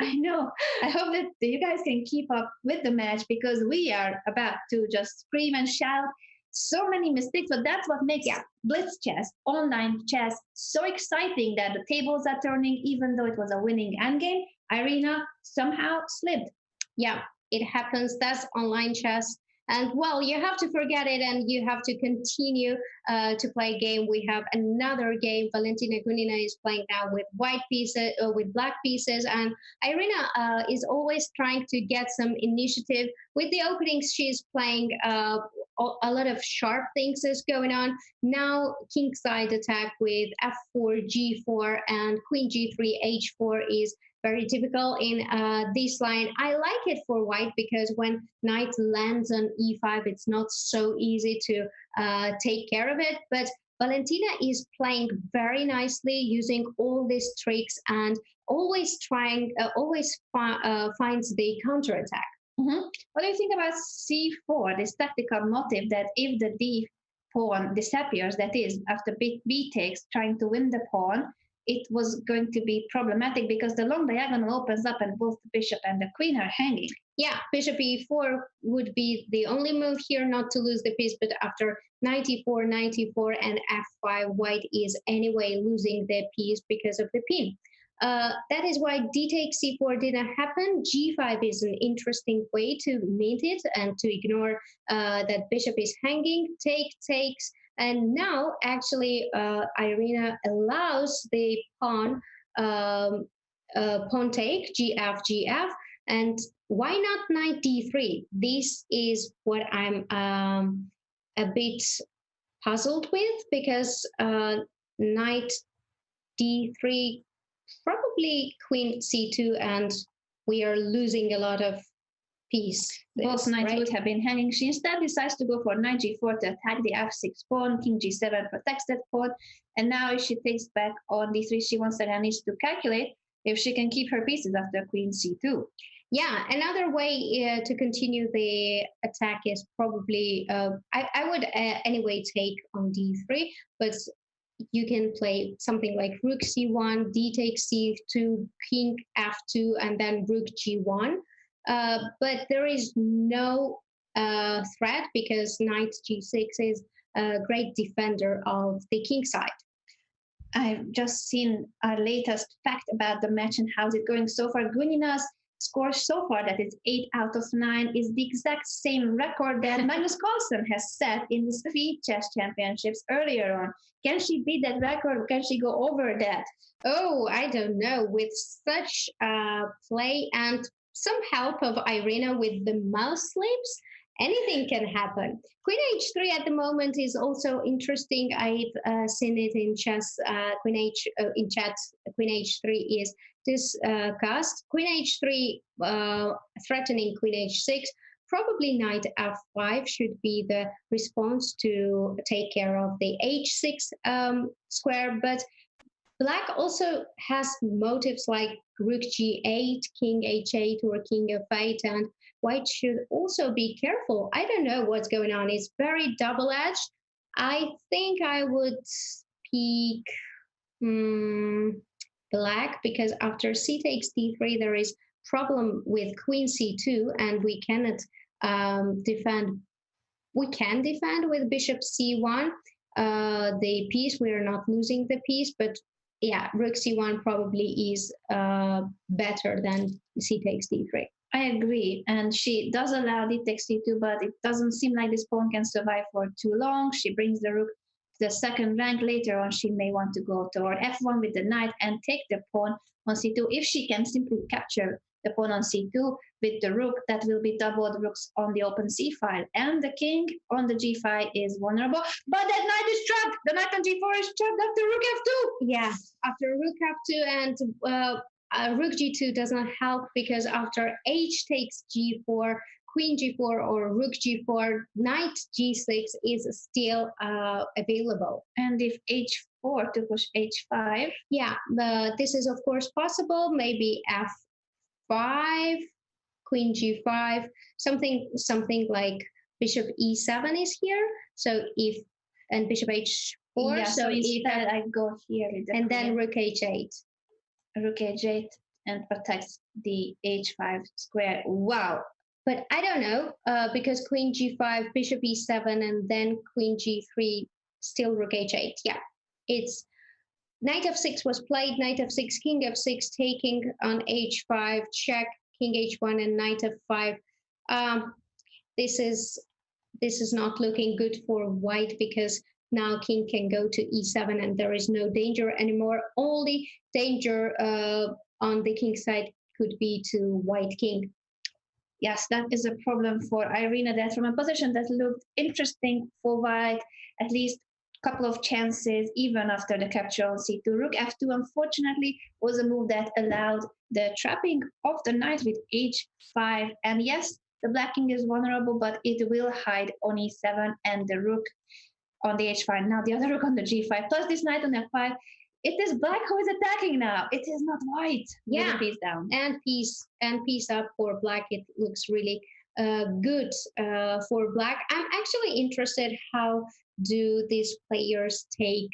I know. I hope that you guys can keep up with the match, because we are about to just scream and shout so many mistakes. But that's what makes blitz chess, online chess, so exciting, that the tables are turning. Even though it was a winning endgame, Irina somehow slipped.
Yeah, it happens. That's online chess. And well, you have to forget it and you have to continue to play a game. We have another game. Valentina Gunina is playing now with white pieces, with black pieces, and Irina is always trying to get some initiative. With the openings, she's playing a lot of sharp things is going on. Now, kingside attack with f4, g4, and queen g3, h4 is very typical in this line. I like it for white because when knight lands on e5, it's not so easy to take care of it. But Valentina is playing very nicely, using all these tricks and always finds the counterattack.
What do you think about c4, this tactical motive that if the d pawn disappears, that is, after b takes, trying to win the pawn, it was going to be problematic because the long diagonal opens up and both the bishop and the queen are hanging.
Yeah, bishop e4 would be the only move here not to lose the piece, but after knight e4, knight e4, and f5, white is anyway losing the piece because of the pin. That is why d takes c4 didn't happen. g5 is an interesting way to meet it and to ignore that bishop is hanging. Take takes, and now actually Irina allows the pawn pawn take, gf, gf, and why not knight d3? This is what I'm a bit puzzled with, because knight d3, probably queen c2, and we are losing a lot of piece.
Both knights
right?
would have been hanging. She instead decides to go for knight g4 to attack the f6 pawn. King g7 protects that pawn. And now if she takes back on d3, she once again needs to calculate if she can keep her pieces after queen c2.
Yeah, another way to continue the attack is probably, I would anyway take on d3, but you can play something like rook c1, d takes c2, king f2, and then rook g1. But there is no threat because knight g6 is a great defender of the king side.
I've just seen our latest fact about the match and how's it going so far. Gunina's score so far, that is 8 out of 9, is the exact same record that Magnus Carlsen has set in the Speed Chess Championships earlier on. Can she beat that record? Can she go over that?
Oh, I don't know. With such play and some help of Irina with the mouse slips, anything can happen. Queen h3 at the moment is also interesting. I've seen it in chess. In chat. Queen h3 is discussed. Queen h3 threatening queen h6. Probably knight f5 should be the response to take care of the h6 square, but Black also has motives like rook g8, king h8, or king f8, and white should also be careful. I don't know what's going on. It's very double-edged. I think I would pick black, because after c takes d3, there is problem with queen c2, and we cannot defend. We can defend with bishop c1 the piece. We are not losing the piece, but yeah, rook c1 probably is better than c takes d3.
I agree, and she does allow d takes d2, but it doesn't seem like this pawn can survive for too long. She brings the rook to the second rank. Later on, she may want to go toward f1 with the knight and take the pawn on c2. If she can simply capture the pawn on c2 with the rook, that will be doubled rooks on the open c file, and the king on the g file is vulnerable. But that knight is trapped. The knight on g4 is trapped after rook f2.
Yeah, after rook f2, and rook g2 does not help, because after h takes g4, queen g4, or rook g4, knight g6 is still available.
And if h4 to push h5,
yeah, this is of course possible. Maybe f5, queen g5, something like bishop e7 is here. So if, and bishop h4.
Yeah, so instead I go here with the
and then rook h8.
Rook h8 and protects the h5 square.
Wow. But I don't know, because queen g5, bishop e7, and then queen g3, still rook h8. Yeah, it's knight f6 was played, knight f6, king f6, taking on h5, check, king h1, and knight f5. This is not looking good for white, because now king can go to e7 and there is no danger anymore. Only danger on the king side could be to white king.
Yes, that is a problem for Irina, that from a position that looked interesting for white, at least couple of chances even after the capture on c2. Rook f2, unfortunately, was a move that allowed the trapping of the knight with h5. And yes, the black king is vulnerable, but it will hide on e7 and the rook on the h5. Now the other rook on the g5, plus this knight on f5. It is black who is attacking now. It is not white.
Yeah,
with a piece down
and piece up for black. It looks really good for black. I'm actually interested how do these players take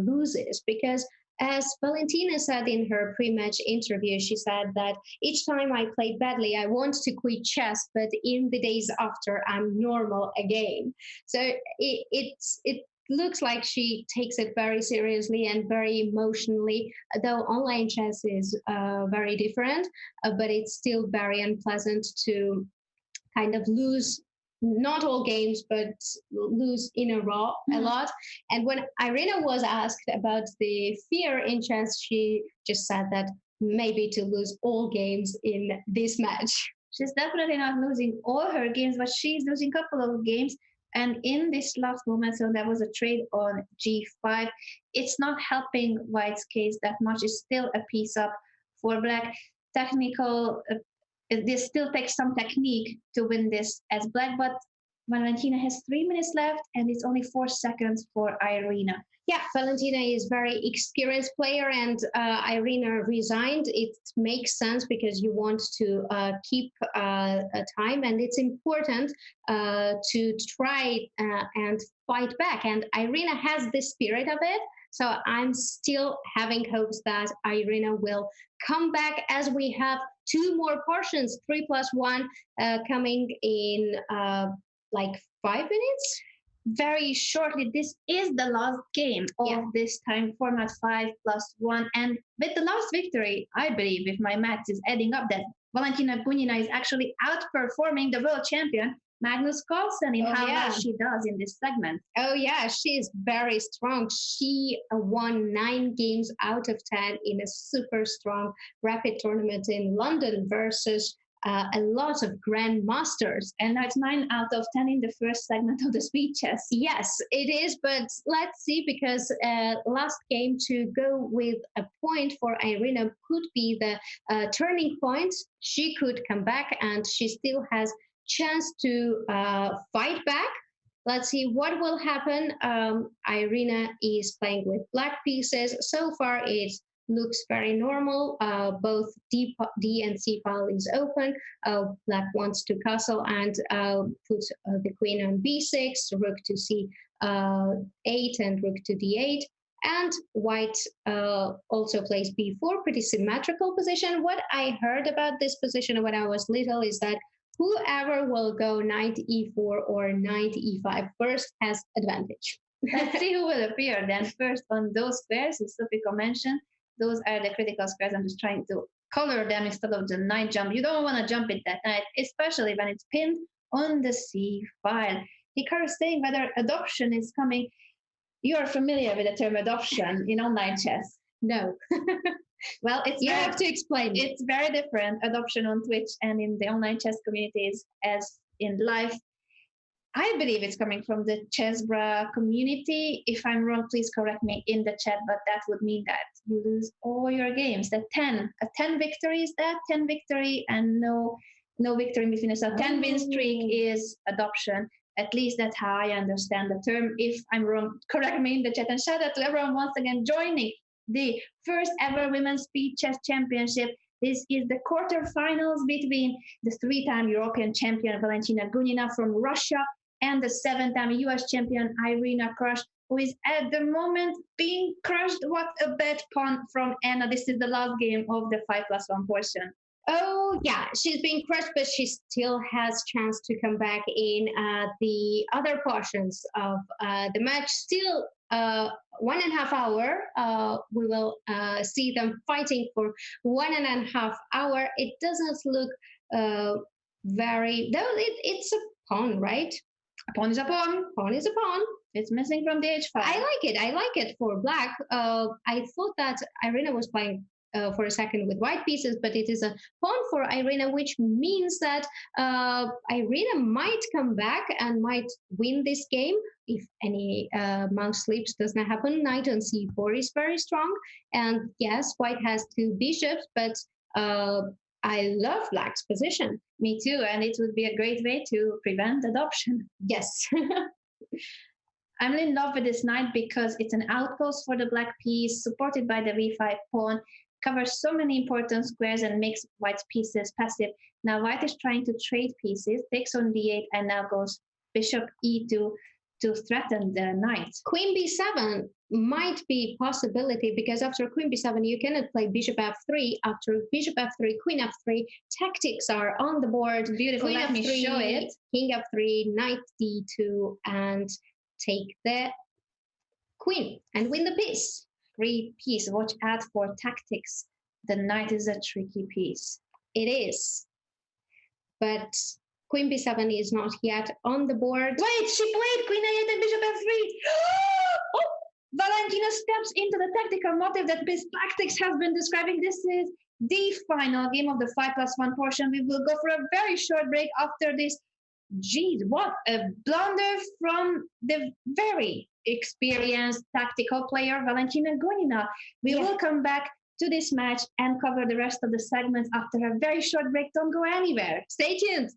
loses, because as Valentina said in her pre-match interview, she said that each time I played badly, I want to quit chess, but in the days after, I'm normal again. So it looks like she takes it very seriously and very emotionally, though online chess is very different, but it's still very unpleasant to kind of lose not all games, but lose in a row a lot. And when Irina was asked about the fear in chess, she just said that maybe to lose all games in this match.
She's definitely not losing all her games, but she's losing a couple of games. And in this last moment, so there was a trade on g5. It's not helping white's case that much. It's still a piece up for black. Technical, this still takes some technique to win this as black, but Valentina has 3 minutes left and it's only 4 seconds for Irina.
Yeah, Valentina is very experienced player, and Irina resigned. It makes sense because you want to keep time, and it's important to try and fight back. And Irina has the spirit of it. So I'm still having hopes that Irina will come back, as we have 2 more portions, 3+1, coming in like 5 minutes.
Very shortly. This is the last game of this time format 5+1. And with the last victory, I believe, if my maths is adding up, that Valentina Gunina is actually outperforming the world champion Magnus Carlsen in how well she does in this segment.
Oh yeah, she is very strong. She won 9 games out of 10 in a super strong rapid tournament in London versus a lot of grandmasters.
And that's 9 out of 10 in the first segment of the speed chess.
Yes, it is, but let's see, because last game to go with a point for Irina could be the turning point. She could come back and she still has chance to fight back. Let's see what will happen. Irina is playing with black pieces. So far, it looks very normal. Both D and C file is open. Black wants to castle and put the queen on B6, rook to C8, and rook to D8. And white also plays B4, pretty symmetrical position. What I heard about this position when I was little is that whoever will go knight e4 or knight e5 first has advantage.
Let's see who will appear then first on those squares, as Sofiko mentioned. Those are the critical squares. I'm just trying to color them instead of the knight jump. You don't want to jump it that night, especially when it's pinned on the C file. Hikaru is saying whether adoption is coming. You are familiar with the term adoption in online chess?
No.
Well,
you have to explain.
It's very different, adoption on Twitch and in the online chess communities as in life. I believe it's coming from the Chessbra community. If I'm wrong, please correct me in the chat, but that would mean that you lose all your games. A 10 victory is that, 10 victory and no victory in between. So 10 win streak is adoption. At least that's how I understand the term. If I'm wrong, correct me in the chat. And shout out to everyone once again joining the first ever Women's Speed Chess Championship. This is the quarterfinals between the 3-time European champion Valentina Gunina from Russia and the 7-time US champion Irina Krush, who is at the moment being crushed. What a bad pawn from Anna. This is the last game of the 5+1 portion.
Oh yeah, she's being crushed, but she still has chance to come back in the other portions of the match. Still 1.5 hour. We will see them fighting for 1.5 hour. It doesn't look very, though it's a pawn, right?
A pawn is a pawn.
Pawn is a pawn.
It's missing from the h5.
I like it for black. I thought that Irina was playing for a second with white pieces, but it is a pawn for Irina, which means that Irina might come back and might win this game if any mouse slips does not happen. Knight on c4 is very strong, and yes, white has two bishops, but I love black's position.
Me too, and it would be a great way to prevent adoption.
Yes.
I'm in love with this knight because it's an outpost for the black piece, supported by the v5 pawn, covers so many important squares and makes white's pieces passive. Now white is trying to trade pieces, takes on d8, and now goes bishop e2 to threaten the knight.
Queen b7 might be a possibility, because after queen b7 you cannot play bishop f3. After bishop f3, queen f3, tactics are on the board.
Beautiful.
Queen
Let me
f3,
show it.
king f3, knight d2, and take the queen and win the piece.
Great piece. Watch out for tactics. The knight is a tricky piece.
It is, but queen b7 is not yet on the board.
Wait, she played queen a8 and bishop f3. Oh, Valentina steps into the tactical motive that Miss Tactics has been describing. This is the final game of the 5+1 portion. We will go for a very short break after this. Geez, what a blunder from the very experienced tactical player, Valentina Gunina. We will come back to this match and cover the rest of the segments after a very short break. Don't go anywhere. Stay tuned.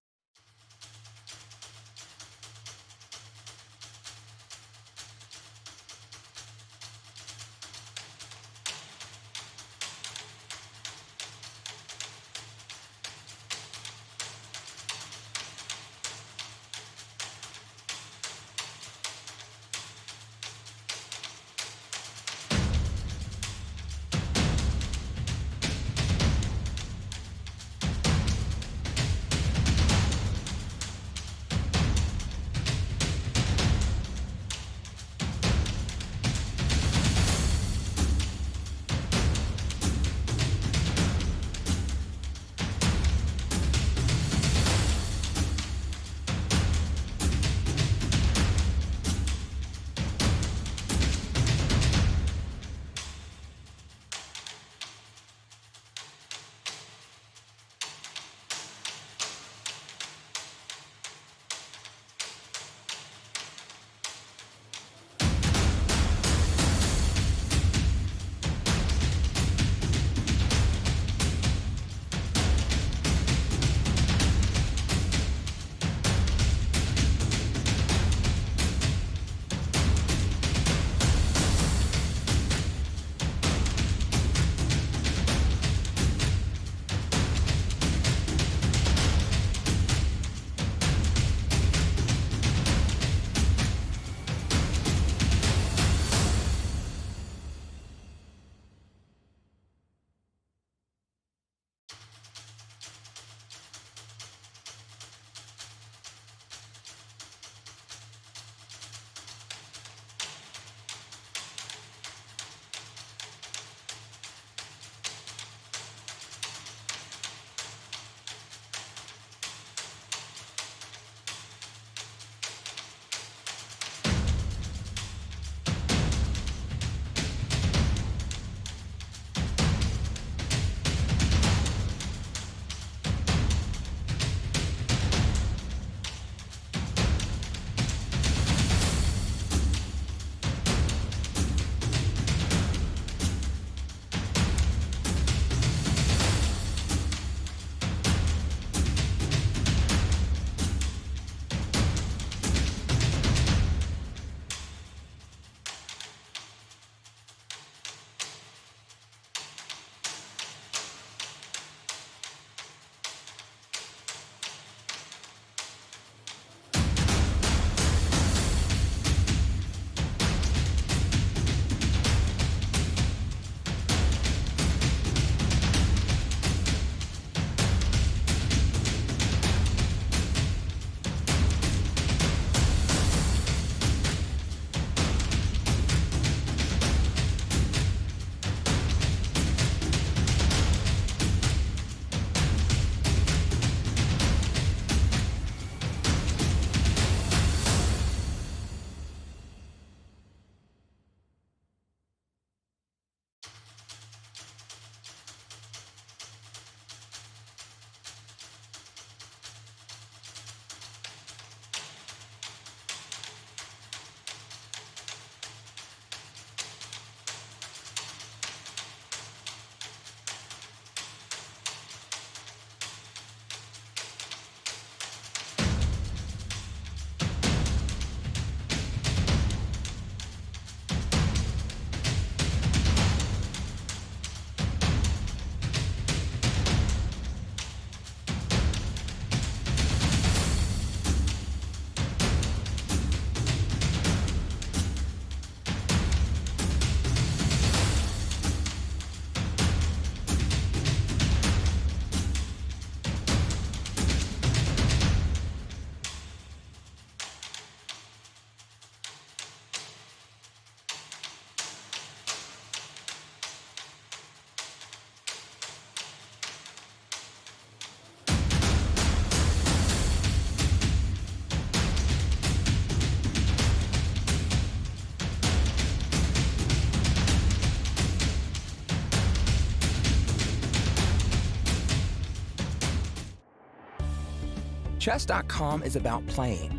Chess.com is about playing.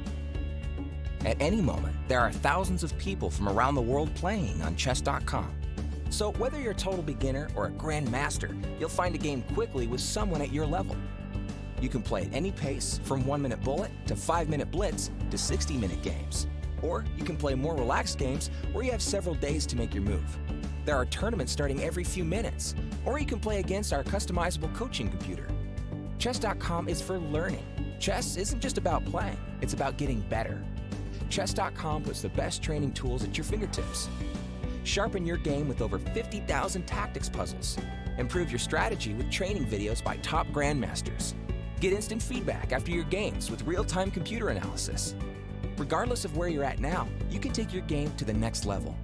At any moment, there are thousands of people from around the world playing on Chess.com. So whether you're a total beginner or a grandmaster, you'll find a game quickly with someone at your level. You can play at any pace, from 1-minute bullet to 5-minute blitz to 60-minute games. Or you can play more relaxed games where you have several days to make your move. There are tournaments starting every few minutes, or you can play against our customizable coaching computer. Chess.com is for learning. Chess isn't just about playing, it's about getting better. Chess.com puts the best training tools at your fingertips. Sharpen your game with over 50,000 tactics puzzles. Improve your strategy with training videos by top grandmasters. Get instant feedback after your games with real-time computer analysis. Regardless of where you're at now, you can take your game to the next level.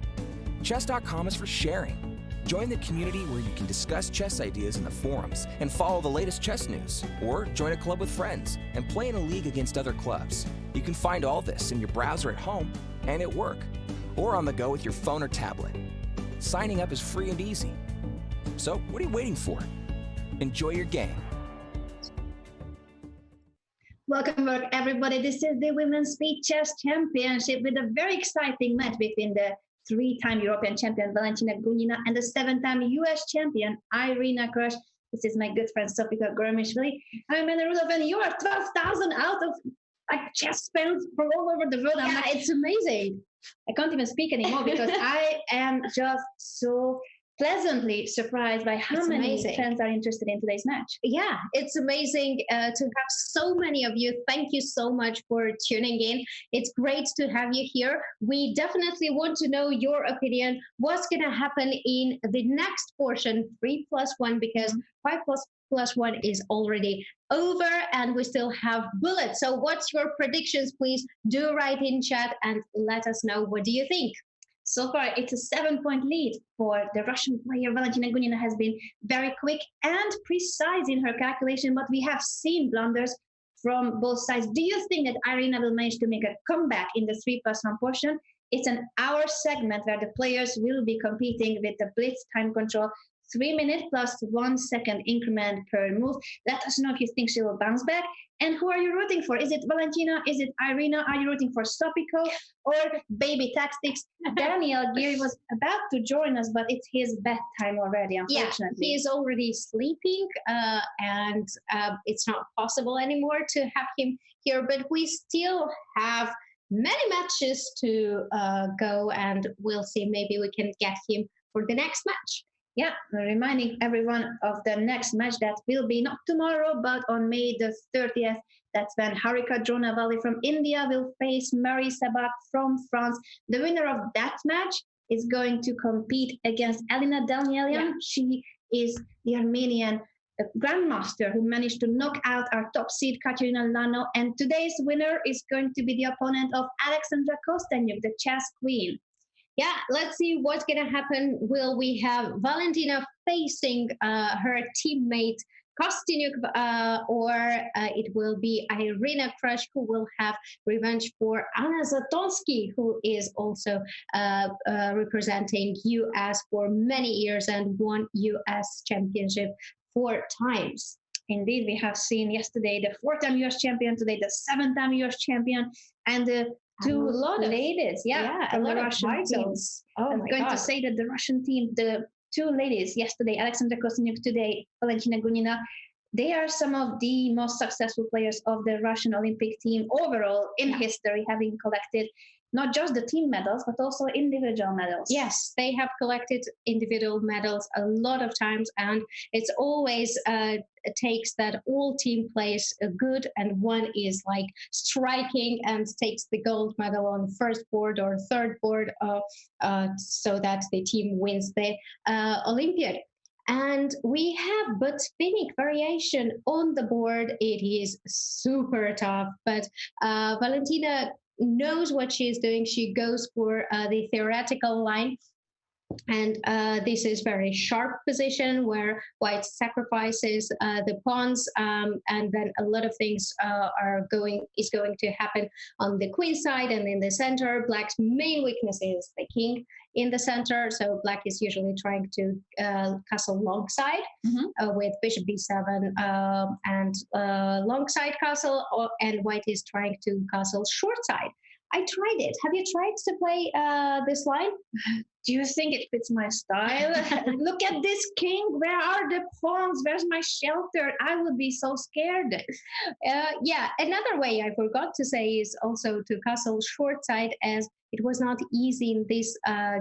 Chess.com is for sharing. Join the community where you can discuss chess ideas in the forums and follow the latest chess news. Or join a club with friends and play in a league against other clubs. You can find all this in your browser at home and at work, or on the go with your phone or tablet. Signing up is free and easy. So what are you waiting for? Enjoy your game.
Welcome back, everybody. This is the Women's Speed Chess Championship with a very exciting match between the 3-time European champion Valentina Gunina and the 7-time U.S. champion Irina Krush. This is my good friend Sofika Gormishvili. I'm Anna Rudolph, and you are 12,000 out of chess fans from all over the world.
Yeah, it's amazing.
I can't even speak anymore because I am just so pleasantly surprised by how many fans are interested in today's match.
Yeah, it's amazing to have so many of you. Thank you so much for tuning in. It's great to have you here. We definitely want to know your opinion. What's going to happen in the next portion, 3+1, because 5+1 is already over and we still have bullets. So what's your predictions? Please do write in chat and let us know. What do you think?
So far, it's a 7-point lead for the Russian player. Valentina Gunina has been very quick and precise in her calculation, but we have seen blunders from both sides. Do you think that Irina will manage to make a comeback in the 3+1 portion? It's an hour segment where the players will be competing with the blitz time control, 3-minute plus 1 second increment per move. Let us know if you think she will bounce back. And who are you rooting for? Is it Valentina? Is it Irina? Are you rooting for Stopiko or Baby Tactics? Daniel Geary was about to join us, but it's his bedtime already, unfortunately.
Yeah, he is already sleeping and it's not possible anymore to have him here, but we still have many matches to go, and we'll see, maybe we can get him for the next match.
Yeah, reminding everyone of the next match that will be not tomorrow, but on May the 30th. That's when Harika Dronavalli from India will face Marie Sabak from France. The winner of that match is going to compete against Elina Danielian. Yeah. She is the Armenian grandmaster who managed to knock out our top seed Katerina Lano. And today's winner is going to be the opponent of Alexandra Kostenyuk, the chess queen.
Yeah, let's see what's going to happen. Will we have Valentina facing her teammate Kostynyuk, or it will be Irina Krush who will have revenge for Anna Zatonsky, who is also representing U.S. for many years and won U.S. championship 4 times.
Indeed, we have seen yesterday the 4-time U.S. champion, today the 7-time U.S. champion, and the 2 ladies,
from
the Russian team. I'm going to say that the Russian team, the 2 ladies yesterday, Alexandra Kostynyuk, today Valentina Gunina, they are some of the most successful players of the Russian Olympic team overall in history, having collected not just the team medals, but also individual medals.
Yes, they have collected individual medals a lot of times, and it's always takes that all team plays good and one is like striking and takes the gold medal on first board or third board so that the team wins the Olympiad. And we have Botvinnik variation on the board. It is super tough, but Valentina knows what she's doing. She goes for the theoretical line. And this is very sharp position where white sacrifices the pawns, and then a lot of things is going to happen on the queen side and in the center. Black's main weakness is the king in the center. So black is usually trying to castle long side with bishop b7 and long side castle, and white is trying to castle short side. I tried it. Have you tried to play this line?
Do you think it fits my style? Look at this king. Where are the pawns? Where's my shelter? I would be so scared.
Yeah, another way I forgot to say is also to castle short side, as it was not easy in this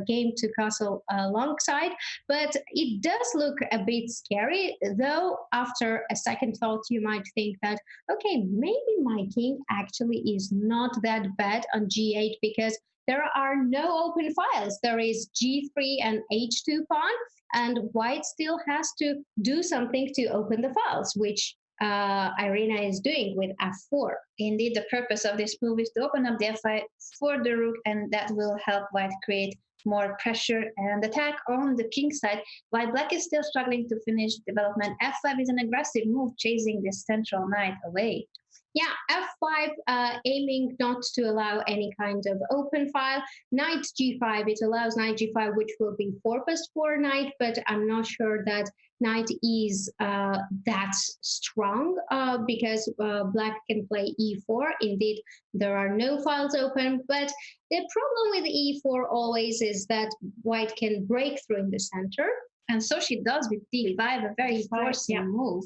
game to castle long side, but it does look a bit scary, though after a second thought you might think that, okay, maybe my king actually is not that bad on g8 because there are no open files. There is g3 and h2 pawn, and white still has to do something to open the files, which Irina is doing with f4.
Indeed, the purpose of this move is to open up the f5 for the rook, and that will help white create more pressure and attack on the king side, while black is still struggling to finish development. f5 is an aggressive move, chasing this central knight away.
Yeah, f5, aiming not to allow any kind of open file. Knight g5, it allows knight g5, which will be 4+4 knight, but I'm not sure that knight is that strong because black can play e4. Indeed, there are no files open, but the problem with e4 always is that white can break through in the center.
And so she does with d5, a very forcing move.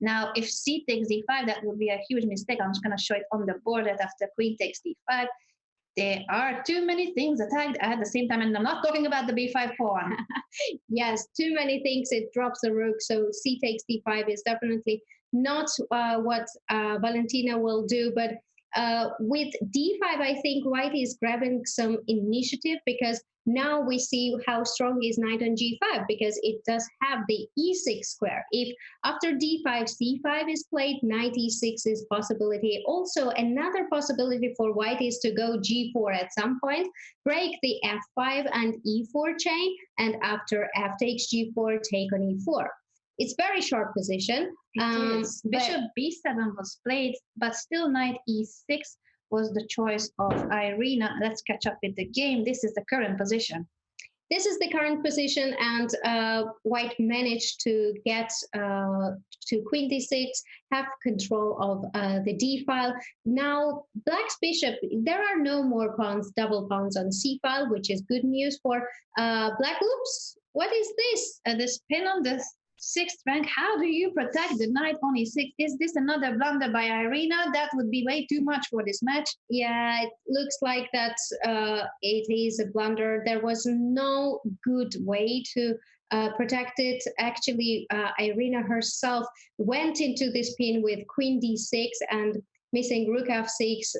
Now, if c takes d5, that would be a huge mistake. I'm just going to show it on the board that after queen takes d5, there are too many things attacked at the same time. And I'm not talking about the b5 pawn.
Yes, too many things. It drops the rook. So c takes d5 is definitely not what Valentina will do. But with d5, I think white is grabbing some initiative because now we see how strong is knight on g5 because it does have the e6 square. If after d5, c5 is played, knight e6 is possibility. Also, another possibility for white is to go g4 at some point, break the f5 and e4 chain, and after f takes g4, take on e4. It's very short position.
Bishop b7 was played, but still knight e6 was the choice of Irina. Let's catch up with the game. This is the current position.
This is the current position, and white managed to get to queen d6, have control of the d file. Now, black's bishop, there are no more pawns, double pawns on c file, which is good news for black. Oops, what is this?
The pin on the 6th rank. How do you protect the knight on e6? Is this another blunder by Irina? That would be way too much for this match.
Yeah, it looks like that it is a blunder. There was no good way to protect it. Actually, Irina herself went into this pin with queen d6, and missing rook f6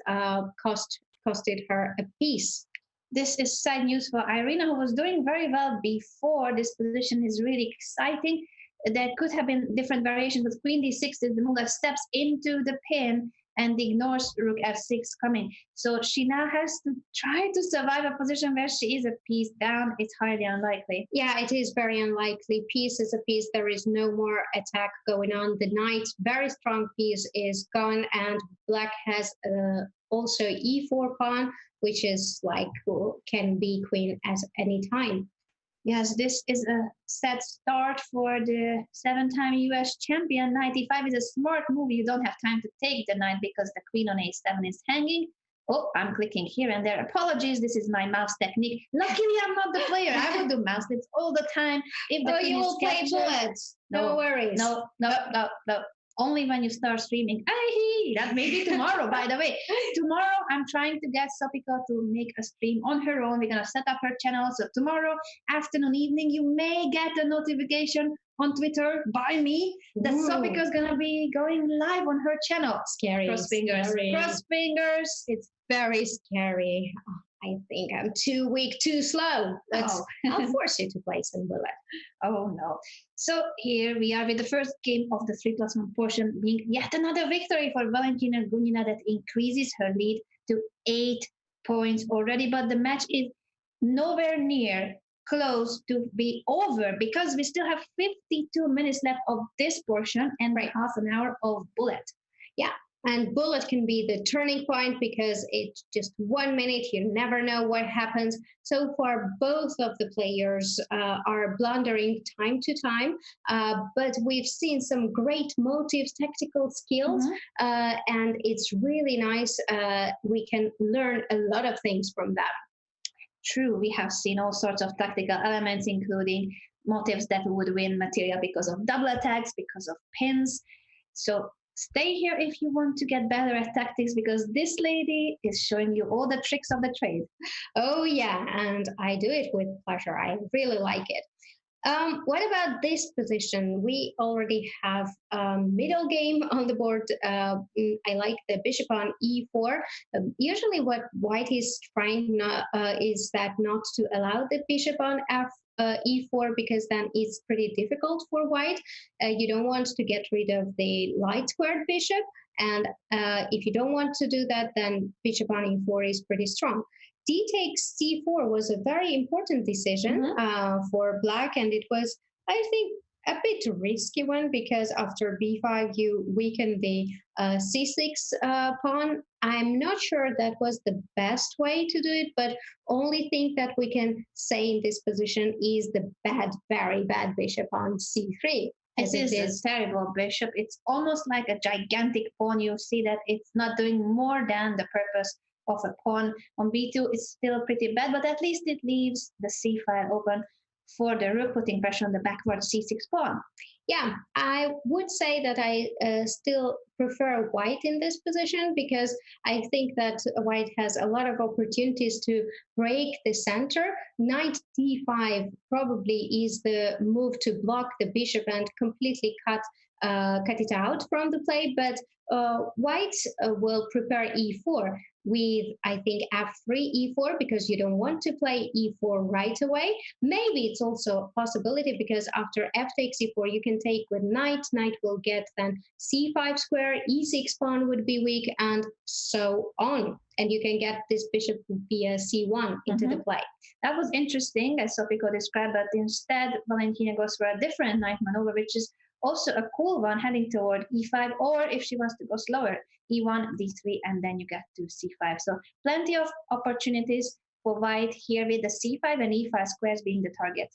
costed her a piece.
This is sad news for Irina, who was doing very well before. This position is really exciting. There could have been different variations, but queen d6 is the move that steps into the pin and ignores rook f6 coming. So she now has to try to survive a position where she is a piece down. It's highly unlikely.
Yeah, it is very unlikely. Piece is a piece. There is no more attack going on. The knight, very strong piece, is gone, and black has also e4 pawn, which is like can be queen at any time.
Yes, this is a sad start for the 7-time US champion. Knight e5 is a smart move. You don't have time to take the knight because the queen on a7 is hanging. Oh, I'm clicking here and there. Apologies, this is my mouse technique. Luckily, I'm not the player. I will do mouse flips all the time.
If the you will play bullets. No worries.
No. Only when you start streaming. That may be tomorrow, by the way. Tomorrow, I'm trying to get Sopika to make a stream on her own. We're going to set up her channel. So tomorrow afternoon, evening, you may get a notification on Twitter by me that Sopika is going to be going live on her channel.
Scary.
Cross fingers.
Scary.
Cross fingers.
It's very scary. I think I'm too weak, too slow. I'll force you to play some bullet.
Oh, no. So here we are with the first game of the 3+1 portion being yet another victory for Valentina Gunina that increases her lead to 8 points already. But the match is nowhere near close to be over because we still have 52 minutes left of this portion and half an hour of bullet.
Yeah. And bullet can be the turning point because it's just 1 minute. You never know what happens. So far, both of the players are blundering time to time, but we've seen some great motives, tactical skills, and it's really nice. We can learn a lot of things from that.
True, we have seen all sorts of tactical elements, including motives that would win material because of double attacks, because of pins. So stay here if you want to get better at tactics, because this lady is showing you all the tricks of the trade.
Oh, yeah, and I do it with pleasure. I really like it. What about this position? We already have middle game on the board. I like the bishop on e4. Usually what white is trying is that not to allow the bishop on e4, because then it's pretty difficult for white. You don't want to get rid of the light squared bishop. And if you don't want to do that, then bishop on e4 is pretty strong. D takes c4 was a very important decision for black, and it was, I think, a bit risky one, because after b5 you weaken the c6 pawn. I'm not sure that was the best way to do it, but only thing that we can say in this position is the very bad bishop on c3.
It is a terrible bishop. It's almost like a gigantic pawn. You see that it's not doing more than the purpose of a pawn. On b2 it's still pretty bad, but at least it leaves the c file open for the rook, putting pressure on the backward c6 pawn.
Yeah, I would say that I still prefer white in this position, because I think that white has a lot of opportunities to break the center. Knight d5 probably is the move to block the bishop and completely cut it out from the play, but white will prepare e4 with, I think, f3, e4, because you don't want to play e4 right away. Maybe it's also a possibility, because after f takes e4, you can take with knight. Knight will get then c5 square, e6 pawn would be weak, and so on. And you can get this bishop via c1 into the play.
That was interesting, as Sofiko described, but instead Valentina goes for a different knight maneuver, which is also a cool one, heading toward e5, or if she wants to go slower, e1, d3, and then you get to c5. So plenty of opportunities for white here, with the c5 and e5 squares being the target.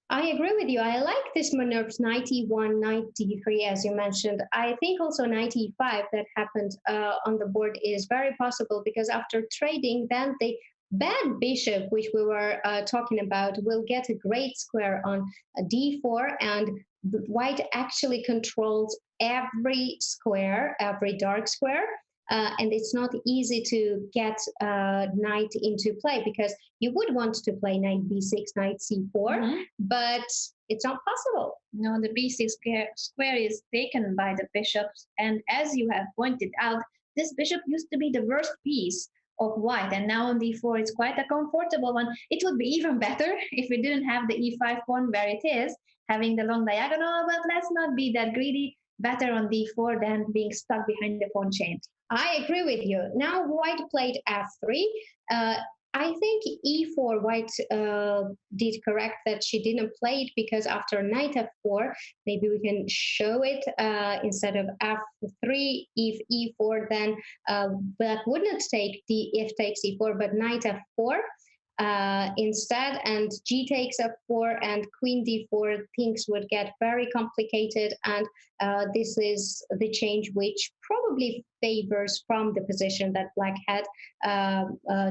I agree with you. I like this maneuvers, knight e1, knight d3, as you mentioned. I think also knight e5 that happened on the board is very possible, because after trading, then the bad bishop, which we were talking about, will get a great square on d4, and white actually controls every square, every dark square, and it's not easy to get knight into play, because you would want to play knight b6, knight c4, but it's not possible.
No, the b6 square is taken by the bishops, and as you have pointed out, this bishop used to be the worst piece of white, and now on d4 it's quite a comfortable one. It would be even better if we didn't have the e5 pawn where it is, having the long diagonal, but let's not be that greedy. Better on d4 than being stuck behind the pawn chain.
I agree with you. Now white played f3. I think e4 white did correct that she didn't play it, because after knight f4, maybe we can show it instead of f3, if e4, then black wouldn't take if takes e4, but knight f4 instead, and g takes f4 and queen d4, things would get very complicated, and this is the change which probably favors from the position that black had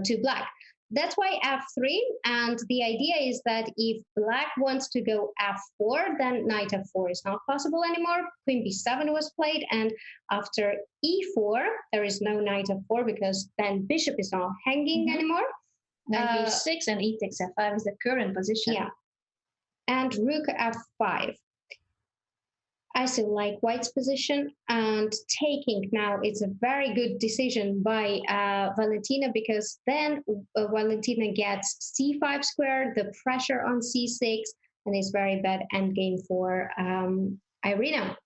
to black. That's why f3, and the idea is that if black wants to go f4, then knight f4 is not possible anymore. Queen b7 was played, and after e4, there is no knight f4, because then bishop is not hanging anymore.
Knight b6 and e takes f5 is the current position.
Yeah, and rook f5. I still like white's position, and taking now is a very good decision by Valentina, because then Valentina gets c5 square, the pressure on c6, and it's very bad endgame for Irina.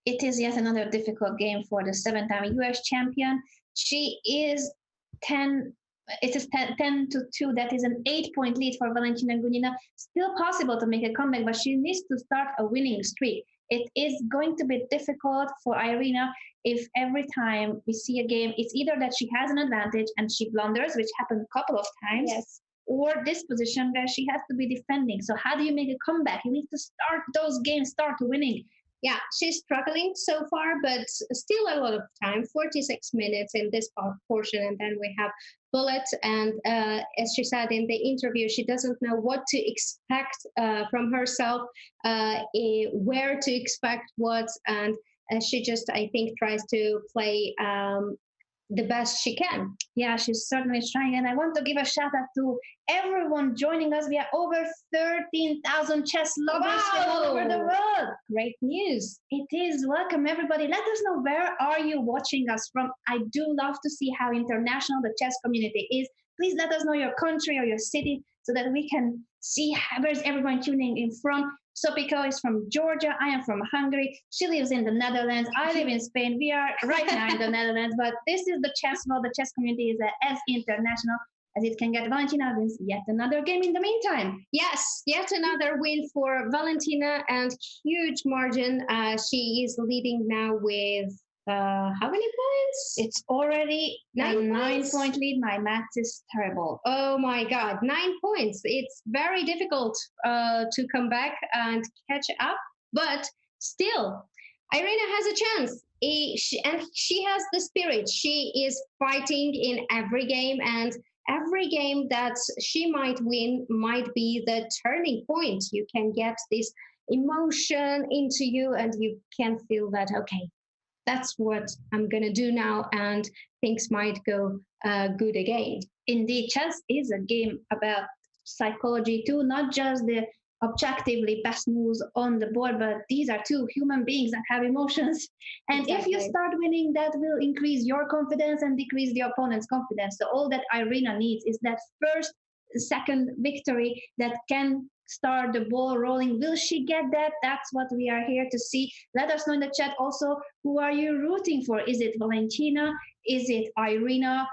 It is yet another difficult game for the 7-time US champion. She is 10 to 2. That is an 8-point lead for Valentina Gunina. Still possible to make a comeback, but she needs to start a winning streak. It is going to be difficult for Irina if every time we see a game, it's either that she has an advantage and she blunders, which happened a couple of times,
Yes.
or this position where she has to be defending. So how do you make a comeback? You need to start those games, start winning.
Yeah, she's struggling so far, but still a lot of time, 46 minutes in this portion. And then we have Bullet. And as she said in the interview, she doesn't know what to expect from herself, where to expect what. And she just, I think, tries to play the best she can.
Yeah, she's certainly trying. And I want to give a shout out to everyone joining us. We are over 13,000 chess lovers from all over the world.
Great news.
It is. Welcome, everybody. Let us know, where are you watching us from? I do love to see how international the chess community is. Please let us know your country or your city so that we can see where's everyone tuning in from. Sopiko is from Georgia. I am from Hungary. She lives in the Netherlands. I live in Spain. We are right now in the Netherlands, but this is the chess world. The chess community is as international as it can get. Valentina wins yet another game in the meantime.
Yes, yet another win for Valentina, and huge margin. She is leading now with how many points?
It's already a 9-point lead. My math is terrible.
Oh my God, 9 points. It's very difficult to come back and catch up, but still, Irina has a chance. And she has the spirit. She is fighting in every game, and every game that she might win might be the turning point. You can get this emotion into you, and you can feel that, okay, that's what I'm going to do now, and things might go good again.
Indeed, chess is a game about psychology too, not just the objectively best moves on the board, but these are two human beings that have emotions. And
Exactly.
if you start winning, that will increase your confidence and decrease the opponent's confidence. So all that Irina needs is that first, second victory that can start the ball rolling. Will she get that? That's what we are here to see. Let us know in the chat also, who are you rooting for? Is it Valentina? Is it Irina?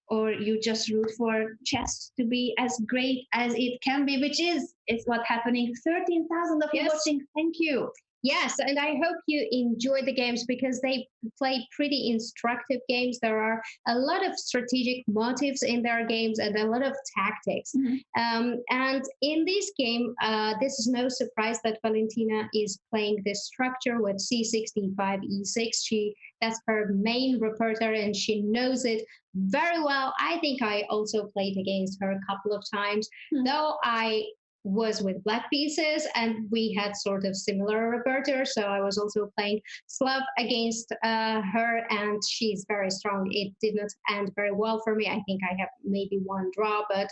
Or you just root for chess to be as great as it can be, which is what's happening. 13,000 of you watching. Thank you.
Yes, and I hope you enjoy the games because they play pretty instructive games. There are a lot of strategic motives in their games and a lot of tactics. And in this game, this is no surprise that Valentina is playing this structure with C16, 5, E6. That's her main repertoire, and she knows it very well. I think I also played against her a couple of times, though I was with black pieces and we had sort of similar repertoire. So I was also playing Slav against her, and she's very strong. It did not end very well for me. I think I have maybe one draw, but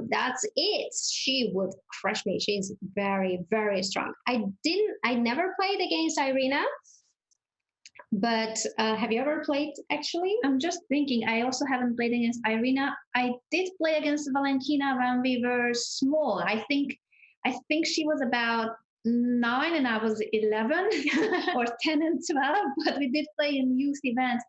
that's it. She would crush me. She's very, very strong. I never played against Irina. But have you ever played, actually?
I'm just thinking, I also haven't played against Irina. I did play against Valentina when we were small. I think she was about 9 and I was 11 or 10 and 12, but we did play in youth events.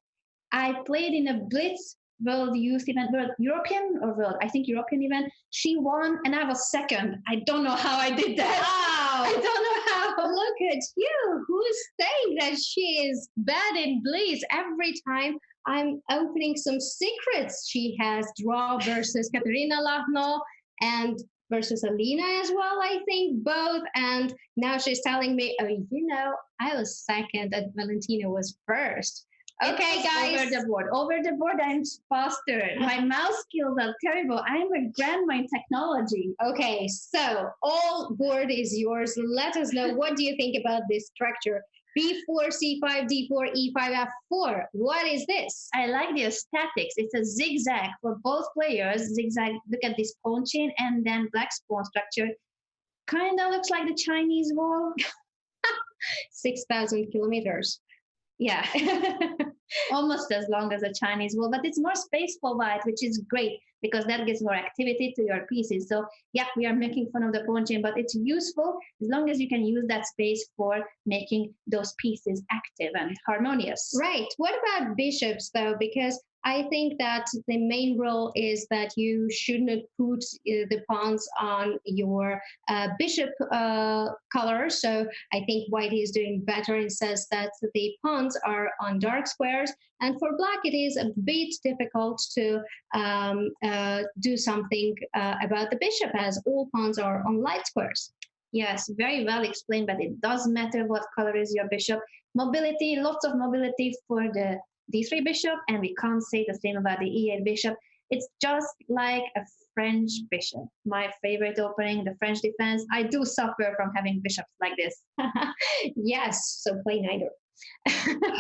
I played in a Blitz World Youth event, World European or World, I think European event. She won and I was second. I don't know how I did that.
Wow.
I don't know how.
Look at you. Who's saying that she is bad in Blitz? Every time I'm opening some secrets, she has draw versus Katerina Lahno and versus Alina as well, I think, both. And now she's telling me, oh, I was second and Valentina was first. Okay, guys.
Over the board, I'm faster. My mouse skills are terrible. I'm a grandma in technology.
Okay, so all board is yours. Let us know, what do you think about this structure? B4, C5, D4, E5, F4. What is this?
I like the aesthetics. It's a zigzag for both players. Zigzag, look at this pawn chain and then black's pawn structure. Kind of looks like the Chinese wall.
6,000 kilometers.
Yeah, almost as long as a Chinese wall, but it's more space for white, which is great because that gives more activity to your pieces. So yeah, we are making fun of the pawn chain, but it's useful as long as you can use that space for making those pieces active and harmonious.
Right. What about bishops though? Because I think that the main rule is that you should not put the pawns on your bishop color. So I think white is doing better and says that the pawns are on dark squares. And for black, it is a bit difficult to do something about the bishop, as all pawns are on light squares.
Yes, very well explained, but it does matter what color is your bishop. Mobility, lots of mobility for the d3 bishop, and we can't say the same about the e8 bishop. It's just like a French bishop. My favorite opening, the French defense. I do suffer from having bishops like this.
Yes, so play neither.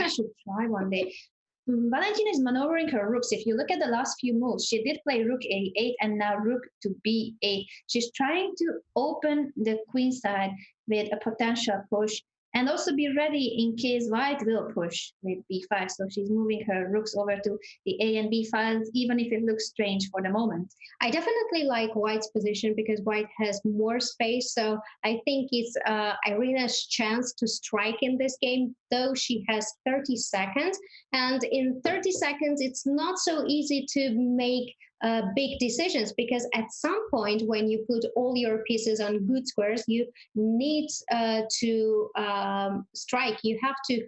I should try one day. Valentina is maneuvering her rooks. If you look at the last few moves, she did play rook a8 and now rook to b8. She's trying to open the queen side with a potential push and also be ready in case white will push with b5. So she's moving her rooks over to the a and b files, even if it looks strange for the moment.
I definitely like white's position because white has more space. So I think it's Irina's chance to strike in this game, though she has 30 seconds. And in 30 seconds, it's not so easy to make big decisions, because at some point when you put all your pieces on good squares, you need to strike. You have to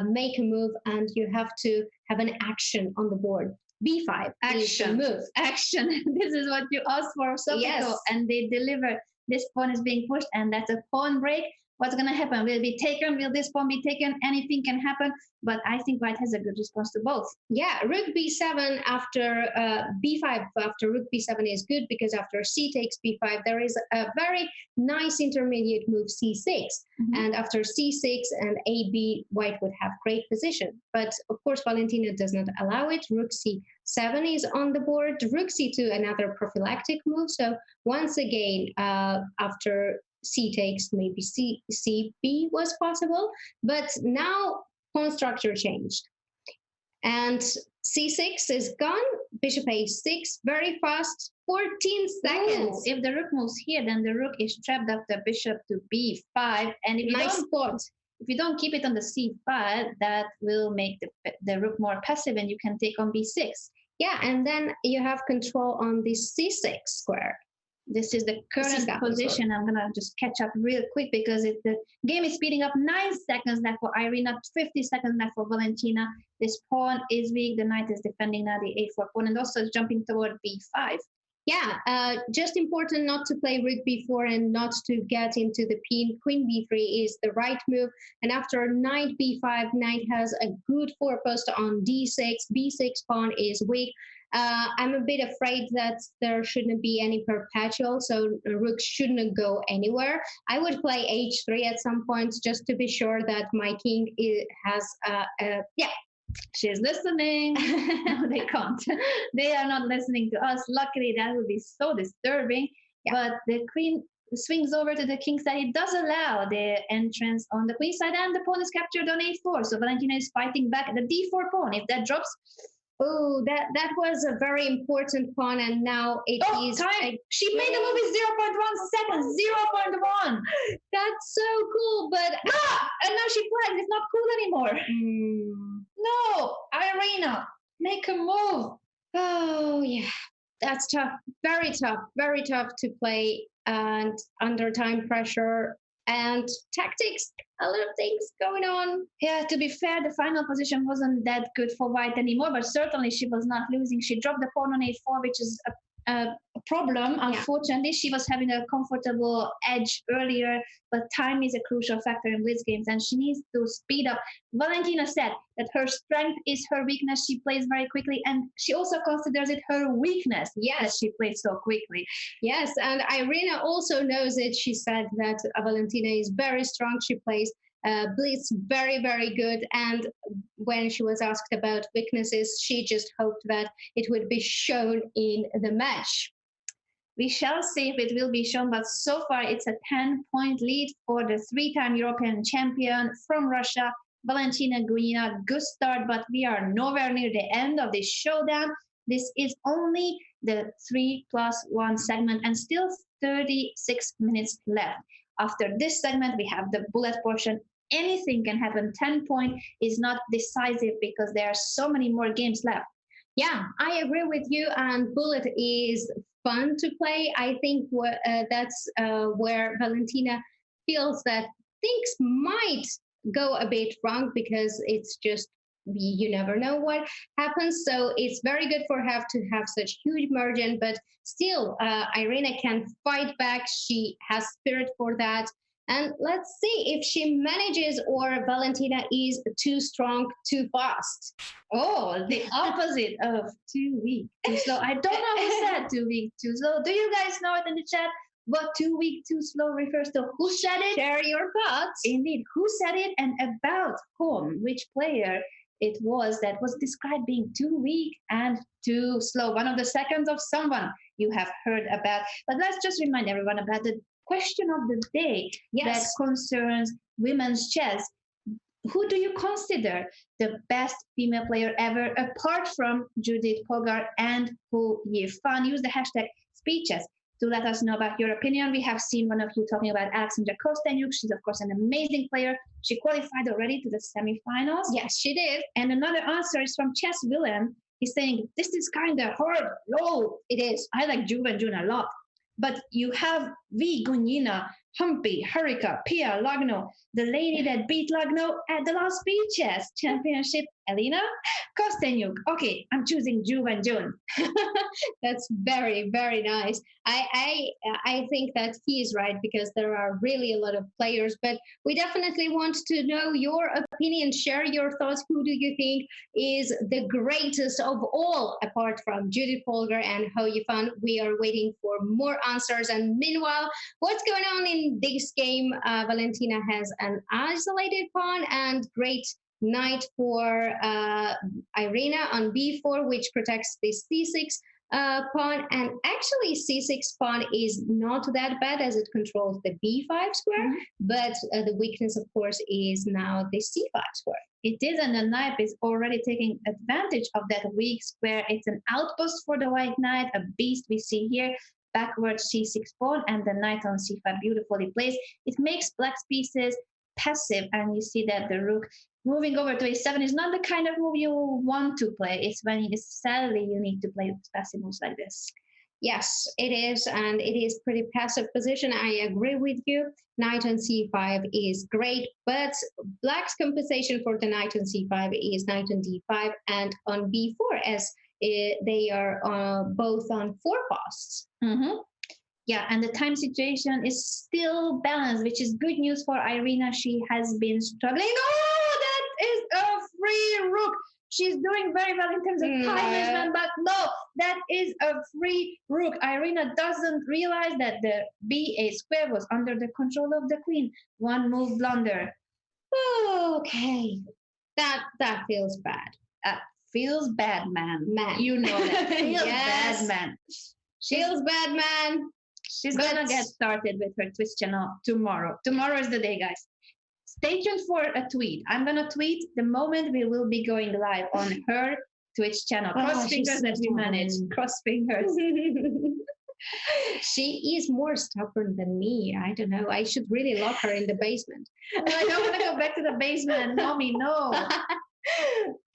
make a move, and you have to have an action on the board. B5
action,
move,
action. This is what you asked for, Sophie,
yes.
And they deliver. This pawn is being pushed, and that's a pawn break. What's going to happen? Will it be taken? Will this pawn be taken? Anything can happen, but I think white has a good response to both.
Yeah, rook b7 after b5 after rook b7 is good, because after c takes b5, there is a very nice intermediate move c6. Mm-hmm. And after c6 and ab, white would have great position. But of course, Valentina does not allow it. Rook c7 is on the board. Rook c2, another prophylactic move. So once again, after c takes, maybe cb was possible, but now pawn structure changed, and c6 is gone. Bishop a6, very fast, 14 seconds.
If the rook moves here, then the rook is trapped after bishop to b5, and if you
nice spot.
If you don't keep it on the c5, that will make the rook more passive, and you can take on b6.
Yeah, and then you have control on the c6 square.
This is the current position. I'm going to just catch up real quick because the game is speeding up. 9 seconds left for Irina, 50 seconds left for Valentina. This pawn is weak. The knight is defending now the a4 pawn and also jumping toward b5.
Yeah, just important not to play rook b4 and not to get into the queen b3 is the right move. And after knight b5, knight has a good forepost on d6. b6 pawn is weak. I'm a bit afraid that there shouldn't be any perpetual, so rook shouldn't go anywhere. I would play h3 at some point just to be sure that my king has, yeah.
She's listening. No, they can't. They are not listening to us. Luckily, that would be so disturbing. Yeah. But the queen swings over to the king side. It does allow the entrance on the queen side, and the pawn is captured on a4. So Valentina is fighting back the d4 pawn. If that drops,
oh, that was a very important pawn, and now it is.
Time. She made the move in 0.1 seconds. 0.1.
That's so cool, but
and now she flags. It's not cool anymore. No, Irina, make a move.
Oh yeah, that's tough. Very tough to play, and under time pressure and tactics. A lot of things going on.
Yeah, to be fair, the final position wasn't that good for white anymore, but certainly she was not losing. She dropped the pawn on a4, which is a problem. Unfortunately, she was having a comfortable edge earlier, but time is a crucial factor in blitz games, and she needs to speed up. Valentina said that her strength is her weakness. She plays very quickly, and she also considers it her weakness. Yes, she plays so quickly.
Yes, and Irina also knows it. She said that Valentina is very strong. She plays blitz very, very good. And when she was asked about weaknesses, she just hoped that it would be shown in the match.
We shall see if it will be shown, but so far it's a 10-point lead for the 3-time European champion from Russia, Valentina Gunina. Good start, but we are nowhere near the end of this showdown. This is only the 3+1 segment and still 36 minutes left. After this segment, we have the bullet portion. Anything can happen. 10 point is not decisive because there are so many more games left.
Yeah, I agree with you. And Bullet is fun to play. I think that's where Valentina feels that things might go a bit wrong because it's just you never know what happens. So it's very good for her to have such huge margin, but still, Irina can fight back. She has spirit for that. And let's see if she manages or Valentina is too strong, too fast.
Oh, the opposite of too weak, too slow. I don't know who said too weak, too slow. Do you guys know it in the chat what too weak, too slow refers to? Who said it?
Share your thoughts.
Indeed, who said it and about whom, which player it was that was described being too weak and too slow. One of the seconds of someone you have heard about. But let's just remind everyone about the question of the day that concerns women's chess. Who do you consider the best female player ever apart from Judith Polgar and Hu Yifan? Use the hashtag speeches to let us know about your opinion. We have seen one of you talking about Alexandra Kostenyuk. She's, of course, an amazing player. She qualified already to the semifinals.
Yes, she did.
And another answer is from Chess Willem. He's saying, this is kind of hard. No, it is. I like Juve and June a lot. But you have V. Gunina, Humpy, Harika, Pia, Lagno, the lady that beat Lagno at the last Chess Championship, Elina Kostenyuk. Okay, I'm choosing Juve and June.
That's very, very nice. I think that he is right because there are really a lot of players, but we definitely want to know your opinion. Share your thoughts. Who do you think is the greatest of all, apart from Judith Polgar and Ho Yifan? We are waiting for more answers. And meanwhile, what's going on in this game? Valentina has an isolated pawn and great knight for Irina on b4, which protects the c6 pawn. And actually, c6 pawn is not that bad as it controls the b5 square, but the weakness, of course, is now the c5 square.
It is, and the knight is already taking advantage of that weak square. It's an outpost for the white knight, a beast we see here. Backward c6 pawn and the knight on c5 beautifully placed. It makes black's pieces passive, and you see that the rook moving over to a7 is not the kind of move you want to play. It's when sadly you need to play passive moves like this.
Yes, it is, and it is pretty passive position. I agree with you. Knight on c5 is great, but black's compensation for the knight on c5 is knight on d5 and on b4, as they are both on 4 costs.
Yeah, and the time situation is still balanced, which is good news for Irina. She has been struggling. Oh, that is a free rook. She's doing very well in terms of time management, but no, that is a free rook. Irina doesn't realize that the b8 square was under the control of the queen. One move blunder.
Okay, that feels bad.
Feels bad, man.
You know that.
Feels bad, man.
Feels bad, man.
She's gonna get started with her Twitch channel tomorrow. Tomorrow is the day, guys. Stay tuned for a tweet. I'm gonna tweet the moment we will be going live on her Twitch channel. Cross fingers that we manage. Cross fingers.
She is more stubborn than me. I don't know. I should really lock her in the basement.
I don't want to go back to the basement. Mommy, no.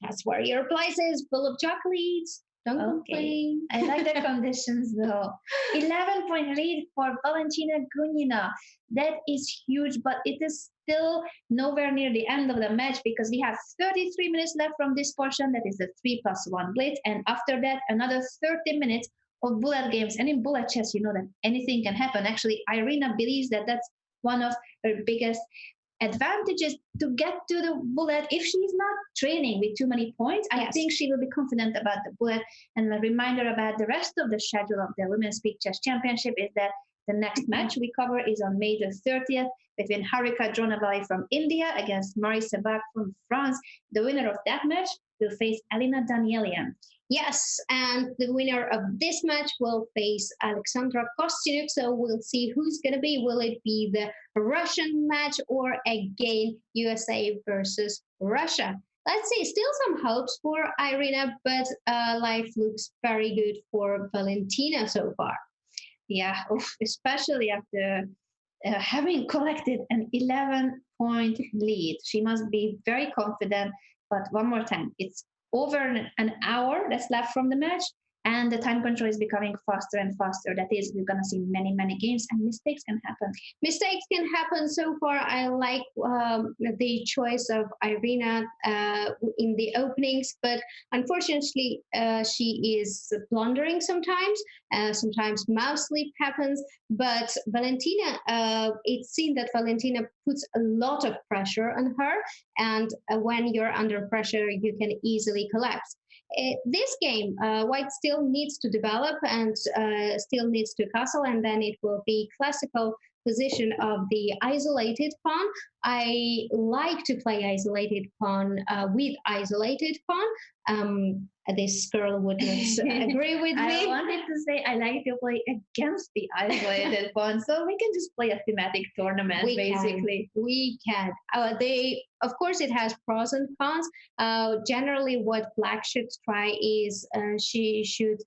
That's where your place is, full of chocolates. Don't complain.
I like the conditions though. 11-point lead for Valentina Gunina. That is huge, but it is still nowhere near the end of the match because we have 33 minutes left from this portion. That is the 3+1 blitz. And after that, another 30 minutes of bullet games. And in bullet chess, you know that anything can happen. Actually, Irina believes that that's one of her biggest advantages to get to the bullet. If she's not training with too many points, I think she will be confident about the bullet. And a reminder about the rest of the schedule of the Women's Speak Chess Championship is that the next match we cover is on May the 30th between Harika Dronavalli from India against Marie Sebag from France. The winner of that match will face Elina Danielian.
Yes, and the winner of this match will face Alexandra Kostyuk. So we'll see who's going to be. Will it be the Russian match or again USA versus Russia? Let's see. Still some hopes for Irina, but life looks very good for Valentina so far.
Yeah, especially after having collected an 11-point lead. She must be very confident. But one more time, it's over an hour that's left from the match, and the time control is becoming faster and faster. That is, we're going to see many, many games, and mistakes can happen.
Mistakes can happen. So far, I like the choice of Irina in the openings, but unfortunately, she is blundering sometimes. Sometimes mouse sleep happens. But Valentina, it's seen that Valentina puts a lot of pressure on her, and when you're under pressure, you can easily collapse. This game, white still needs to develop and still needs to castle, and then it will be classical position of the isolated pawn. I like to play isolated pawn with isolated pawn. This girl would not agree with me.
I wanted to say I like to play against the isolated pawn, so we can just play a thematic tournament, basically.
We can. Of course, it has pros and cons. Generally, what black should try is she should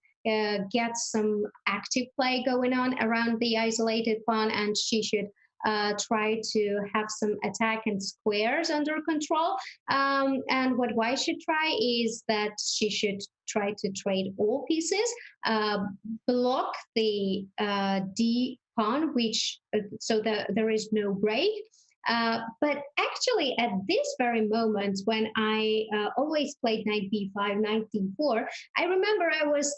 get some active play going on around the isolated pawn, and she should try to have some attack and squares under control. And what white should try is that she should try to trade all pieces, block the D pawn, which so that there is no break. But actually, at this very moment, when I always played knight b5, knight d4, I remember I was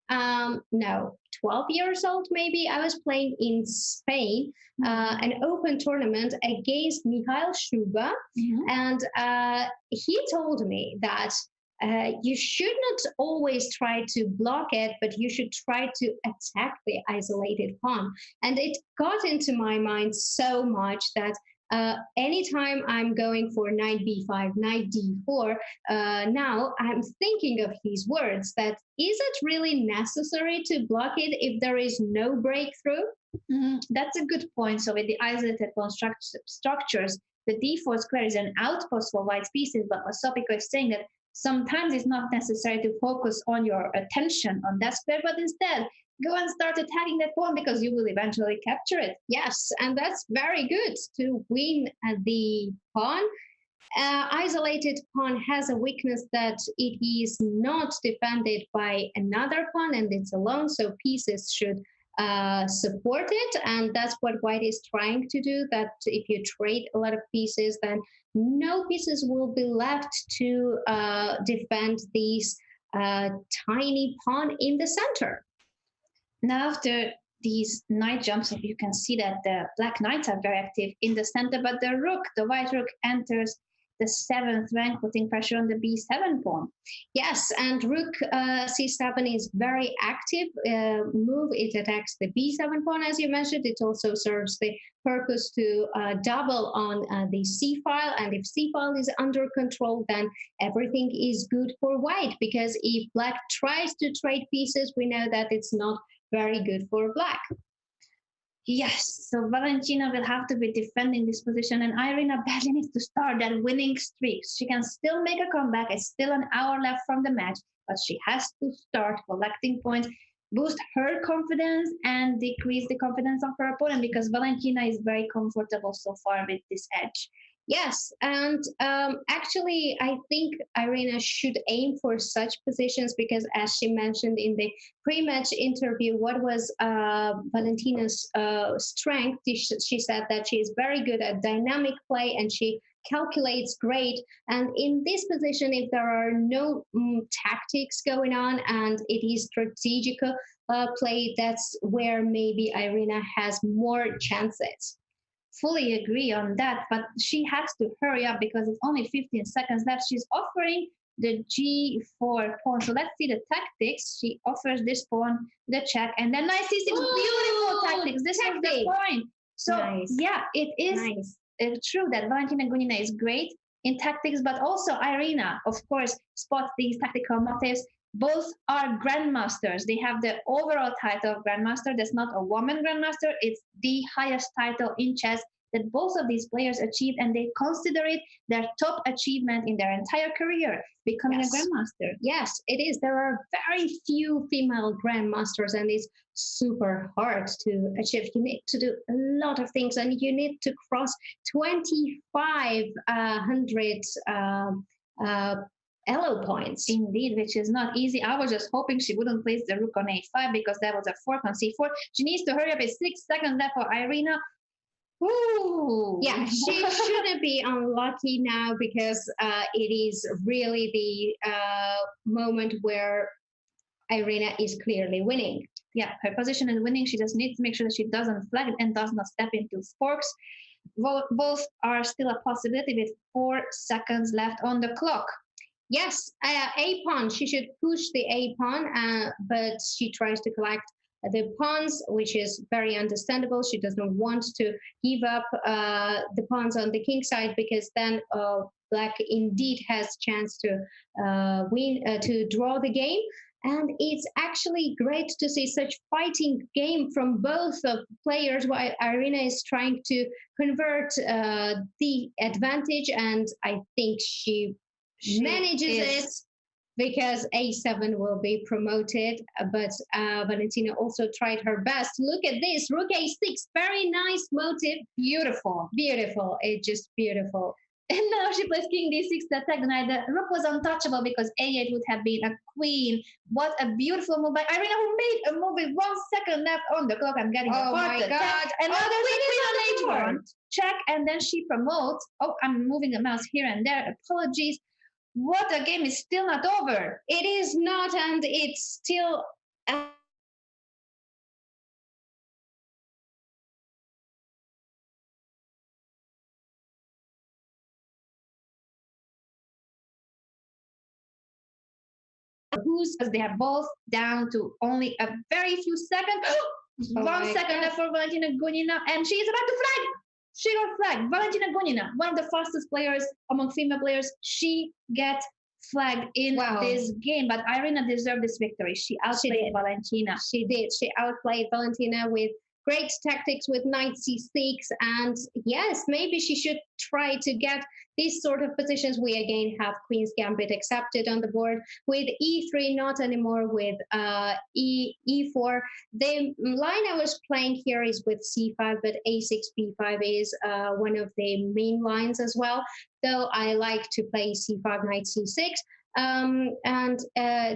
12 years old, maybe. I was playing in Spain, an open tournament against Mikhail Shuba. And he told me that you should not always try to block it, but you should try to attack the isolated pawn. And it got into my mind so much that anytime I'm going for knight b5, knight d4, now I'm thinking of his words that is it really necessary to block it if there is no breakthrough?
That's a good point. So with the isolated pawn structures, the d4 square is an outpost for white pieces, but Osopiko is saying that sometimes it's not necessary to focus on your attention on that square, but instead go and start attacking that pawn because you will eventually capture it.
Yes, and that's very good to win the pawn. Isolated pawn has a weakness that it is not defended by another pawn and it's alone, so pieces should support it, and that's what white is trying to do, that if you trade a lot of pieces, then no pieces will be left to defend these tiny pawn in the center.
Now after these knight jumps up, you can see that the black knights are very active in the center, but the white rook enters the 7th rank, putting pressure on the b7 pawn.
Yes, and rook c7 is very active move. It attacks the b7 pawn, as you mentioned. It also serves the purpose to double on the c file, and if c file is under control, then everything is good for white, because if black tries to trade pieces, we know that it's not very good for black.
Yes, so Valentina will have to be defending this position, and Irina badly needs to start that winning streak. She can still make a comeback. It's still an hour left from the match, but she has to start collecting points, boost her confidence, and decrease the confidence of her opponent, because Valentina is very comfortable so far with this edge.
Yes, and actually, I think Irina should aim for such positions because, as she mentioned in the pre-match interview, what was Valentina's strength? She said that she is very good at dynamic play and she calculates great. And in this position, if there are no tactics going on and it is strategical play, that's where maybe Irina has more chances.
Fully agree on that, but she has to hurry up because it's only 15 seconds left. She's offering the g4 pawn. So let's see the tactics. She offers this pawn, the check, and then knight c6. Beautiful tactics. This is the point. So nice. Yeah, it is true that Valentina Gunina is great in tactics, but also Irina, of course, spots these tactical motives. Both are grandmasters. They have the overall title of grandmaster. That's not a woman grandmaster. It's the highest title in chess that both of these players achieved, and they consider it their top achievement in their entire career, becoming a grandmaster.
Yes, it is. There are very few female grandmasters, and it's super hard to achieve. You need to do a lot of things, and you need to cross 2,500 elo points.
Indeed, which is not easy. I was just hoping she wouldn't place the rook on a5 because that was a fork on c4. She needs to hurry up. It's 6 seconds left for Irina. Ooh.
Yeah, she shouldn't be unlucky now because it is really the moment where Irina is clearly winning.
Yeah, her position is winning. She just needs to make sure that she doesn't flag it and does not step into forks. Both are still a possibility with 4 seconds left on the clock.
Yes, a pawn. She should push the a pawn, but she tries to collect the pawns, which is very understandable. She doesn't want to give up the pawns on the king side because then Black indeed has chance to win, to draw the game. And it's actually great to see such fighting game from both players while Irina is trying to convert the advantage. And I think she manages it because a7 will be promoted. But Valentina also tried her best. Look at this, rook a6, very nice motive.
Beautiful.
Beautiful, it's just beautiful.
And now she plays king d6 to attack the knight. The rook was untouchable because a8 would have been a queen. What a beautiful move by Irina, who made a move with 1 second left on the clock. I'm getting a heart attack. And now there's a queen on h1. Check, and then she promotes. Oh, I'm moving the mouse here and there. Apologies. What a game is still not over.
It is not, and it's still...
They are both down to only a very few seconds. 1 second left for Valentina Gunina, and she is about to flag. She got flagged. Valentina Gunina, one of the fastest players among female players, she gets flagged in this game. But Irina deserved this victory. She outplayed Valentina.
She did. She outplayed Valentina with great tactics with knight c6, and yes, maybe she should try to get these sort of positions. We again have queen's gambit accepted on the board with e3, not anymore with e4. The line I was playing here is with c5, but a6 b5 is one of the main lines as well, though I like to play c5 knight c6, and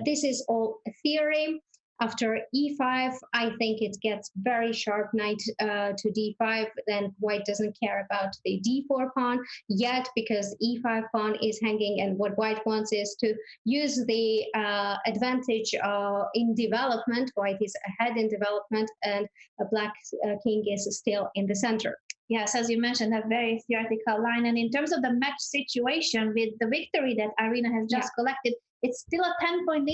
this is all theory. After e5, I think it gets very sharp, knight to d5. Then white doesn't care about the d4 pawn yet because e5 pawn is hanging, and what white wants is to use the advantage in development. White is ahead in development, and a black king is still in the center.
Yes, as you mentioned, a very theoretical line. And in terms of the match situation with the victory that Irina has just collected, it's still a 10-point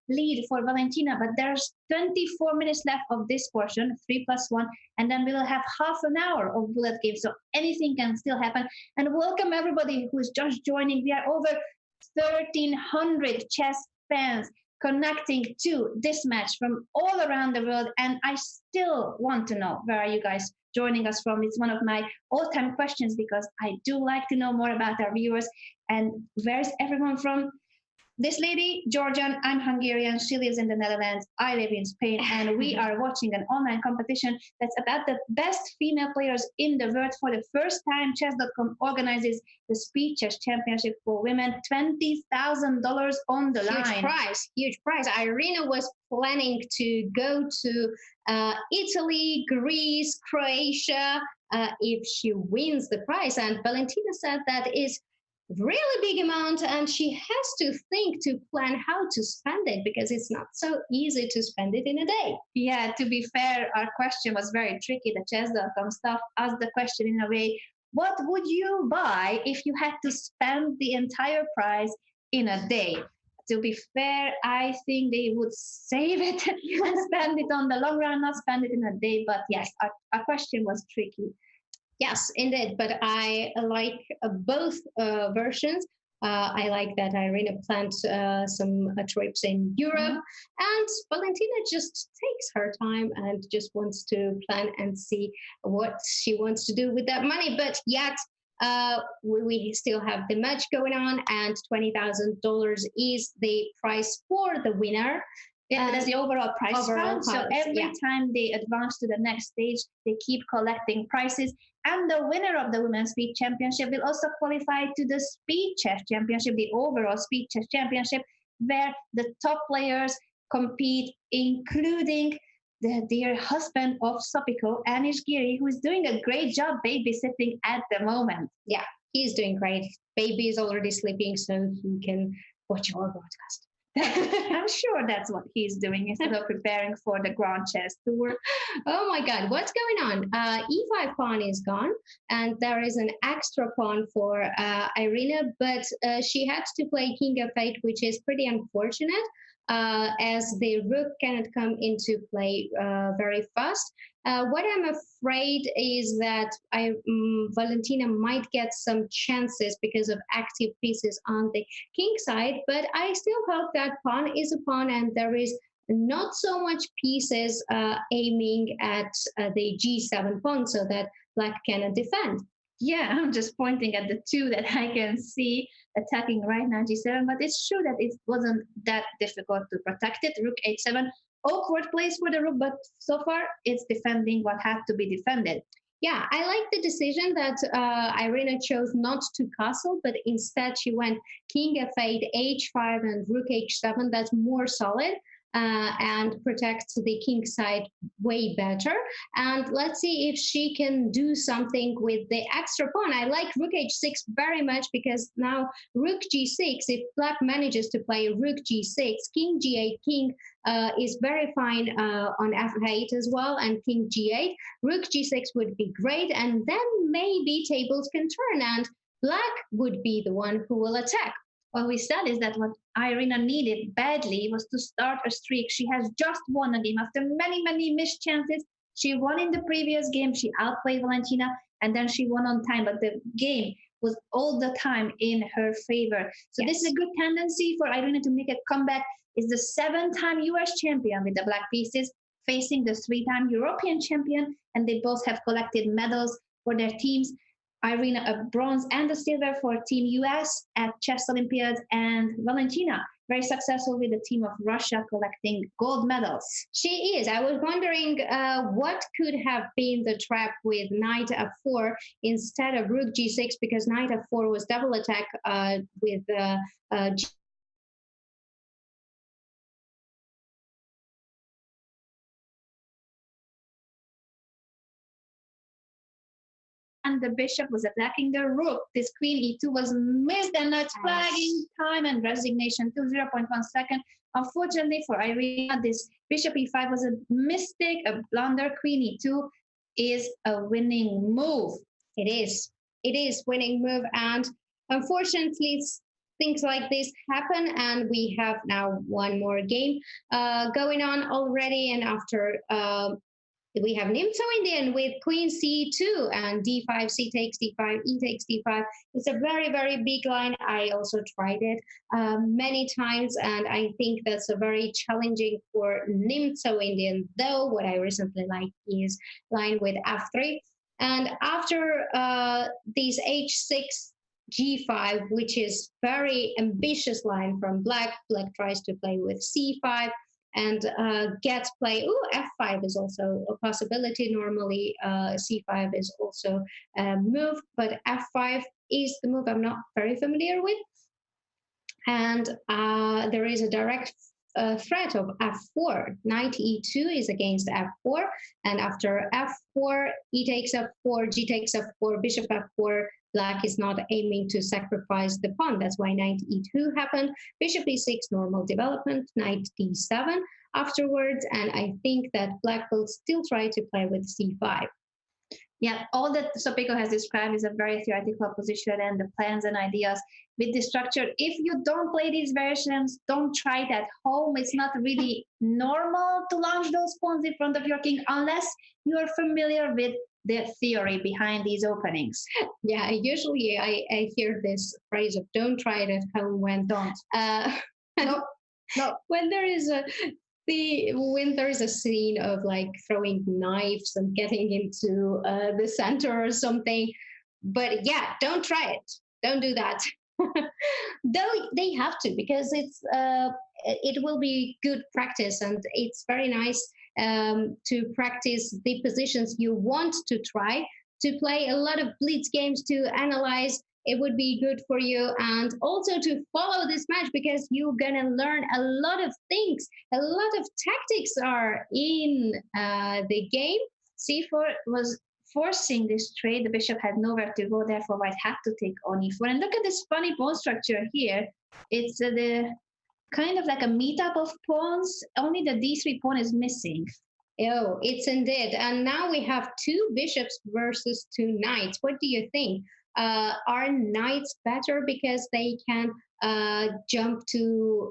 lead for Valentina, but there's 24 minutes left of this portion, 3+1, and then we'll have half an hour of bullet game, so anything can still happen. And welcome everybody who is just joining. We are over 1,300 chess fans connecting to this match from all around the world, and I still want to know, where are you guys joining us from? It's one of my all-time questions because I do like to know more about our viewers. And where's everyone from? This lady, Georgian, I'm Hungarian, she lives in the Netherlands, I live in Spain, and we are watching an online competition that's about the best female players in the world. For the first time, Chess.com organizes the Speed Chess Championship for women, $20,000 on the line.
Huge prize. Irina was planning to go to Italy, Greece, Croatia, if she wins the prize, and Valentina said that is really big amount, and she has to think to plan how to spend it because it's not so easy to spend it in a day.
Yeah, to be fair, our question was very tricky. The Chess.com staff asked the question in a way, what would you buy if you had to spend the entire price in a day? To be fair, I think they would save it and spend it on the long run, not spend it in a day. But yes, our question was tricky.
Yes, indeed, but I like both versions. I like that Irina planned some trips in Europe, and Valentina just takes her time and just wants to plan and see what she wants to do with that money. But yet, we still have the match going on, and $20,000 is the prize for the winner.
Yeah, that's the overall prize fund. So every time they advance to the next stage, they keep collecting prizes. And the winner of the Women's Speed Championship will also qualify to the Speed Chess Championship, the overall Speed Chess Championship, where the top players compete, including the dear husband of Sopiko, Anish Giri, who is doing a great job babysitting at the moment.
Yeah, he's doing great. Baby is already sleeping, so he can watch our broadcast.
I'm sure that's what he's doing instead of preparing for the Grand Chess Tour.
Oh my God, what's going on? E5 pawn is gone, and there is an extra pawn for Irina, but she had to play King F8, which is pretty unfortunate. As the rook cannot come into play very fast. What I'm afraid is that Valentina might get some chances because of active pieces on the king side, but I still hope that pawn is a pawn and there is not so much pieces aiming at the g7 pawn so that black cannot defend.
Yeah, I'm just pointing at the two that I can see attacking right now, g7, but it's true that it wasn't that difficult to protect it. Rook h7, awkward place for the rook, but so far it's defending what had to be defended.
Yeah, I like the decision that Irina chose not to castle, but instead she went king f8, h5, and rook h7. That's more solid. And protects the king side way better. And let's see if she can do something with the extra pawn. I like rook h6 very much because now rook g6, if black manages to play rook g6, king g8, king is very fine on f8 as well, and king g8. Rook g6 would be great, and then maybe tables can turn and black would be the one who will attack.
What we said is that what Irina needed badly was to start a streak. She has just won a game after many, many missed chances. She won in the previous game. She outplayed Valentina, and then she won on time. But the game was all the time in her favor. So yes, this is a good tendency for Irina to make a comeback. Is the 7-time US champion with the black pieces facing the 3-time European champion, and they both have collected medals for their teams. Irina a bronze and a silver for Team US at Chess Olympiads, and Valentina very successful with the team of Russia collecting gold medals.
She is. I was wondering what could have been the trap with knight f4 instead of rook g6, because knight f4 was double attack with
and the bishop was attacking the rook. This queen e2 was missed, and it's flagging time and resignation to 0.1 second. Unfortunately for Irina, this bishop e5 was a mistake, a blunder. Queen e2 is a winning move.
It is. It is winning move, and unfortunately things like this happen, and we have now one more game going on already, and after we have Nimzo Indian with queen c2 and d5, c takes d5, e takes d5. It's a very, very big line. I also tried it many times, and I think that's a very challenging for Nimzo Indian, though what I recently like is line with f3. And after these h6, g5, which is very ambitious line from black, black tries to play with c5, and get play. Ooh, f5 is also a possibility. Normally, c5 is also a move, but f5 is the move I'm not very familiar with. And there is a direct threat of f4. Knight e2 is against f4, and after f4, e takes f4, g takes f4, bishop f4. Black is not aiming to sacrifice the pawn. That's why knight e2 happened. Bishop e6, normal development. Knight d7 afterwards. And I think that black will still try to play with c5.
Yeah, all that Sopiko has described is a very theoretical position and the plans and ideas with the structure. If you don't play these versions, don't try it at home. It's not really normal to launch those pawns in front of your king unless you are familiar with the theory behind these openings.
Yeah, usually I hear this phrase of don't try it at home when
don't.
No. When there is a scene of like throwing knives and getting into the center or something, but yeah, don't try it. Don't do that. Though they have to, because it will be good practice, and it's very nice to practice the positions you want to try, to play a lot of blitz games to analyze. It would be good for you, and also to follow this match because you're gonna learn a lot of things. A lot of tactics are in the game.
C4 was forcing this trade. The bishop had nowhere to go, therefore white had to take on e4. And look at this funny pawn structure here. It's the kind of like a meetup of pawns. Only the d3 pawn is missing.
Oh, it's indeed. And now we have two bishops versus two knights. What do you think? Are knights better because they can jump to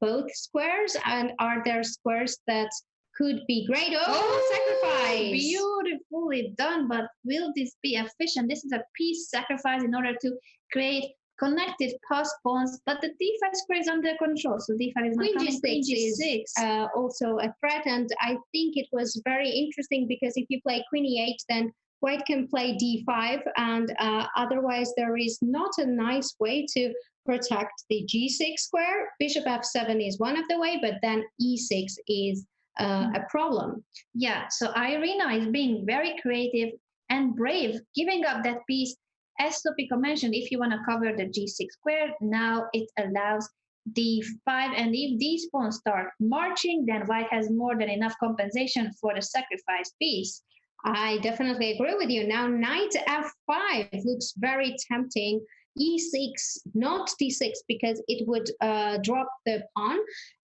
both squares? And are there squares that could be great? Sacrifice!
Beautifully done, but will this be efficient? This is a piece sacrifice in order to create connected pass pawns, but the d5 square is under control, so d5 is not
Queen
coming.
g6 is also a threat, and I think it was very interesting because if you play queen e8, then white can play d5, and otherwise there is not a nice way to protect the g6 square. Bishop f7 is one of the way, but then e6 is a problem.
Yeah, so Irina is being very creative and brave, giving up that piece. As Topiko mentioned, if you want to cover the g6 square, now it allows d5, and if these pawns start marching, then white has more than enough compensation for the sacrifice piece.
I definitely agree with you. Now, knight f5 looks very tempting. e6, not d6, because it would drop the pawn.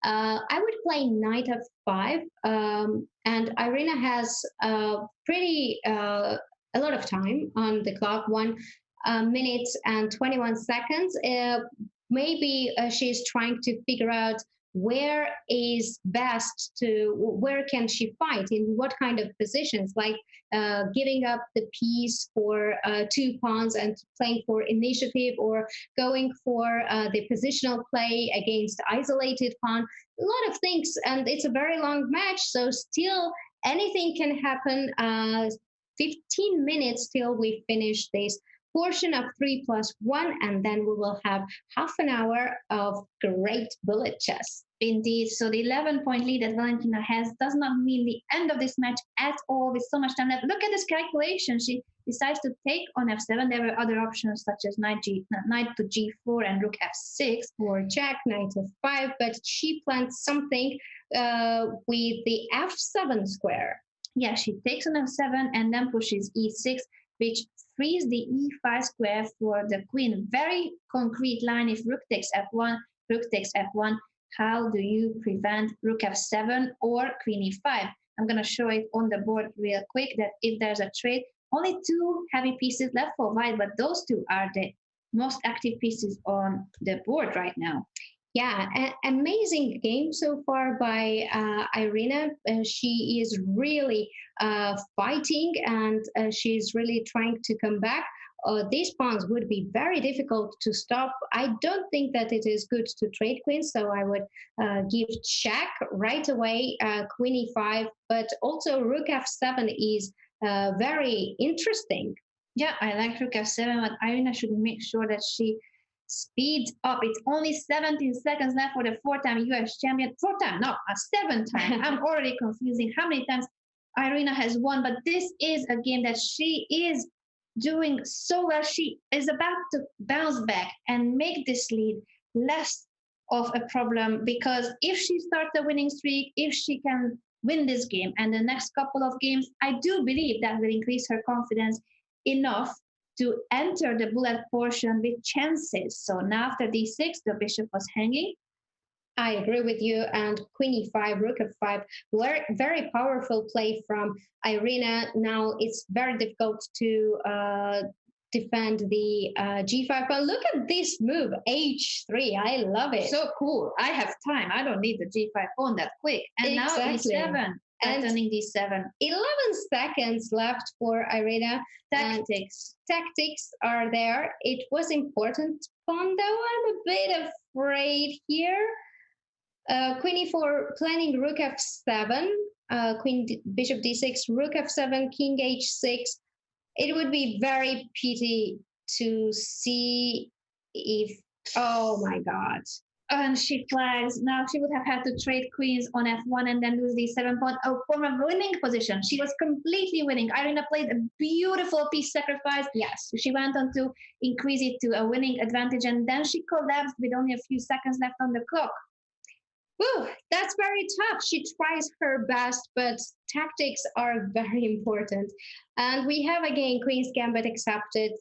I would play knight f5, and Irina has pretty a lot of time on the clock, 1 minute and 21 seconds. Maybe she's trying to figure out where is best to, where can she fight, in what kind of positions, like giving up the piece for 2 pawns and playing for initiative, or going for the positional play against isolated pawn. A lot of things, and it's a very long match, so still anything can happen. 15 minutes till we finish this portion of 3+1, and then we will have half an hour of great bullet chess.
Indeed. So the 11-point lead that Valentina has does not mean the end of this match at all, with so much time left. Look at this calculation. She decides to take on f7. There were other options such as knight to g4 and rook f6.
Or check, knight f5, but she plans something with the f7 square.
Yeah, she takes on f7 and then pushes e6, which frees the e5 square for the queen. Very concrete line. If rook takes f1, rook takes f1, how do you prevent rook f7 or queen e5? I'm going to show it on the board real quick, that if there's a trade, only 2 heavy pieces left for white, but those 2 are the most active pieces on the board right now.
Yeah, amazing game so far by Irina. She is really fighting, and she's really trying to come back. These pawns would be very difficult to stop. I don't think that it is good to trade queens, so I would give check right away, queen e5, but also rook f7 is very interesting.
Yeah, I like rook f7, but Irina should make sure that she speeds up. It's only 17 seconds left for the 4-time US champion. 4-time, no, a 7-time. I'm already confusing how many times Irina has won, but this is a game that she is doing so well. She is about to bounce back and make this lead less of a problem, because if she starts a winning streak, if she can win this game and the next couple of games, I do believe that will increase her confidence enough to enter the bullet portion with chances. So now after d6, the bishop was hanging.
I agree with you. And queen e5, rook f5, very powerful play from Irina. Now it's very difficult to defend the g5. But look at this move, h3. I love it.
So cool. I have time. I don't need the g5 pawn that quick. And
exactly.
Now e7. And turning d7.
11 seconds left for Irina. Tactics are there. It was important pawn, though. I'm a bit afraid here. Queen e4, planning rook f7, bishop d6, rook f7, king h6. It would be very pity to see if, oh my God.
And she flags. Now she would have had to trade queens on f1 and then lose the 7 pawn. Oh, from a winning position. She was completely winning. Irina played a beautiful piece sacrifice.
Yes.
She went on to increase it to a winning advantage, and then she collapsed with only a few seconds left on the clock.
Whew, that's very tough. She tries her best, but tactics are very important. And we have again Queen's Gambit accepted.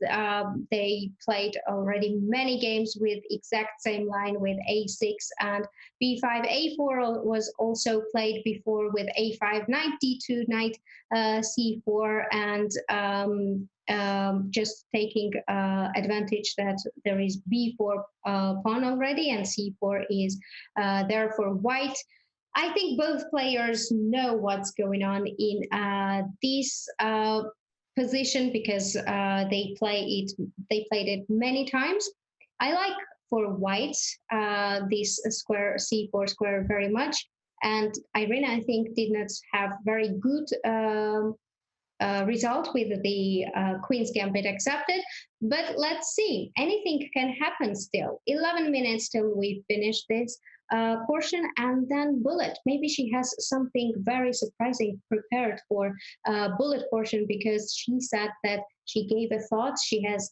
They played already many games with exact same line with a6 and b5. a4 was also played before with a5, knight d2, knight c4, and just taking advantage that there is b4 pawn already and c4 is there for white. I think both players know what's going on in this position because they played it many times. I like for white this square c4 square very much, and Irina I think did not have very good result with the Queen's Gambit accepted. But let's see, anything can happen still. 11 minutes till we finish this portion, and then Bullet. Maybe she has something very surprising prepared for Bullet portion, because she said that she gave a thought. She has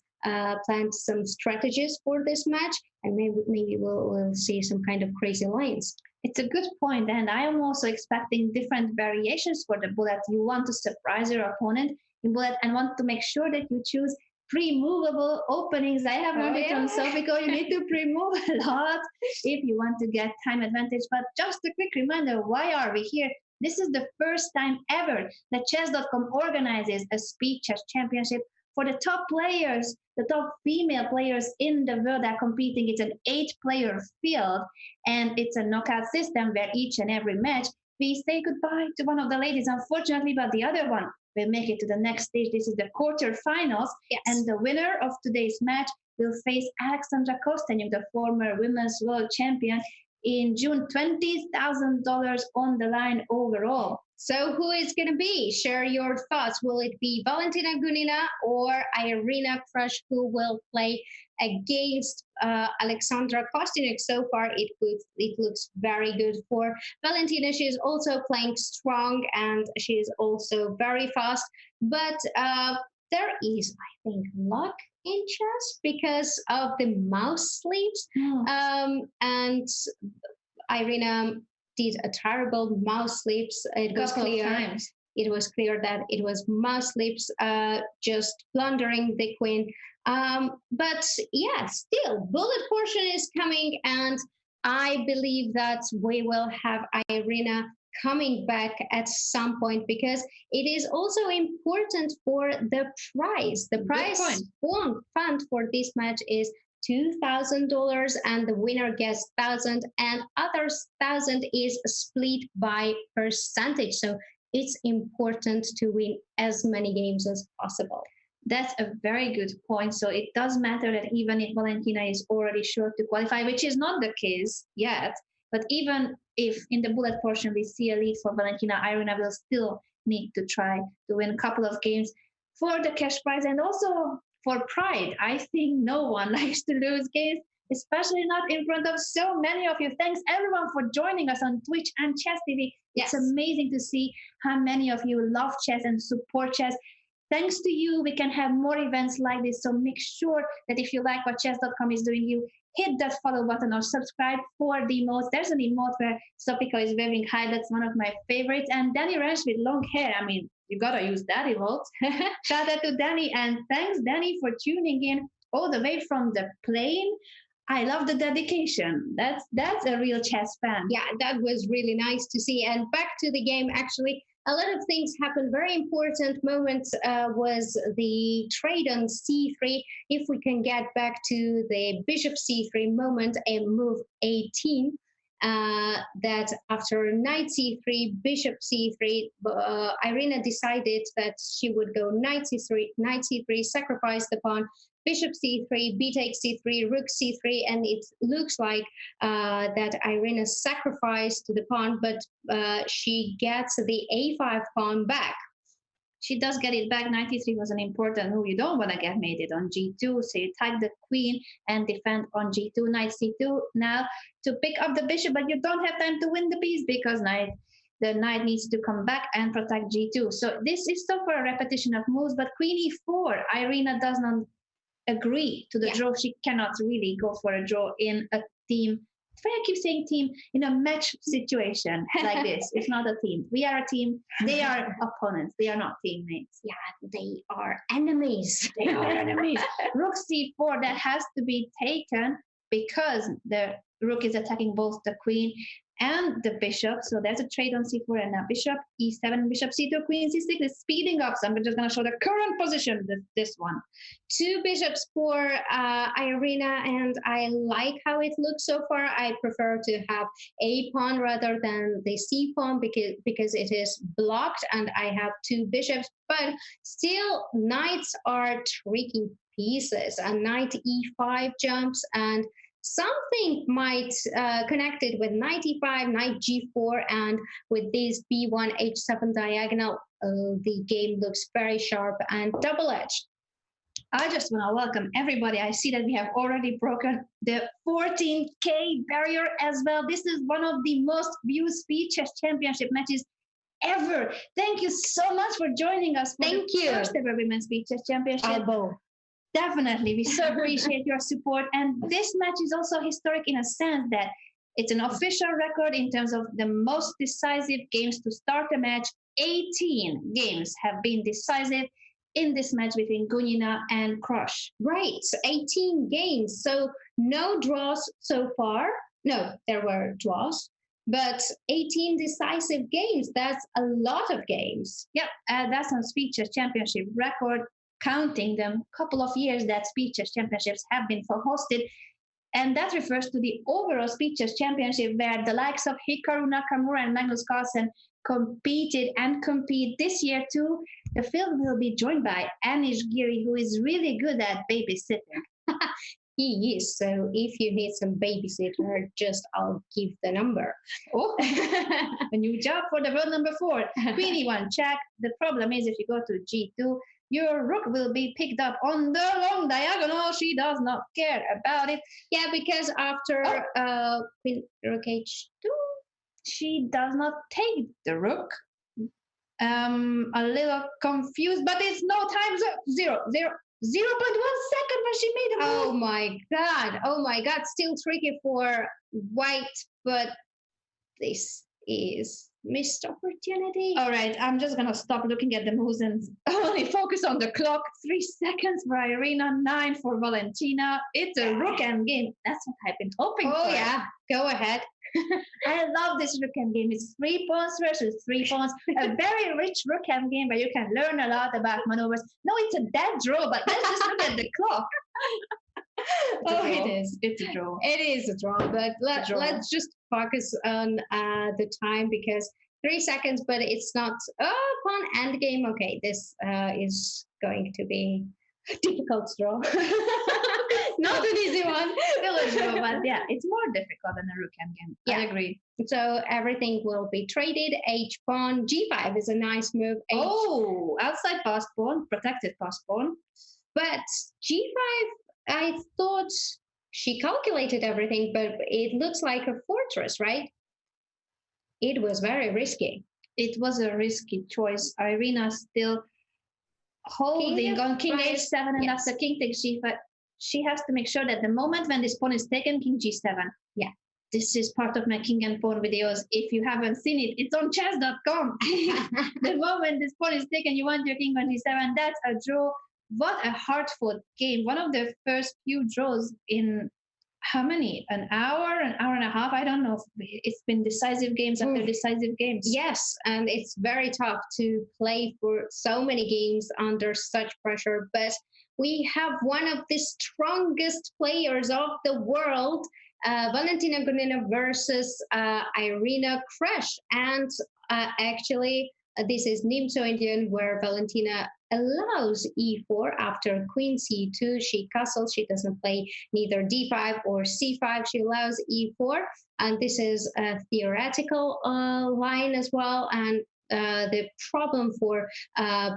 planned some strategies for this match, and maybe we'll see some kind of crazy lines.
It's a good point, and I am also expecting different variations for the Bullet. You want to surprise your opponent in Bullet and want to make sure that you choose pre-movable openings. I have learned it from Sofiko. You need to pre-move a lot if you want to get time advantage. But just a quick reminder, why are we here? This is the first time ever that Chess.com organizes a speed chess championship for the top players, the top female players in the world are competing. It's an 8-player field, and it's a knockout system where each and every match we say goodbye to one of the ladies, unfortunately, but the other one will make it to the next stage. This is the quarterfinals,
yes.
And the winner of today's match will face Alexandra Kostenyuk, the former women's world champion, in June. $20,000 on the line overall.
So who is going to be? Share your thoughts. Will it be Valentina Gunina or Irina Krush who will play against Alexandra Kostenyuk? So far, it looks very good for Valentina. She is also playing strong and she is also very fast. But there is, I think, luck in chess because of the mouse sleeps. And Irina did a terrible mouse sleeps. It was clear. It was clear that it was mouse sleeps, just blundering the queen. But yeah, still, Bullet portion is coming, and I believe that we will have Irina coming back at some point because it is also important for the prize. The prize fund for this match is $2,000, and the winner gets 1,000, and others 1,000 is split by percentage. So it's important to win as many games as possible.
That's a very good point. So it does matter that even if Valentina is already sure to qualify, which is not the case yet, but even if in the Bullet portion we see a lead for Valentina, Irina will still need to try to win a couple of games for the cash prize and also for pride. I think no one likes to lose games, especially not in front of so many of you. Thanks everyone for joining us on Twitch and Chess TV.
Yes.
It's amazing to see how many of you love chess and support chess. Thanks to you, we can have more events like this. So make sure that if you like what Chess.com is doing, you hit that follow button or subscribe for the emotes. There's an emote where Sofiko is waving hi. That's one of my favorites. And Danny Ranch with long hair. I mean, you gotta use that emote. Shout out to Danny, and thanks Danny for tuning in all the way from the plane. I love the dedication. That's a real chess fan.
Yeah, that was really nice to see. And back to the game, actually, a lot of things happened. Very important moment was the trade on c3. If we can get back to the bishop c3 moment and move 18, that after knight c3, bishop c3, Irina decided that she would go knight c3, sacrifice the pawn, bishop c3, b takes c3, rook c3, and it looks like that Irina sacrificed the pawn, but she gets the a5 pawn back.
she does get it back. 93 was an important move. You don't want to get mated on g2, so you tag the queen and defend on g2, knight c2. Now to pick up the bishop, but you don't have time to win the piece because the knight needs to come back and protect g2. So this is still for a repetition of moves, but queen e4, Irina does not agree to the draw. She cannot really go for a draw in a team. I keep saying team, in a match situation like this. It's not a team. We are a team. They are opponents. They are not teammates.
Yeah, they are enemies.
They are enemies. Rook c4, that has to be taken because the rook is attacking both the queen and the bishop. So there's a trade on c4 and now bishop e7, bishop c2, queen c6 is speeding up. So I'm just going to show the current position, this one.
2 bishops for Irina, and I like how it looks so far. I prefer to have a pawn rather than the c pawn because it is blocked and I have 2 bishops, but still knights are tricky pieces. A knight e5 jumps and something might connect it with knight e5, knight g4, and with this b1 h7 diagonal, the game looks very sharp and double-edged.
I just want to welcome everybody. I see that we have already broken the 14K barrier as well. This is one of the most viewed Speed Chess Championship matches ever. Thank you so much for joining us for the first ever Women's Speed Chess Championship.
Elbow.
Definitely, we so appreciate your support. And this match is also historic in a sense that it's an official record in terms of the most decisive games to start a match. 18 games have been decisive in this match between Gunina and Krush.
Right, 18 games. So no draws so far. No, there were draws, but 18 decisive games. That's a lot of games.
Yep, that's a Speed Chess Championship record. Counting them, couple of years that Speed Chess Championships have been hosted. And that refers to the overall Speed Chess Championship where the likes of Hikaru Nakamura and Magnus Carlsen competed and compete this year too. The field will be joined by Anish Giri, who is really good at babysitting.
He is. So if you need some babysitter, I'll give the number.
Oh, a new job for the world number 4. Queen e1 check. The problem is if you go to g2, your rook will be picked up on the long diagonal. She does not care about it.
Yeah, because after queen rook h2,
she does not take the rook. A little confused, but it's no time. 0.1 second when she made a move.
Oh my god, still tricky for white, but this is missed opportunity.
All right, I'm just gonna stop looking at the moves and only focus on the clock. 3 seconds for Irina, 9 for Valentina. It's a rook endgame. That's what I've been hoping for.
Oh yeah, go ahead.
I love this rook endgame. It's 3 pawns versus 3 pawns. A very rich rook endgame where you can learn a lot about maneuvers. No, it's a dead draw, but let's just look at the clock.
It is.
It's a draw.
It is a draw, but let's just focus on the time because 3 seconds, but it's not pawn endgame. Okay, this is going to be a difficult draw. Not an easy one.
Still a draw, but yeah, it's more difficult than a rook endgame.
Yeah.
I agree.
So everything will be traded. H pawn, g5 is a nice move.
Outside pass pawn, protected pass pawn.
But g5, I thought she calculated everything, but it looks like a fortress, right? It was very risky.
It was a risky choice. Irina still holding on king h7, and after king takes g5, she has to make sure that the moment when this pawn is taken, king g7.
Yeah.
This is part of my king and pawn videos. If you haven't seen it, it's on chess.com. The moment this pawn is taken, you want your king on g7. That's a draw. What a hard-fought game. One of the first few draws in how many? An hour and a half? I don't know. It's been decisive games after decisive games.
Yes, and it's very tough to play for so many games under such pressure. But we have one of the strongest players of the world, Valentina Gunina versus Irina Krush. And actually, this is Nimzo Indian, where Valentina allows e4 after queen c2. She castles. She doesn't play neither d5 or c5. She allows e4. And this is a theoretical line as well. And the problem for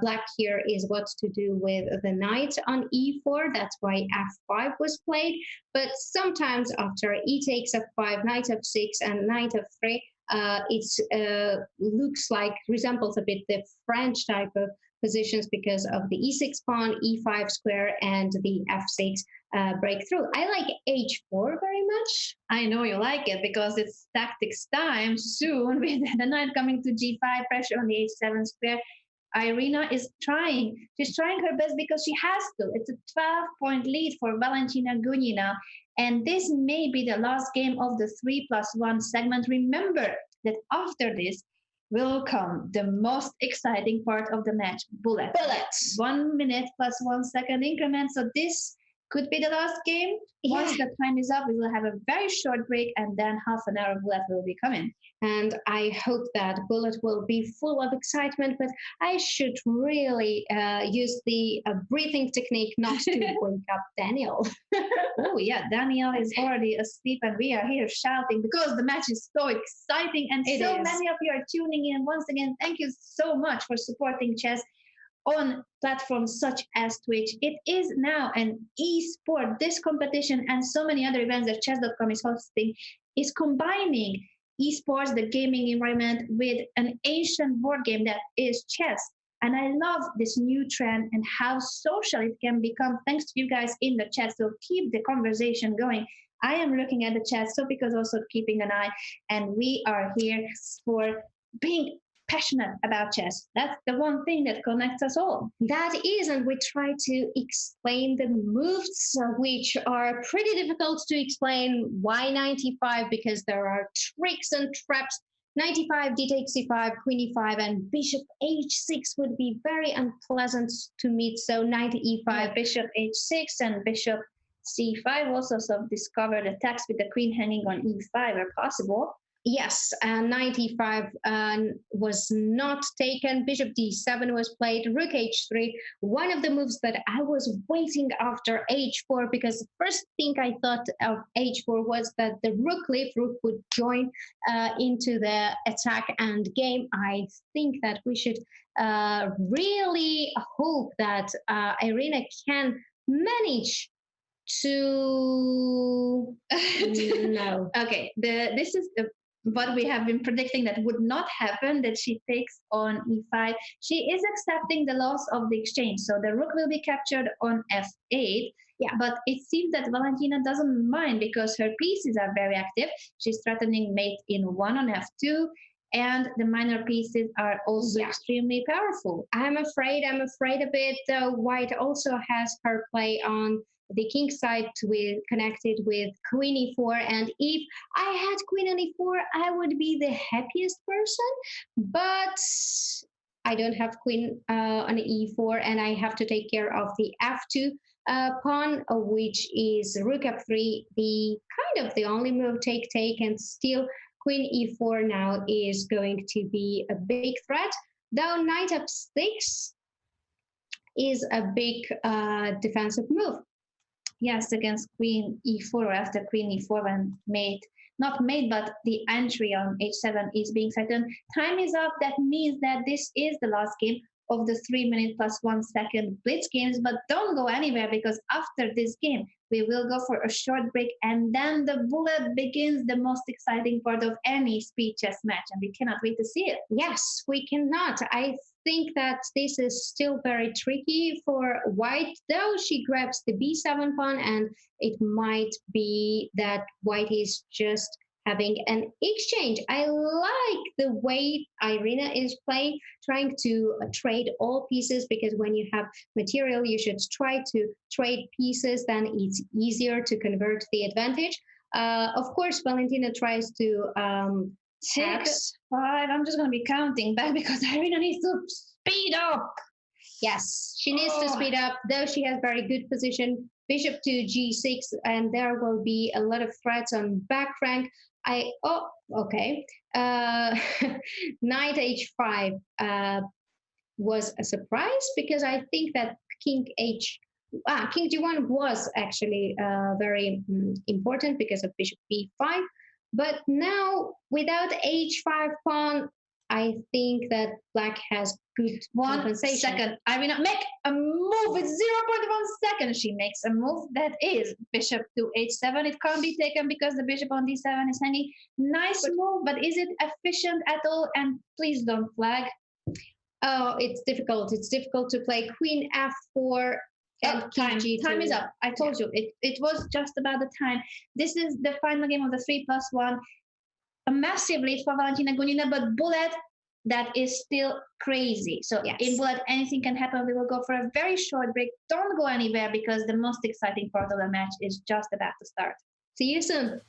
black here is what to do with the knight on e4. That's why f5 was played. But sometimes after e takes f5, knight f6, and knight f3, it looks like resembles a bit the French type of positions because of the e6 pawn, e5 square, and the f6 breakthrough. I like h4 very much.
I know you like it because it's tactics time soon with the knight coming to g5, pressure on the h7 square. Irina is trying. She's trying her best because she has to. It's a 12-point lead for Valentina Gunina. And this may be the last game of the 3+1 segment. Remember that after this will come the most exciting part of the match, bullets. 1 minute plus 1 second increment. So this could be the last game. Once the time is up, we will have a very short break, and then half an hour bullet will be coming.
And I hope that bullet will be full of excitement, but I should really use the breathing technique not to wake up Daniel.
Oh yeah, Daniel is already asleep and we are here shouting because the match is so exciting, and many of you are tuning in. Once again, thank you so much for supporting chess on platforms such as Twitch. It is now an e-sport. This competition and so many other events that Chess.com is hosting is combining esports, the gaming environment, with an ancient board game that is chess. And I love this new trend and how social it can become thanks to you guys in the chat. So keep the conversation going. I am looking at the chat, so because also keeping an eye, and we are here for being passionate about chess. That's the one thing that connects us all.
That is, and we try to explain the moves, which are pretty difficult to explain. Why 95? Because there are tricks and traps. 95, d takes c5, queen e5, and bishop h6 would be very unpleasant to meet. So knight e5,
bishop h6, and bishop c5. Also, some discovered attacks with the queen hanging on e5 are possible.
Yes, knight e5 was not taken. Bishop d7 was played. Rook h3. One of the moves that I was waiting after h4, because the first thing I thought of h4 was that the rook leaf rook would join into the attack and game. I think that we should really hope that Irina can manage to no.
Okay, this is what we have been predicting that would not happen, that she takes on e5. She is accepting the loss of the exchange, so the rook will be captured on f8. Yeah, but it seems that Valentina doesn't mind because her pieces are very active. She's threatening mate in 1 on f2, and the minor pieces are also extremely powerful.
I'm afraid a bit. White also has her play on the king side connected with queen e4, and if I had queen on e4, I would be the happiest person, but I don't have queen on e4, and I have to take care of the f2 pawn, which is rook f3, the kind of the only move, take, and still queen e4 now is going to be a big threat, though knight f6 is a big defensive move.
Yes, against queen e4, or after queen e4 when not mate, but the entry on h7 is being threatened. Time is up. That means that this is the last game of the 3 minute plus 1 second blitz games, but don't go anywhere because after this game, we will go for a short break, and then the bullet begins, the most exciting part of any speed chess match, and we cannot wait to see it.
Yes, we cannot. I think that this is still very tricky for white, though she grabs the b7 pawn, and it might be that white is just having an exchange. I like the way Irina is playing, trying to trade all pieces, because when you have material, you should try to trade pieces, then it's easier to convert the advantage. Of course, Valentina tries to
6, 5. I'm just going to be counting back because Irina needs to speed up.
Yes, she needs to speed up, though she has very good position. Bishop to g6, and there will be a lot of threats on back rank. Okay. Knight h5 was a surprise, because I think that king g1 was actually very important because of bishop b5. But now, without h5 pawn, I think that black has good
1
compensation.
second. Irina, make a move with 0.1 second. She makes a move that is bishop to h7. It can't be taken because the bishop on d7 is hanging. Nice move, but is it efficient at all? And please don't flag.
Oh, it's difficult. It's difficult to play queen f4 and
time.
G2.
Time is up. I told you. It was just about the time. This is the final game of the 3+1. A massive lead for Valentina Gunina, but bullet, that is still crazy. So
yes.
In bullet, anything can happen. We will go for a very short break. Don't go anywhere because the most exciting part of the match is just about to start.
See you soon.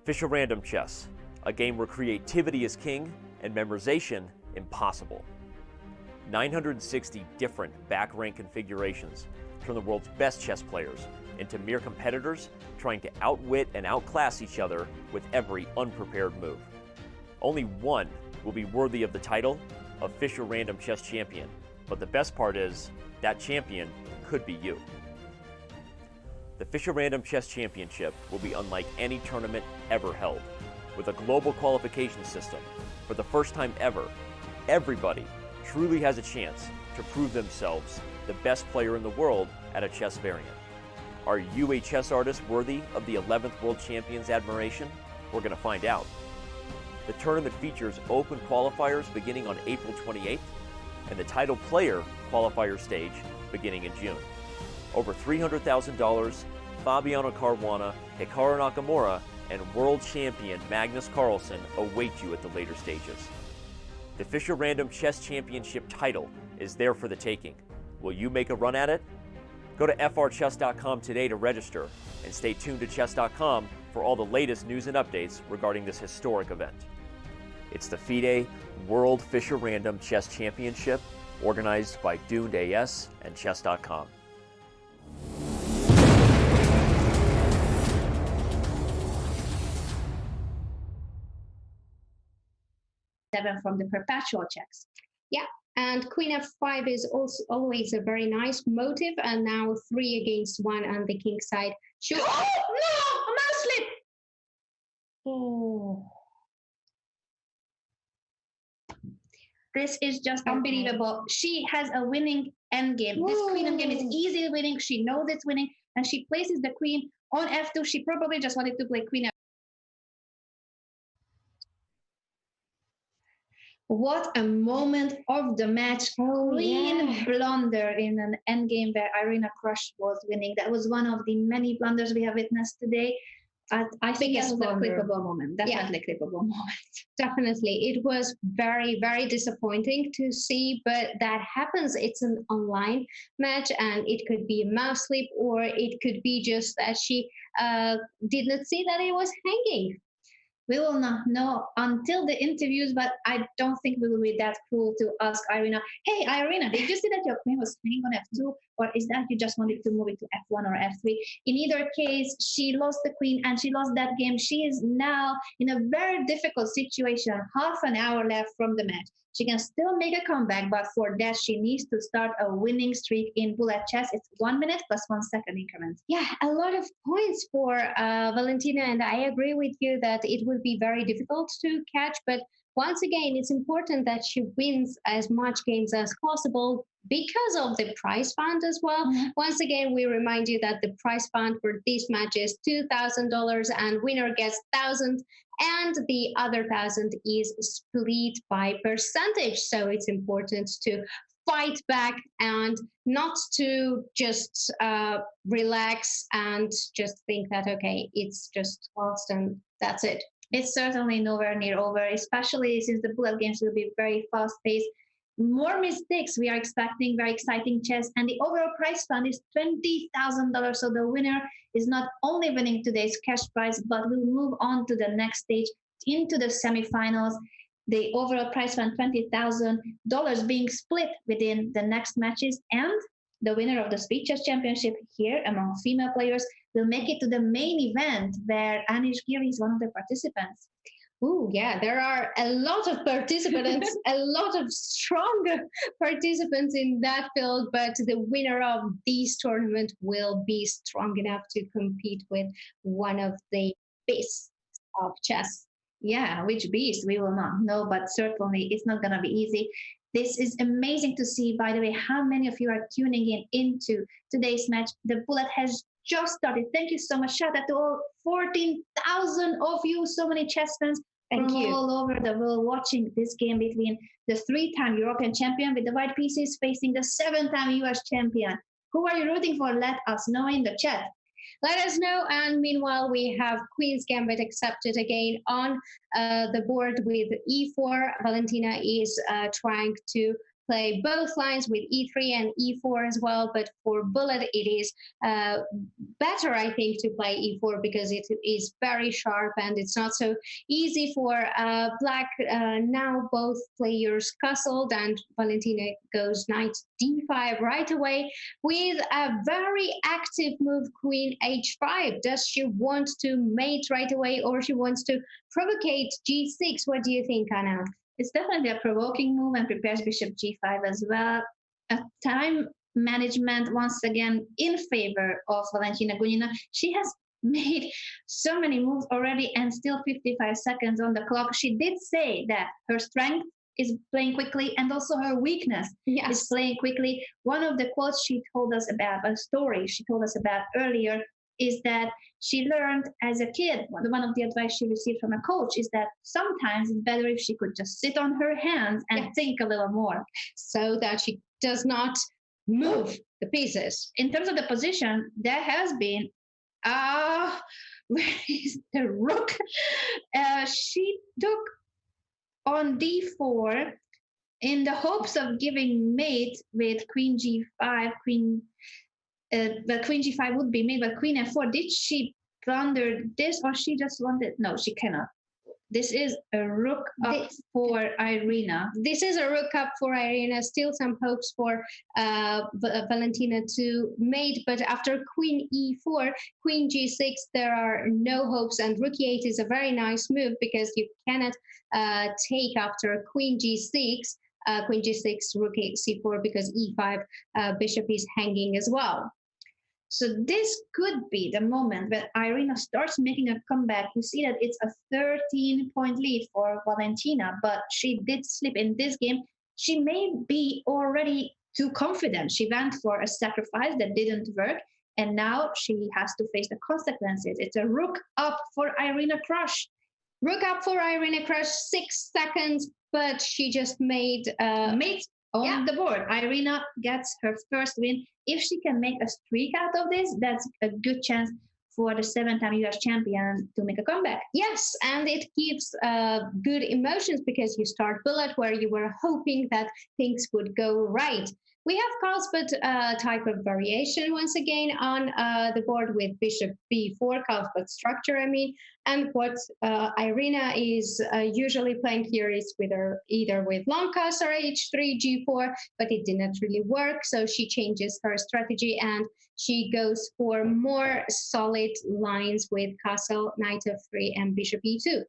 Fisher Random Chess, a game where creativity is king and memorization impossible. 960 different back rank configurations turn the world's best chess players into mere competitors trying to outwit and outclass each other with every unprepared move. Only one will be worthy of the title, official random chess champion. But the best part is, that champion could be you. The Fisher Random Chess Championship will be unlike any tournament ever held. With a global qualification system, for the first time ever, everybody truly has a chance to prove themselves the best player in the world at a chess variant. Are you a chess artist worthy of the 11th World Champion's admiration? We're going to find out. The tournament features open qualifiers beginning on April 28th and the title player qualifier stage beginning in June. Over $300,000, Fabiano Caruana, Hikaru Nakamura, and world champion Magnus Carlsen await you at the later stages. The Fisher Random Chess Championship title is there for the taking. Will you make a run at it? Go to frchess.com today to register and stay tuned to Chess.com for all the latest news and updates regarding this historic event. It's the FIDE World Fisher Random Chess Championship, organized by Doomed AS and Chess.com.
Seven from the perpetual checks.
Yeah, and Queen F5 is also always a very nice motive, and now 3 against 1 on the king side.
Oh no, a mouse slip! Oh. This is just unbelievable. She has a winning endgame. This queen endgame is easily winning. She knows it's winning, and she places the queen on F2. She probably just wanted to play queen F. What a moment of the match. Clean blunder in an endgame where Irina Krush was winning. That was one of the many blunders we have witnessed today. I think it was a clippable moment. Definitely clippable moment.
Definitely. It was very, very disappointing to see, but that happens. It's an online match, and it could be a mouse slip, or it could be just that she did not see that it was hanging.
We will not know until the interviews, but I don't think we will be that cruel to ask Irina, hey, Irina, did you see that your queen was hanging on F2? Or is that you just wanted to move it to F1 or F3? In either case, she lost the queen and she lost that game. She is now in a very difficult situation, half an hour left from the match. She can still make a comeback, but for that, she needs to start a winning streak in bullet chess. It's 1 minute plus 1 second increments.
Yeah, a lot of points for Valentina, and I agree with you that it would be very difficult to catch, but once again, it's important that she wins as much games as possible because of the prize fund as well.
Mm-hmm.
Once again, we remind you that the prize fund for this match is $2,000 and winner gets 1,000, and the other 1,000 is split by percentage. So it's important to fight back and not to just relax and just think that, okay, it's just lost and that's it.
It's certainly nowhere near over, especially since the bullet games will be very fast-paced. More mistakes we are expecting, very exciting chess, and the overall prize fund is $20,000. So the winner is not only winning today's cash prize, but will move on to the next stage into the semifinals. The overall prize fund, $20,000 being split within the next matches, and the winner of the Speed Chess Championship here among female players will make it to the main event where Anish Giri is one of the participants.
Oh, yeah, there are a lot of participants, a lot of strong participants in that field, but the winner of this tournament will be strong enough to compete with one of the beasts of chess.
Yeah, which beast we will not know, but certainly it's not going to be easy. This is amazing to see, by the way, how many of you are tuning into today's match. The bullet has just started. Thank you so much. Shout out to all 14,000 of you, so many chess fans from all over the world watching this game between the 3-time European champion with the white pieces facing the 7-time US champion. Who are you rooting for? Let us know in the chat.
Let us know. And meanwhile, we have Queen's Gambit accepted again on the board with E4. Valentina is trying to play both lines with E3 and E4 as well. But for Bullet, it is better, I think, to play E4 because it is very sharp and it's not so easy for Black. Now both players castled and Valentina goes knight D5 right away with a very active move, Queen H5. Does she want to mate right away or she wants to provocate G6? What do you think, Anna?
It's definitely a provoking move and prepares bishop g5 as well. A time management once again in favor of Valentina Gunina. She has made so many moves already and still 55 seconds on the clock. She did say that her strength is playing quickly and also her weakness is playing quickly. One of the quotes she told us about, a story she told us about earlier, is that she learned as a kid, one of the advice she received from a coach is that sometimes it's better if she could just sit on her hands and think a little more.
So that she does not move the pieces.
In terms of the position, there has been, where is the rook? She took on d4 in the hopes of giving mate with queen g5, but queen g5 would be made, but queen f4. Did she blunder this, or she just wanted? No, she cannot. This is a rook up for Irina.
This is a rook up for Irina. Still some hopes for Valentina to mate, but after queen e4, queen g6, there are no hopes, and rook e8 is a very nice move because you cannot take after queen g6. Queen g6, rook c4, because e5 bishop is hanging as well.
So this could be the moment when Irina starts making a comeback. You see that it's a 13-point lead for Valentina, but she did slip in this game. She may be already too confident. She went for a sacrifice that didn't work, and now she has to face the consequences. It's a rook up for Irina Krush.
Rook up for Irina Krush, 6 seconds, but she just made
mate on the board. Irina gets her first win. If she can make a streak out of this, that's a good chance for the 7-time US champion to make a comeback.
Yes, and it gives good emotions because you start bullet where you were hoping that things would go right. We have Carlsbad type of variation once again on the board with bishop b4, Carlsbad structure, and what Irina is usually playing here is with her either with long castle h3, g4, but it did not really work, so she changes her strategy and she goes for more solid lines with castle, knight f3, and bishop e2.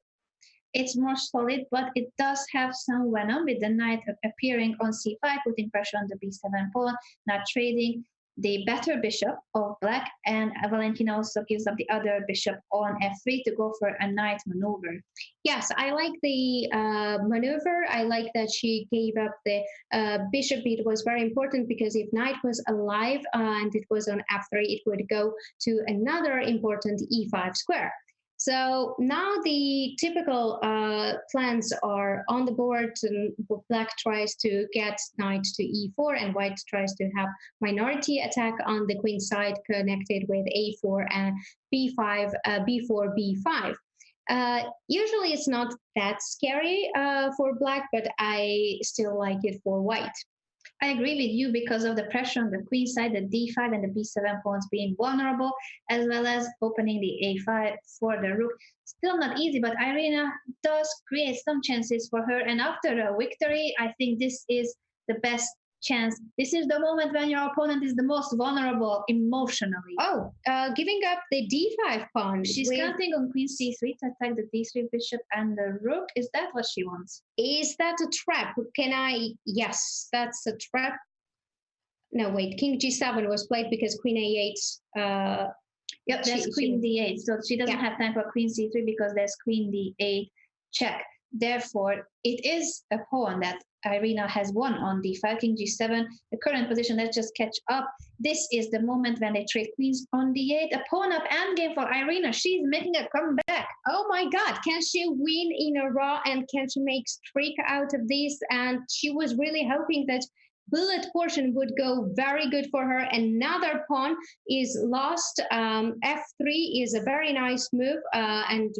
It's more solid, but it does have some venom with the knight appearing on c5, putting pressure on the b7 pawn, not trading the better bishop of black, and Valentina also gives up the other bishop on f3 to go for a knight maneuver.
Yes, I like the maneuver. I like that she gave up the bishop. It was very important because if knight was alive and it was on f3, it would go to another important e5 square. So now the typical plans are on the board. Black tries to get knight to e4, and white tries to have minority attack on the queen side connected with a4 and b5, b4, b5. Usually it's not that scary for black, but I still like it for white.
I agree with you because of the pressure on the queen side, the d5 and the b7 pawns being vulnerable, as well as opening the a5 for the rook. Still not easy, but Irina does create some chances for her. And after a victory, I think this is the best chance. This is the moment when your opponent is the most vulnerable emotionally.
Giving up the d5 pawn.
She's counting on queen c3 to attack the d3 bishop and the rook. Is that what she wants?
Is that a trap? Yes, that's a trap. No, wait, king g7 was played because queen a8.
Yep, that's queen d8. So she doesn't have time for queen c3 because there's queen d8 check. Therefore, it is a pawn that Irina has won on d5, king g7, the current position. Let's just catch up. This is the moment when they trade queens on d8. A pawn up endgame for Irina. She's making a comeback.
Oh my God, can she win in a row and can she make streak out of this? And she was really hoping that bullet portion would go very good for her. Another pawn is lost. F3 is a very nice move, and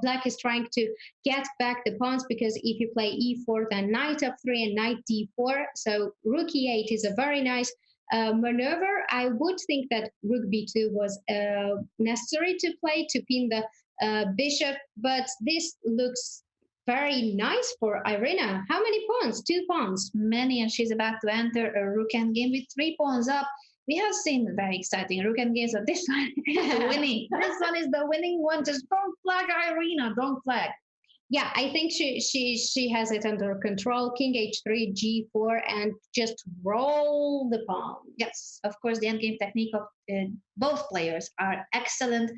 black is trying to get back the pawns because if you play e4, then knight f3 and knight d4. So rook e8 is a very nice maneuver. I would think that rook b2 was necessary to play to pin the bishop, but this looks very nice for Irina. How many pawns? 2 pawns.
Many, and she's about to enter a rook endgame with 3 pawns up. We have seen very exciting rook endgames, so this one is winning. This one is the winning one. Just don't flag Irina, don't flag.
Yeah, I think she has it under control. King h3, g4, and just roll the pawn.
Yes, of course, the endgame technique of both players are excellent.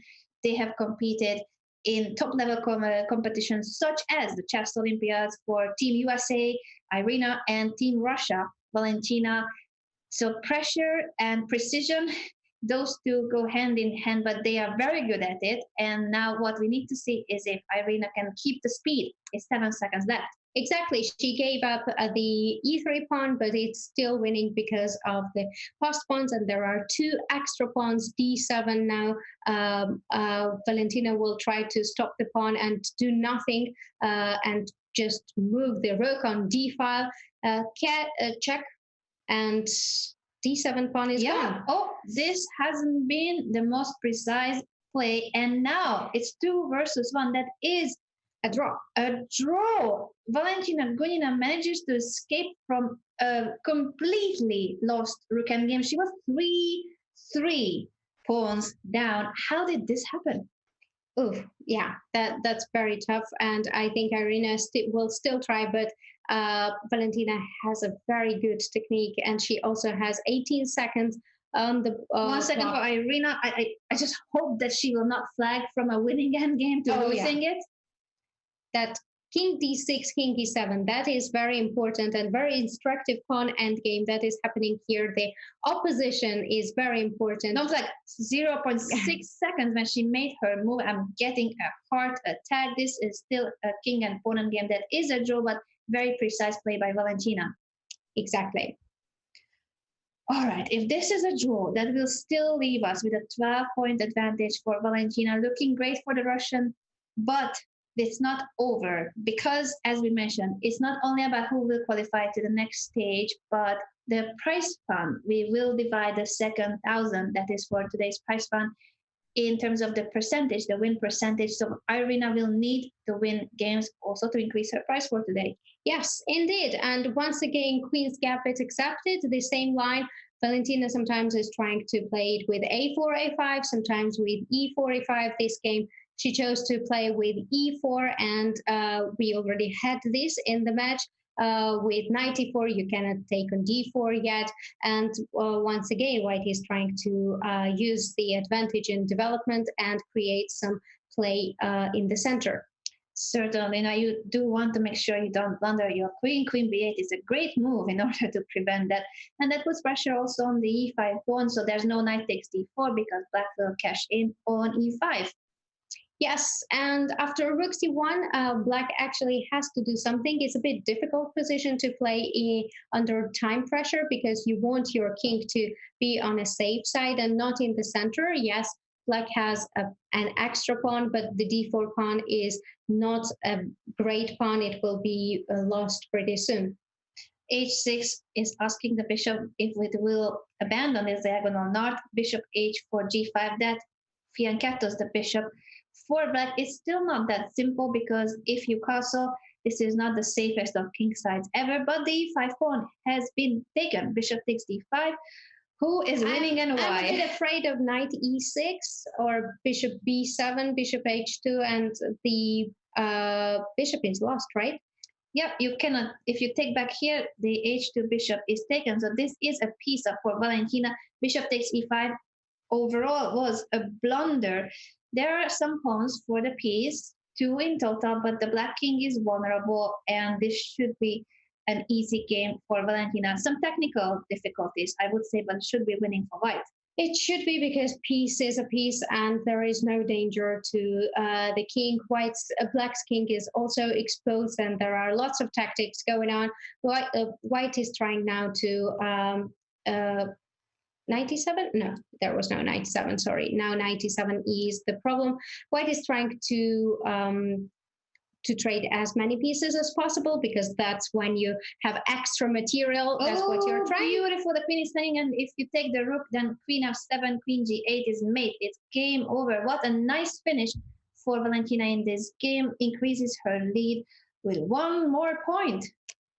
They have competed in top level competitions such as the Chess Olympiads for Team USA, Irina, and Team Russia, Valentina. So pressure and precision, those two go hand in hand, but they are very good at it. And now what we need to see is if Irina can keep the speed. It's 7 seconds left.
Exactly. She gave up the e3 pawn, but it's still winning because of the passed pawns, and there are 2 extra pawns, d7 now. Valentina will try to stop the pawn and do nothing and just move the rook on d file, check, and d7 pawn is gone.
Oh, this hasn't been the most precise play, and now it's 2 versus 1. That is
a draw.
A draw. Valentina Gunina manages to escape from a completely lost rook endgame. She was 3 pawns down. How did this happen?
Oof, yeah, that's very tough, and I think Irina will still try, but Valentina has a very good technique, and she also has 18 seconds on the
1 second
clock.
for Irina. I just hope that she will not flag from a winning endgame to losing it.
That King d6, King e7, that is very important and very instructive pawn endgame that is happening here. The opposition is very important.
Not like 0.6 seconds when she made her move. I'm getting a heart attack. This is still a king and pawn endgame that is a draw, but very precise play by Valentina.
Exactly.
All right, if this is a draw, that will still leave us with a 12-point advantage for Valentina, looking great for the Russian, but it's not over because, as we mentioned, it's not only about who will qualify to the next stage, but the prize fund. We will divide the second 1,000, that is for today's prize fund, in terms of the percentage, the win percentage. So Irina will need to win games also to increase her prize for today.
Yes, indeed. And once again, Queen's Gap is accepted. The same line. Valentina sometimes is trying to play it with a4, a5, sometimes with e4, e5. This game, she chose to play with e4, and we already had this in the match. With knight e4, you cannot take on d4 yet. And once again, White is trying to use the advantage in development and create some play in the center.
Certainly. Now, you do want to make sure you don't blunder your queen. Queen b8 is a great move in order to prevent that. And that puts pressure also on the e5 pawn. So there's no knight takes d4 because black will cash in on e5.
Yes, and after rook c1, black actually has to do something. It's a bit difficult position to play under time pressure because you want your king to be on a safe side and not in the center. Yes, black has an extra pawn, but the d4 pawn is not a great pawn. It will be lost pretty soon.
h6 is asking the bishop if it will abandon its diagonal north. Bishop h4 g5, that fianchettos the bishop. For black, it's still not that simple because if you castle, this is not the safest of king sides ever, but the e5 pawn has been taken. Bishop takes d5. Who is winning and why?
I'm a bit afraid of knight e6 or bishop b7, bishop h2, and the bishop is lost, right?
Yep, you cannot. If you take back here, the h2 bishop is taken. So this is a piece up for Valentina. Bishop takes e5. Overall, was a blunder. There are some pawns for the piece, 2 in total, but the black king is vulnerable, and this should be an easy game for Valentina. Some technical difficulties, I would say, but should be winning for white.
It should be because piece is a piece, and there is no danger to the king. Black's king is also exposed, and there are lots of tactics going on. White is trying now to 97? No, there was no 97, sorry. Now 97 is the problem. White is trying to trade as many pieces as possible because that's when you have extra material. That's what you're trying.
Beautiful. The queen is staying, and if you take the rook, then queen f7, queen g8 is mate. It's game over. What a nice finish for Valentina in this game. Increases her lead with 1 more point.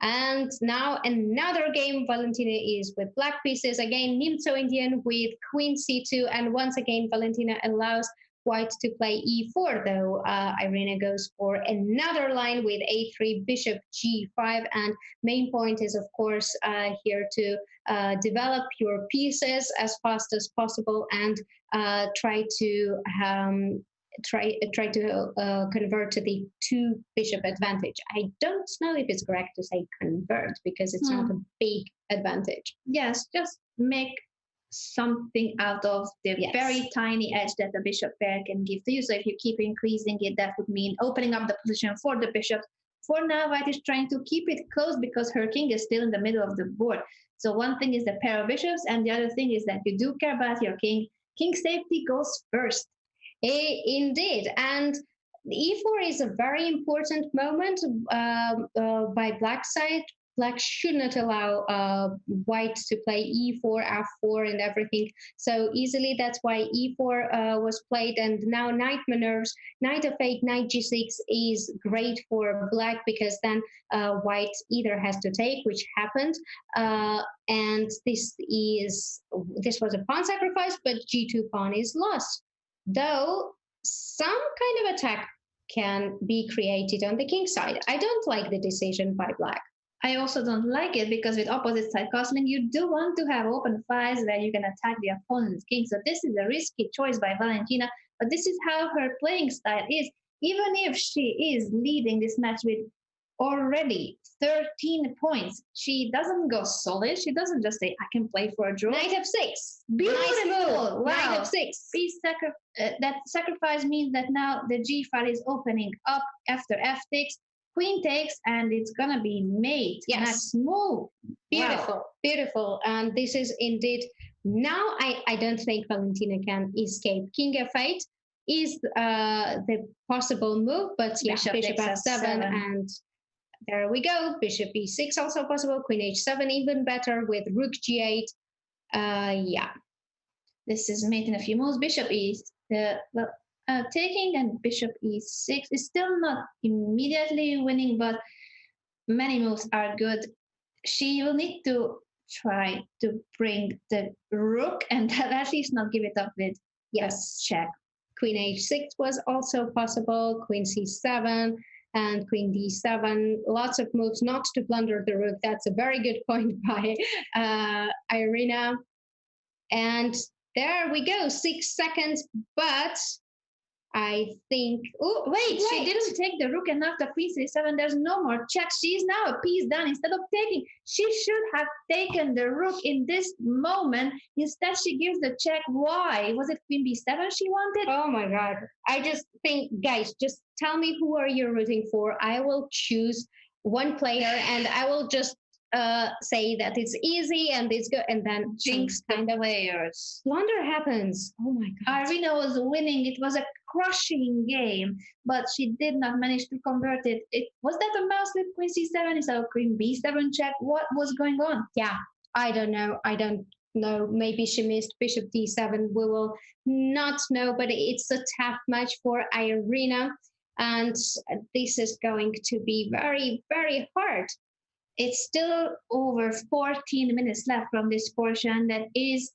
And now another game. Valentina is with black pieces. Again, Nimzo Indian with queen c2. And once again, Valentina allows white to play e4, though. Irina goes for another line with a3, bishop g5, and main point is, of course, here to develop your pieces as fast as possible and try to convert to the two bishop advantage. I don't know if it's correct to say convert because it's not a big advantage.
Yes, just make something out of the very tiny edge that the bishop pair can give to you. So if you keep increasing it, that would mean opening up the position for the bishop. For now, white is trying to keep it close because her king is still in the middle of the board. So one thing is the pair of bishops, and the other thing is that you do care about your king. King safety goes first.
Indeed, and e4 is a very important moment by black side. Black should not allow white to play e4, f4, and everything so easily. That's why e4 was played, and now knight maneuvers. Knight f8, knight g6 is great for black because then white either has to take, which happened, and this was a pawn sacrifice, but g2 pawn is lost. Though some kind of attack can be created on the king side. I don't like the decision by black.
I also don't like it because with opposite side castling, you do want to have open files where you can attack the opponent's king. So this is a risky choice by Valentina, but this is how her playing style is. Even if she is leading this match with already 13 points, she doesn't go solid. She doesn't just say, I can play for a draw.
Knight f6.
Beautiful.
Nice.
Wow.
Knight f6.
That sacrifice means that now the g file is opening up after f takes. Queen takes, and it's gonna be mate.
Yes.
Next move.
Beautiful,
Wow.
beautiful. And this is indeed, now I don't think Valentina can escape. King f8 is the possible move, but bishop f7, and there we go. Bishop e6 also possible. Queen h7 even better with rook g8.
This is mate in a few moves. Bishop is taking, and bishop e6 is still not immediately winning, but many moves are good. She will need to try to bring the rook and at least not give it up with check.
Queen h6 was also possible. Queen c7 and queen d7. Lots of moves not to plunder the rook. That's a very good point by Irina. And there we go, 6 seconds, but I think,
she didn't take the rook, and after queen c7, there's no more check. She's now a piece down. Instead of taking, she should have taken the rook in this moment. Instead, she gives the check. Why? Was it queen b7 she wanted?
Oh my God. I just think, guys, just tell me who are you rooting for. I will choose one player and I will just say that it's easy and it's good, and then
jinx kind of players.
Blunder happens. Oh my God.
Irina was winning. It was a crushing game, but she did not manage to convert it. Was that a mouse with queen c7 instead of queen b7 check? What was going on?
Yeah, I don't know. Maybe she missed bishop d7. We will not know, but it's a tough match for Irina, and this is going to be very, very hard. It's still over 14 minutes left from this portion. That is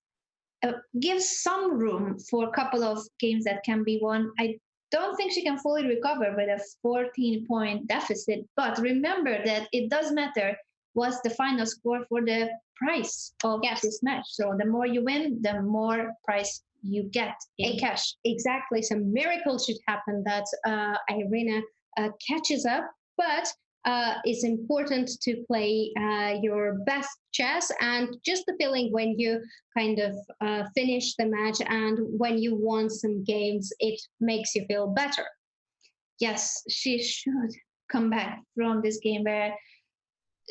gives some room for a couple of games that can be won. I don't think she can fully recover with a 14-point deficit, but remember that it does matter what's the final score for the price of this match. So the more you win, the more price you get in cash. Exactly. Some miracle should happen that Irina catches up, but it's important to play your best chess, and just the feeling when you kind of finish the match and when you won some games, it makes you feel better.
Yes, she should come back from this game where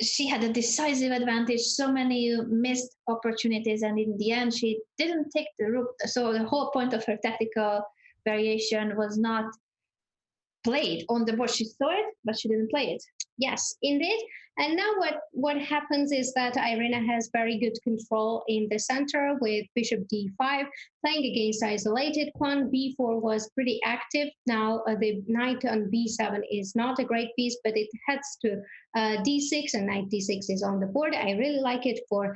she had a decisive advantage, so many missed opportunities, and in the end she didn't take the rook. So the whole point of her tactical variation was not played on the board. She saw it, but she didn't play it.
Yes, indeed. And now what happens is that Irina has very good control in the center with bishop d5, playing against isolated pawn. b4 was pretty active. Now the knight on b7 is not a great piece, but it heads to d6, and knight d6 is on the board. I really like it for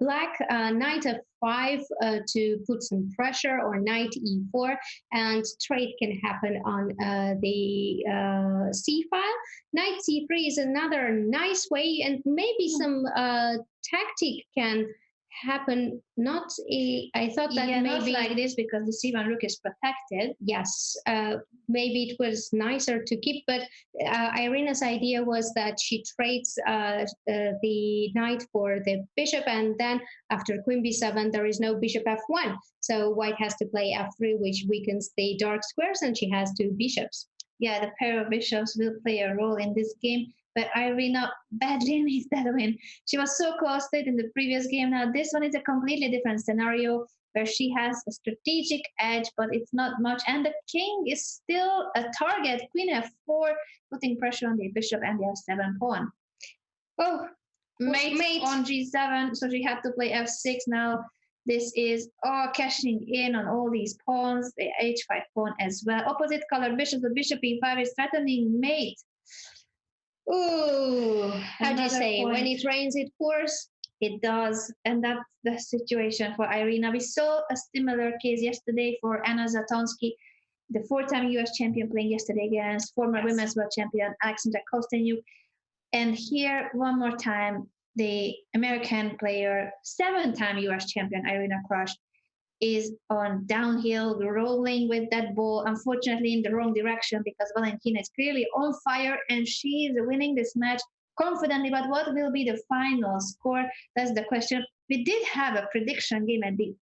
black. Knight f5 to put some pressure, or knight e4, and trade can happen on the c file. Knight c3 is another nice way, and maybe some tactic can happen. Not I thought that maybe
not like this, because the c1 rook is protected.
Yes, maybe it was nicer to keep, but Irina's idea was that she trades the knight for the bishop, and then after queen b7 there is no bishop f1, so white has to play f3, which weakens the dark squares, and she has two bishops.
Yeah, the pair of bishops will play a role in this game, but Irina badly needs that win. She was so close to it in the previous game. Now this one is a completely different scenario, where she has a strategic edge, but it's not much, and the king is still a target. Queen f4, putting pressure on the bishop and the f7 pawn.
Oh,
mate on g7, so she had to play f6 now. This is cashing in on all these pawns, the h5 pawn as well. Opposite colored bishops, the bishop e5 is threatening mate.
Ooh, how do you say?
Point.
When it rains, it pours.
It does, and that's the situation for Irina. We saw a similar case yesterday for Anna Zatonsky, the four-time U.S. champion, playing yesterday against former women's world champion Alexandra Kostenyuk. And here, one more time, the American player, seven-time U.S. champion Irina Krush, is on downhill, rolling with that ball, unfortunately in the wrong direction, because Valentina is clearly on fire and she is winning this match confidently. But what will be the final score? That's the question. We did have a prediction game at the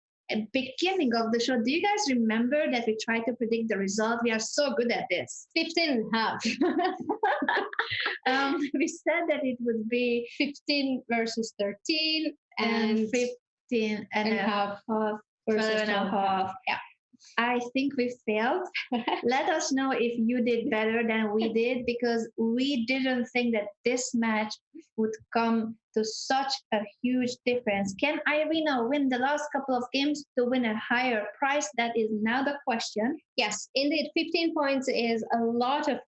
beginning of the show. Do you guys remember that we tried to predict the result? We are so good at this.
15 half.
We said that it would be
15 versus 13 and
15 and a half versus 12 and a half.
Yeah.
I think we failed. Let us know if you did better than we did, because we didn't think that this match would come to such a huge difference. Can Irina win the last couple of games to win a higher price? That is now the question.
Yes, indeed, 15 points is a lot of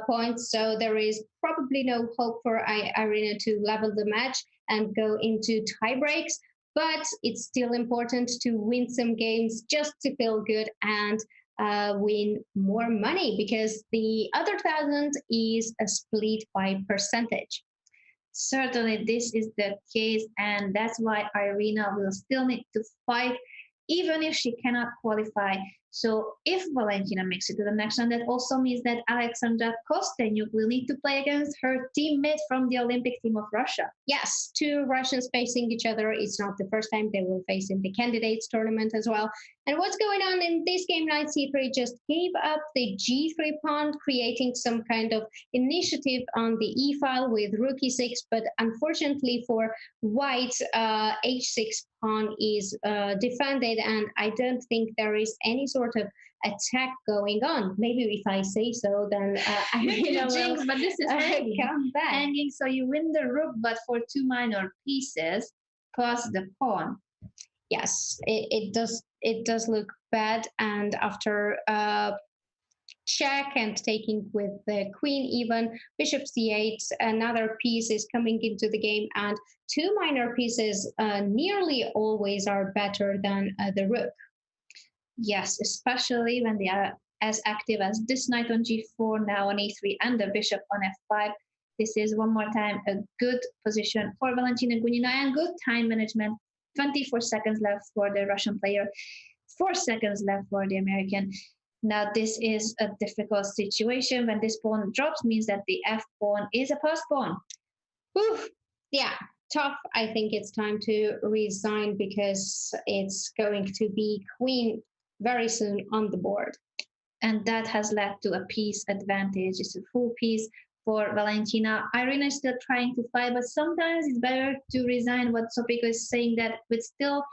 points, so there is probably no hope for Irina to level the match and go into tie breaks. But it's still important to win some games just to feel good and win more money, because the other 1,000 is a split by percentage.
Certainly, this is the case, and that's why Irina will still need to fight, even if she cannot qualify. So if Valentina makes it to the next round, that also means that Alexandra Kostenyuk will need to play against her teammate from the Olympic team of Russia.
Yes, two Russians facing each other. It's not the first time they will face in the candidates tournament as well. And what's going on in this game? Knight c3 just gave up the g3 pawn, creating some kind of initiative on the e file with rook e6. But unfortunately for white, h6 pawn is defended, and I don't think there is any sort of attack going on. Maybe if I say so, then I will
jinx, but this is
come back.
Hanging, so you win the rook, but for two minor pieces plus the pawn.
Yes, it does look bad, and after check and taking with the queen, even bishop c8, another piece is coming into the game, and two minor pieces nearly always are better than the rook.
Yes, especially when they are as active as this knight on g4, now on e3, and the bishop on f5. This is one more time a good position for Valentina Gunina, and good time management. 24 seconds left for the Russian player, 4 seconds left for the American. Now this is a difficult situation. When this pawn drops, means that the f pawn is a pass pawn.
Oof, yeah, tough. I think it's time to resign, because it's going to be queen very soon on the board.
And that has led to a piece advantage. It's a full piece for Valentina. Irina is still trying to fight, but sometimes it's better to resign. What Sopiko is saying, that with still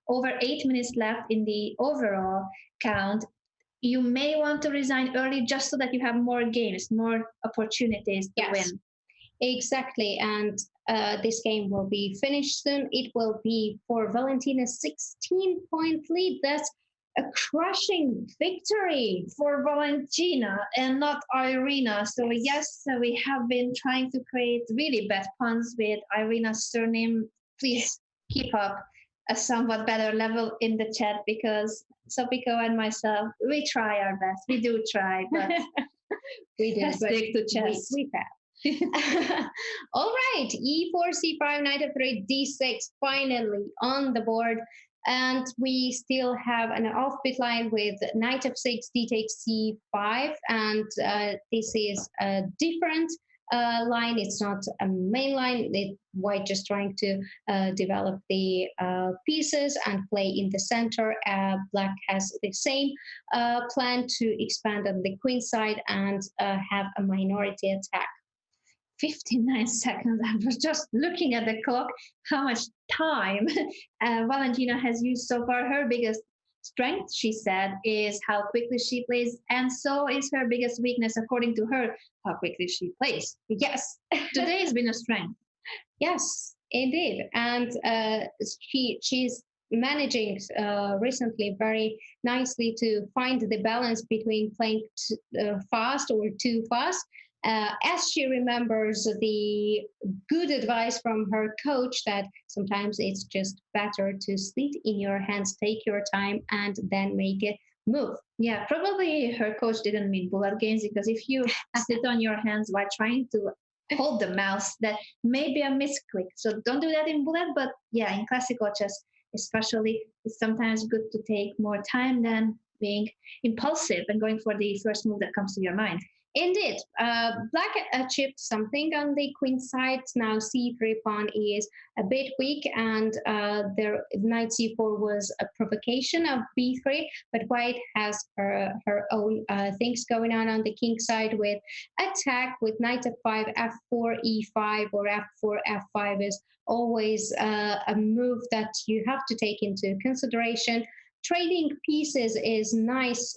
over 8 minutes left in the overall count, you may want to resign early just so that you have more games, more opportunities to win.
Exactly. And this game will be finished soon. It will be for Valentina's 16-point lead. That's a crushing victory.
For Valentina and not Irina. So yes, we have been trying to create really bad puns with Irina's surname. Please keep up a somewhat better level in the chat because Sopiko and myself, we try our best. We do try, but
We did.
let's stick to chess.
We failed. All right, e4, c5, knight f3, d6, finally on the board. And we still have an offbeat line with knight f6, d takes c5. And this is a different line. It's not a main line. White just trying to develop the pieces and play in the center. Black has the same plan to expand on the queen side and have a minority attack.
59 seconds. I was just looking at the clock, how much time Valentina has used so far. Her biggest strength, she said, is how quickly she plays, and so is her biggest weakness, according to her, how quickly she plays.
Yes.
Today has been a strength.
Yes, indeed. And she's managing recently very nicely to find the balance between playing fast or too fast. As she remembers the good advice from her coach that sometimes it's just better to sit in your hands, take your time, and then make a move.
Yeah, probably her coach didn't mean bullet games because if you sit on your hands while trying to hold the mouse, that may be a misclick. So don't do that in bullet, but yeah, in classical chess especially, it's sometimes good to take more time than being impulsive and going for the first move that comes to your mind.
Indeed. Black chipped something on the queen side. Now c3 pawn is a bit weak, and their knight c4 was a provocation of b3, but white has her own things going on the king side with attack with knight f5, f4, e5, or f4, f5 is always a move that you have to take into consideration. Trading pieces is nice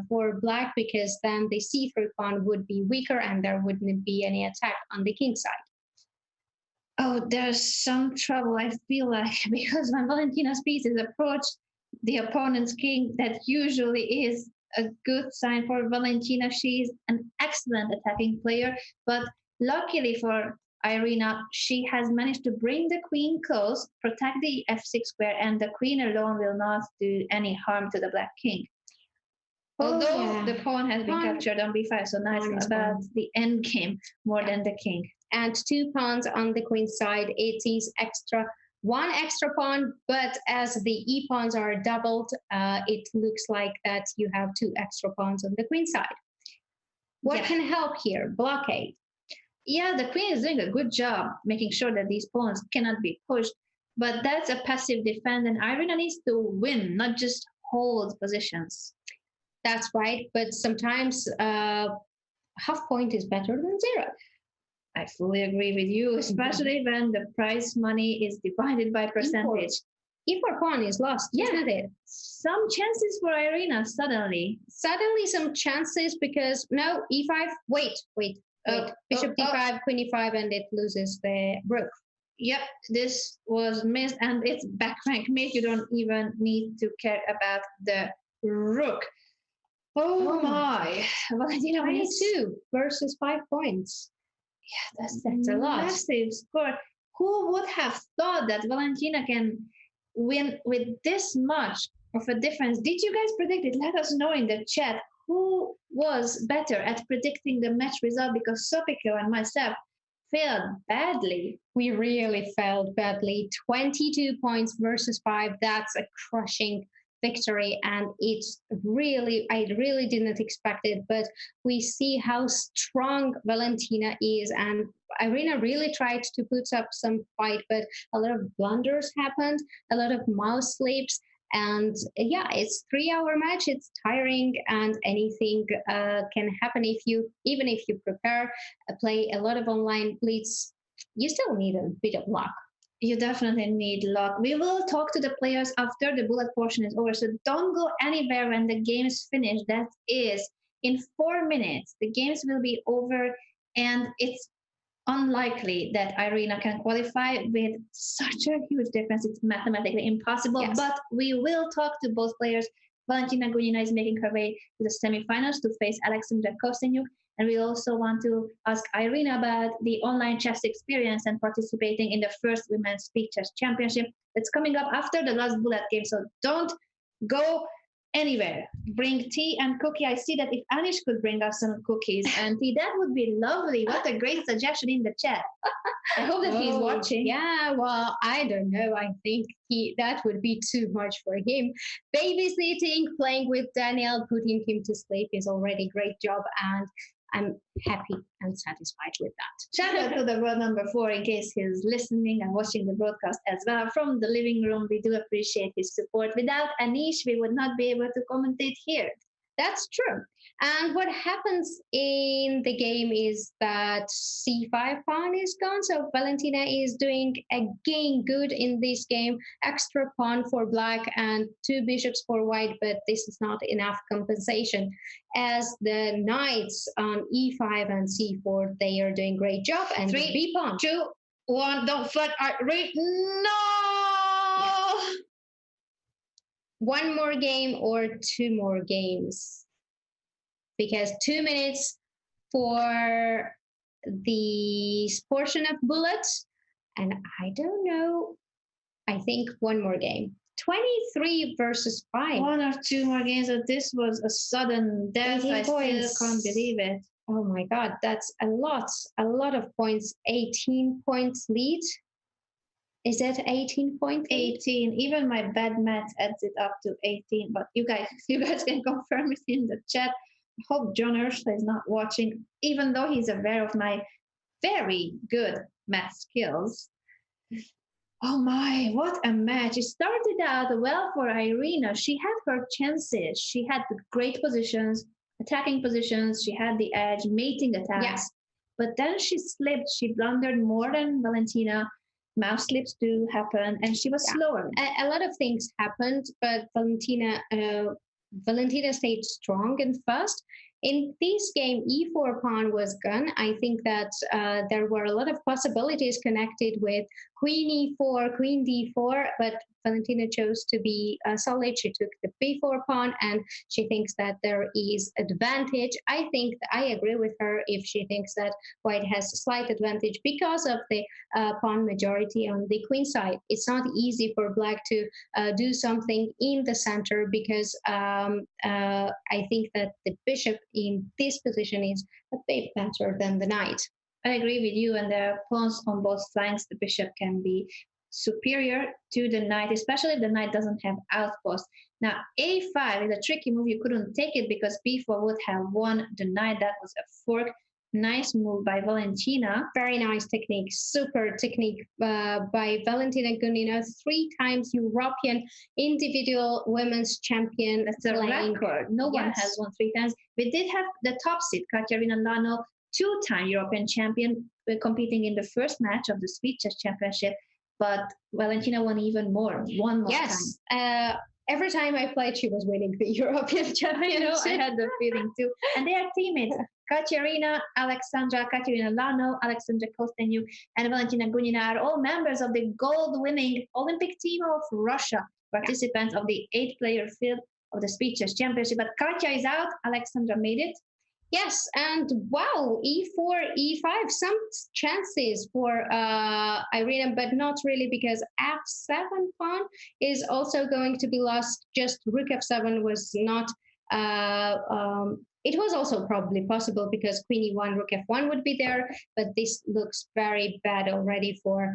for black because then the c3 pawn would be weaker and there wouldn't be any attack on the king side.
Oh, there's some trouble, I feel like, because when Valentina's pieces approach the opponent's king, that usually is a good sign for Valentina. She's an excellent attacking player, but luckily for Irina, she has managed to bring the queen close, protect the f6 square, and the queen alone will not do any harm to the black king. Although the pawn has been captured on b5, so now it's about the end game more than the king.
And 2 pawns on the queen side, it is one extra pawn, but as the e pawns are doubled, it looks like that you have 2 extra pawns on the queen side. What can help here? Blockade.
Yeah, the queen is doing a good job making sure that these pawns cannot be pushed, but that's a passive defense, and Irina needs to win, not just hold positions.
That's right, but sometimes half point is better than 0.
I fully agree with you, especially when the prize money is divided by percentage.
E4 pawn is lost, isn't it?
Some chances for Irina suddenly.
Suddenly some chances because, no, e5, wait. Bishop d5, queen e5, and it loses the rook.
Yep, this was missed, and it's back rank mate. You don't even need to care about the rook. Oh my. Valentina
22 versus 5 points.
Yeah, that's a lot. Massive score. Who would have thought that Valentina can win with this much of a difference? Did you guys predict it? Let us know in the chat. Who was better at predicting the match result? Because Sopiko and myself failed badly.
We really failed badly. 22 points versus 5. That's a crushing victory, and I really didn't expect it, but we see how strong Valentina is, and Irina really tried to put up some fight, but a lot of blunders happened, a lot of mouse slips. And yeah, it's 3-hour match. It's tiring, and anything can happen even if you prepare, play a lot of online blitz. You still need a bit of luck.
You definitely need luck. We will talk to the players after the bullet portion is over, so don't go anywhere when the game is finished. That is in 4 minutes. The games will be over, and it's unlikely that Irina can qualify with such a huge difference. It's mathematically impossible,
Yes.
but we will talk to both players. Valentina Gunina is making her way to the semifinals to face Alexandra Kostenyuk. And we also want to ask Irina about the online chess experience and participating in the first Women's Speed Chess Championship that's coming up after the last bullet game. So don't go anywhere. Bring tea and cookie. I see that if Anish could bring us some cookies and tea, that would be lovely. What a great suggestion in the chat. I hope that he's watching.
Yeah, well, I don't know. I think that would be too much for him. Babysitting, playing with Daniel, putting him to sleep is already a great job, and I'm happy and satisfied with that.
Shout out to the world number 4 in case he's listening and watching the broadcast as well. From the living room, we do appreciate his support. Without Anish, we would not be able to commentate here.
That's true. And what happens in the game is that c5 pawn is gone. So Valentina is doing again good in this game. Extra pawn for black and 2 bishops for white, but this is not enough compensation. As the knights on e5 and c4, they are doing great job. And
3,
b pawn.
2, 1, don't flood. No!
Yeah. One more game or 2 more games? Because 2 minutes for the portion of bullets, and I don't know. I think 1 more game. 23 versus 5.
1 or 2 more games, but this was a sudden death. I still can't believe it.
Oh my God, that's a lot of points. 18 points lead. Is that 18 points?
18. Even my bad math adds it up to 18. But you guys can confirm it in the chat. I hope John Ursula is not watching, even though he's aware of my very good math skills. Oh my, what a match. It started out well for Irina. She had her chances. She had great positions, attacking positions. She had the edge, mating attacks.
Yes.
But then she slipped. She blundered more than Valentina. Mouse slips do happen, and she was slower.
A lot of things happened, but Valentina stayed strong and fast. In this game, e4 pawn was gone. I think that there were a lot of possibilities connected with queen e4, queen d4, but Valentina chose to be solid. She took the b4 pawn, and she thinks that there is advantage. I think I agree with her if she thinks that white has a slight advantage because of the pawn majority on the queen side. It's not easy for black to do something in the center because I think that the bishop in this position is a bit better than the knight.
I agree with you, and there are pawns on both flanks. The bishop can be superior to the knight, especially if the knight doesn't have outpost. Now, a5 is a tricky move. You couldn't take it because b4 would have won the knight. That was a fork. Nice move by Valentina.
Very nice technique. Super technique by Valentina Gunina. 3 times European individual women's champion.
That's a record. No one has won 3 times. We did have the top seed, Katerina Lano, 2-time European champion, competing in the first match of the Speed Chess Championship. But Valentina won even more. 1 more time.
Every time I played, she was winning the European Championship.
I had the feeling too. And they are teammates. Katerina Lano, Alexandra Kostenyuk, and Valentina Gunina are all members of the gold-winning Olympic team of Russia, participants of the 8-player field of the Speed Chess Championship. But Katya is out. Alexandra made it.
Yes, and wow, e4, e5, some chances for Irina, but not really because f7 pawn is also going to be lost. Just rook f7 was not, it was also probably possible because queen e1, rook f1 would be there, but this looks very bad already for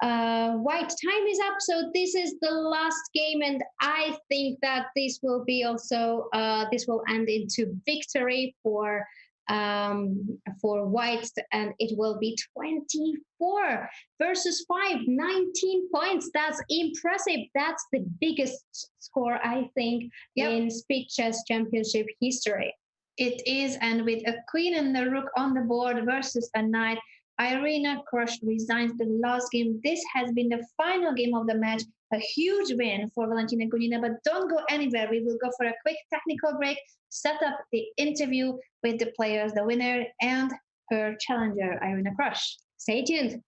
white. Time is up, so this is the last game, and I think that this will be also this will end into victory for white, and it will be 24 versus 5, 19 points. That's impressive. That's the biggest score, I think, in Speed Chess Championship history.
It is, and with a queen and a rook on the board versus a knight, Irina Krush resigns the last game. This has been the final game of the match. A huge win for Valentina Gunina, but don't go anywhere. We will go for a quick technical break, set up the interview with the players, the winner and her challenger, Irina Krush.
Stay tuned.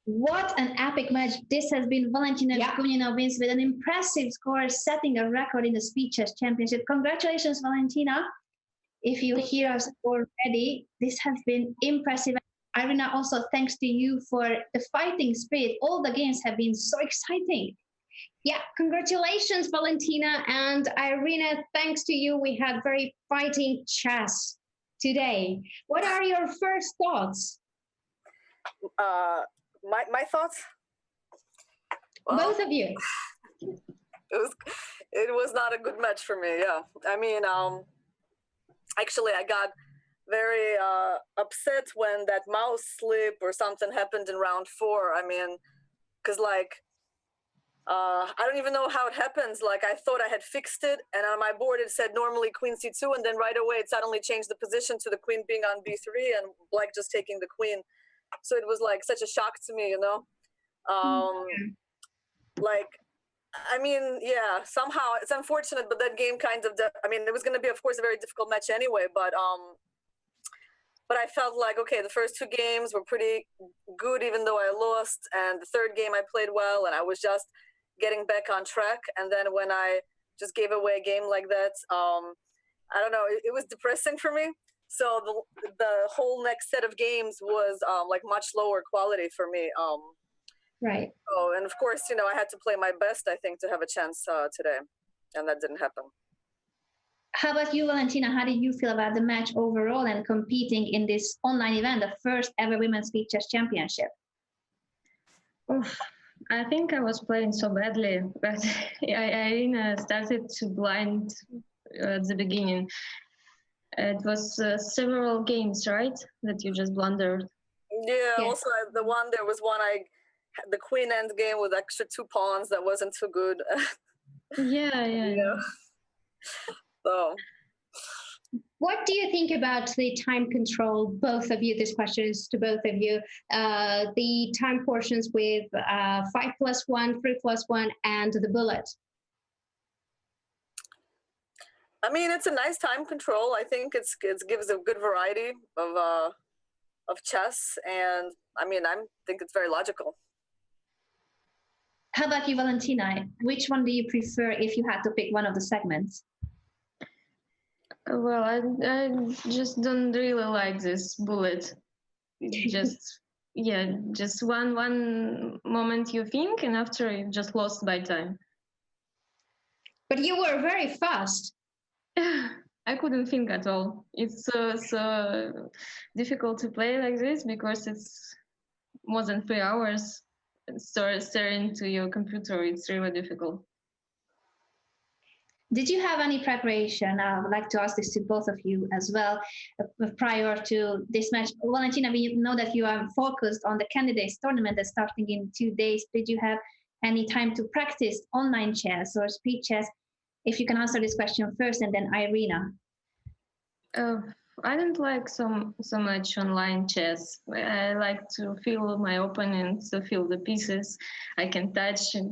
What an epic match this has been. Valentina Gunina wins with an impressive score, setting a record in the Speed Chess Championship. Congratulations, Valentina. If you hear us already, this has been impressive. Irina, also thanks to you for the fighting spirit. All the games have been so exciting.
Yeah, congratulations, Valentina. And Irina, thanks to you, we had very fighting chess today. What are your first thoughts?
My thoughts?
Well, both of you.
It was not a good match for me. Yeah, I mean, actually, I got very upset when that mouse slip or something happened in round 4. I mean, because like I don't even know how it happens. Like I thought I had fixed it, and on my board it said normally queen c2, and then right away it suddenly changed the position to the queen being on b3 and black just taking the queen. So it was like such a shock to me, you know. Like, I mean, yeah, somehow it's unfortunate, but that game kind of, I mean, it was going to be, of course, a very difficult match anyway, but I felt like, okay, the first 2 games were pretty good, even though I lost, and the third game I played well, and I was just getting back on track. And then when I just gave away a game like that, I don't know, it was depressing for me. So the whole next set of games was like much lower quality for me.
Right.
Oh, and of course, you know, I had to play my best, I think, to have a chance today, and that didn't happen.
How about you, Valentina? How did you feel about the match overall and competing in this online event, the first ever Women's Speed Chess Championship?
I think I was playing so badly, but I started to blind at the beginning. It was several games, right, that you just blundered?
Yeah, also there was one the queen end game with extra 2 pawns that wasn't too good.
Yeah.
So
what do you think about the time control, both of you? This question is to both of you. The time portions with 5+1, 3+1, and the bullet.
I mean, it's a nice time control. I think it gives a good variety of chess, and I mean, I think it's very logical.
How about you, Valentina? Which one do you prefer if you had to pick one of the segments?
Well, I just don't really like this bullet. Just just one moment you think, and after you just lost by time.
But you were very fast.
I couldn't think at all. It's so difficult to play like this because it's more than 3 hours staring to your computer. It's really difficult.
Did you have any preparation? I would like to ask this to both of you as well. Prior to this match, Valentina, we know that you are focused on the candidates tournament that's starting in 2 days. Did you have any time to practice online chess or speed chess? If you can answer this question first, and then Irina.
I don't like so much online chess. I like to feel my opponent, to feel the pieces I can touch, and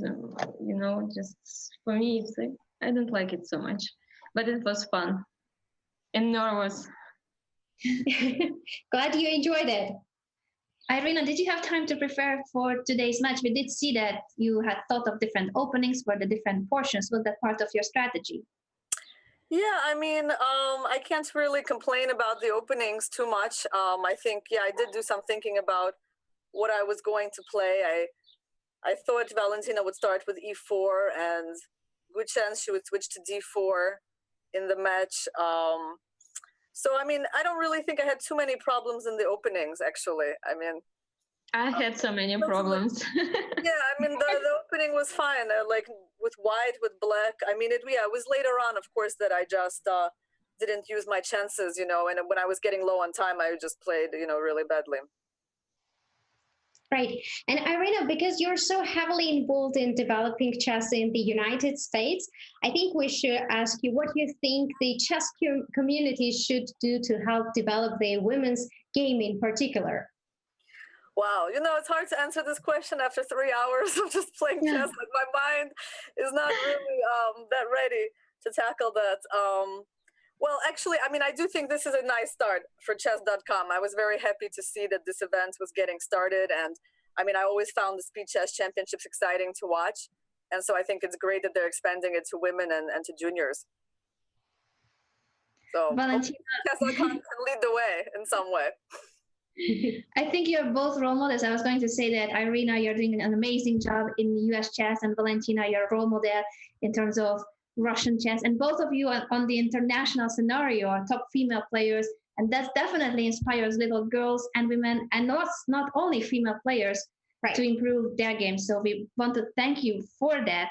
just for me, I don't like it so much. But it was fun and nervous.
Glad you enjoyed it.
Irina, did you have time to prepare for today's match? We did see that you had thought of different openings for the different portions. Was that part of your strategy?
Yeah, I mean, I can't really complain about the openings too much. I think, I did do some thinking about what I was going to play. I thought Valentina would start with e4, and good chance she would switch to d4 in the match. So, I mean, I don't really think I had too many problems in the openings, actually. I mean,
I had so many problems.
Yeah, I mean, the opening was fine. Like with white, with black. I mean, it was later on, of course, that I just didn't use my chances, and when I was getting low on time, I just played, really badly.
Right. And Irina, because you're so heavily involved in developing chess in the United States, I think we should ask you what you think the chess community should do to help develop the women's game in particular.
Wow, it's hard to answer this question after 3 hours of just playing chess. Like my mind is not really that ready to tackle that. Well, actually, I mean, I do think this is a nice start for Chess.com. I was very happy to see that this event was getting started. And I mean, I always found the Speed Chess Championships exciting to watch. And so I think it's great that they're expanding it to women and to juniors. So Chess.com can lead the way in some way.
I think you're both role models. I was going to say that, Irina, you're doing an amazing job in US chess, and Valentina, you're a role model in terms of Russian chess. And both of you on the international scenario are top female players, and that definitely inspires little girls and women, and not only female players, to improve their game. So we want to thank you for that.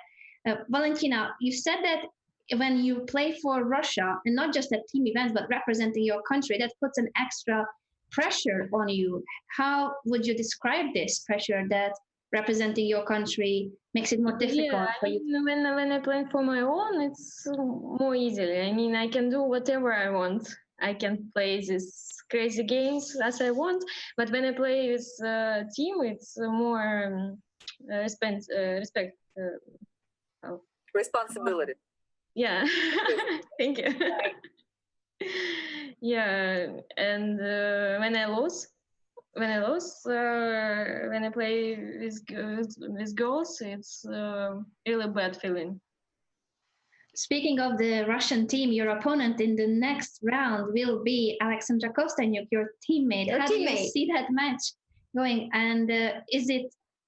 Valentina, you said that when you play for Russia, and not just at team events, but representing your country, that puts an extra pressure on you. How would you describe this pressure that representing your country makes it more difficult for you?
When I play for my own, it's more easily. I mean, I can do whatever I want. I can play these crazy games as I want. But when I play with a team, it's more
responsibility.
Yeah, thank you. Yeah, and when I lose, when I play with girls, it's really bad feeling.
Speaking of the Russian team, your opponent in the next round will be Alexandra Kostyanyuk, your teammate. How do you see that match going? And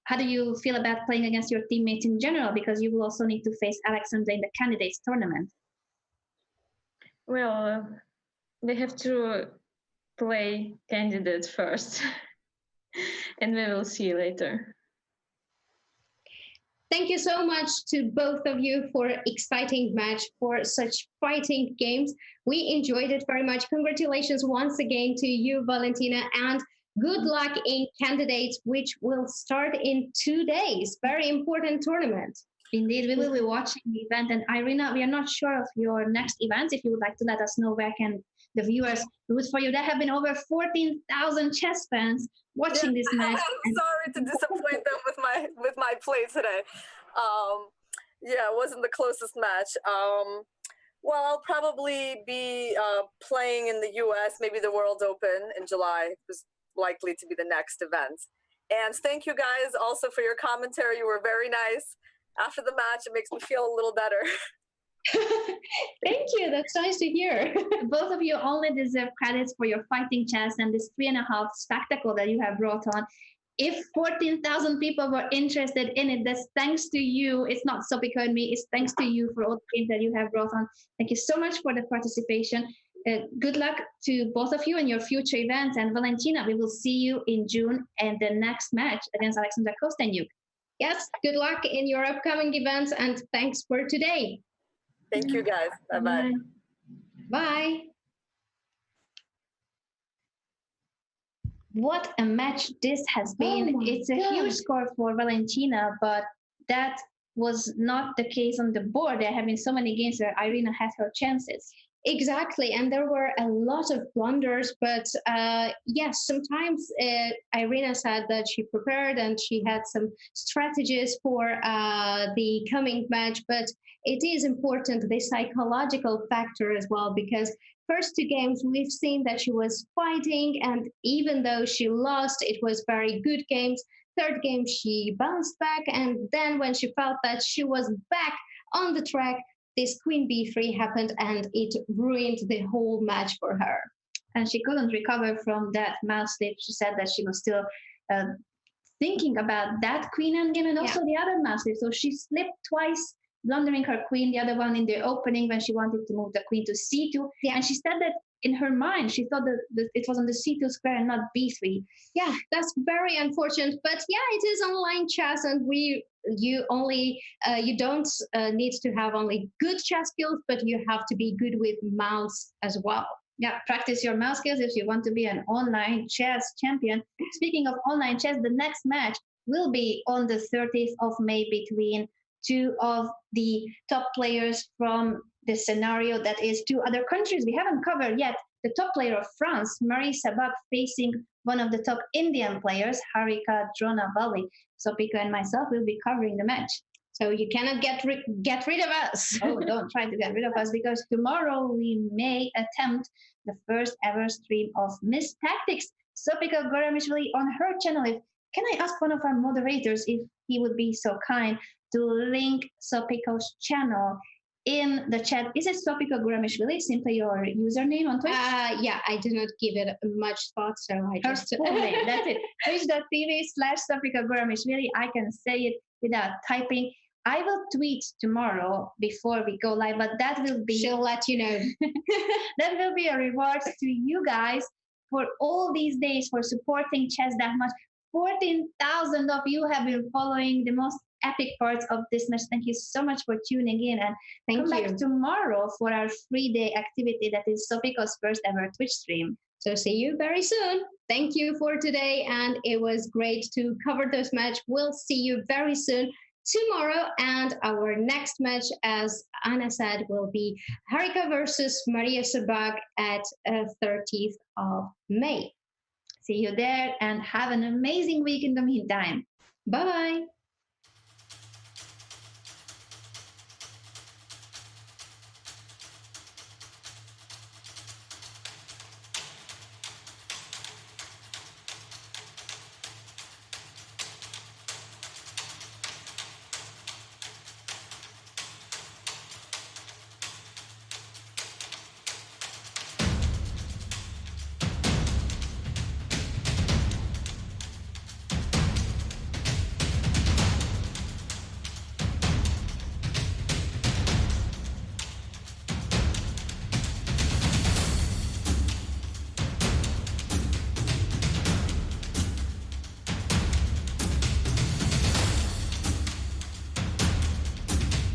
how do you feel about playing against your teammates in general? Because you will also need to face Alexandra in the candidates tournament.
Well, they have to play candidates first, and we will see later.
Thank you so much to both of you for exciting match, for such fighting games. We enjoyed it very much. Congratulations once again to you, Valentina, and good luck in candidates, which will start in 2 days. Very important tournament.
Indeed, we will be watching the event. And Irina, we are not sure of your next events. If you would like to let us know, where can the viewers root for you? There have been over 14,000 chess fans watching this match.
I'm sorry to disappoint them with my play today. It wasn't the closest match. Well, I'll probably be playing in the U.S., maybe the World Open in July is likely to be the next event. And thank you guys also for your commentary. You were very nice. After the match, it makes me feel a little better.
Thank you. That's nice to hear.
Both of you only deserve credits for your fighting chess and this 3.5 spectacle that you have brought on. If 14,000 people were interested in it, that's thanks to you. It's not Sopika and me. It's thanks to you for all the games that you have brought on. Thank you so much for the participation. Good luck to both of you in your future events. And Valentina, we will see you in June and the next match against Alexandra Kostyanyuk.
Yes, good luck in your upcoming events, and thanks for today.
Thank you, guys. Bye-bye.
Bye.
What a match this has been. It's a huge score for Valentina, but that was not the case on the board. There have been so many games where Irina had her chances.
Exactly, and there were a lot of blunders, but yes, sometimes Irina said that she prepared and she had some strategies for the coming match, but it is important, the psychological factor as well, because first two games we've seen that she was fighting, and even though she lost, it was very good games. Third game, she bounced back, and then when she felt that she was back on the track, this queen b3 happened and it ruined the whole match for her.
And she couldn't recover from that mouse slip. She said that she was still thinking about that queen endgame and also the other mouse slip. So she slipped twice, blundering her queen, the other one in the opening when she wanted to move the queen to c2. Yeah. And she said that in her mind, she thought that it was on the c2 square and not b3.
Yeah, that's very unfortunate. But yeah, it is online chess, and you don't need to have only good chess skills, but you have to be good with mouse as well.
Yeah, practice your mouse skills if you want to be an online chess champion. Speaking of online chess, the next match will be on the 30th of May between two of the top players from the scenario that is two other countries we haven't covered yet. The top player of France, Marie Sabak, facing one of the top Indian players, Harika Dronavalli. So Pico and myself will be covering the match.
So you cannot get rid of us.
Oh, don't try to get rid of us, because tomorrow we may attempt the first ever stream of Miss Tactics. Sopika Goramishvili on her channel. Can I ask one of our moderators if he would be so kind to link Sopiko's channel in the chat? Is it Sopika Goramishvili, simply your username on Twitch?
Yeah, I do not give it much thought, so I just...
Her full name, that's it. Twitch.tv/Sopika Goramishvili. I can say it without typing. I will tweet tomorrow before we go live, but that will be...
She'll let you know.
That will be a reward to you guys for all these days for supporting chess that much. 14,000 of you have been following the most epic parts of this match. Thank you so much for tuning in, and come back tomorrow for our free day activity that is Sopiko's first ever Twitch stream.
So see you very soon. Thank you for today, and it was great to cover this match. We'll see you very soon tomorrow, and our next match, as Anna said, will be Harika versus Maria Sabak at 30th of May.
See you there, and have an amazing week in the meantime.
Bye-bye.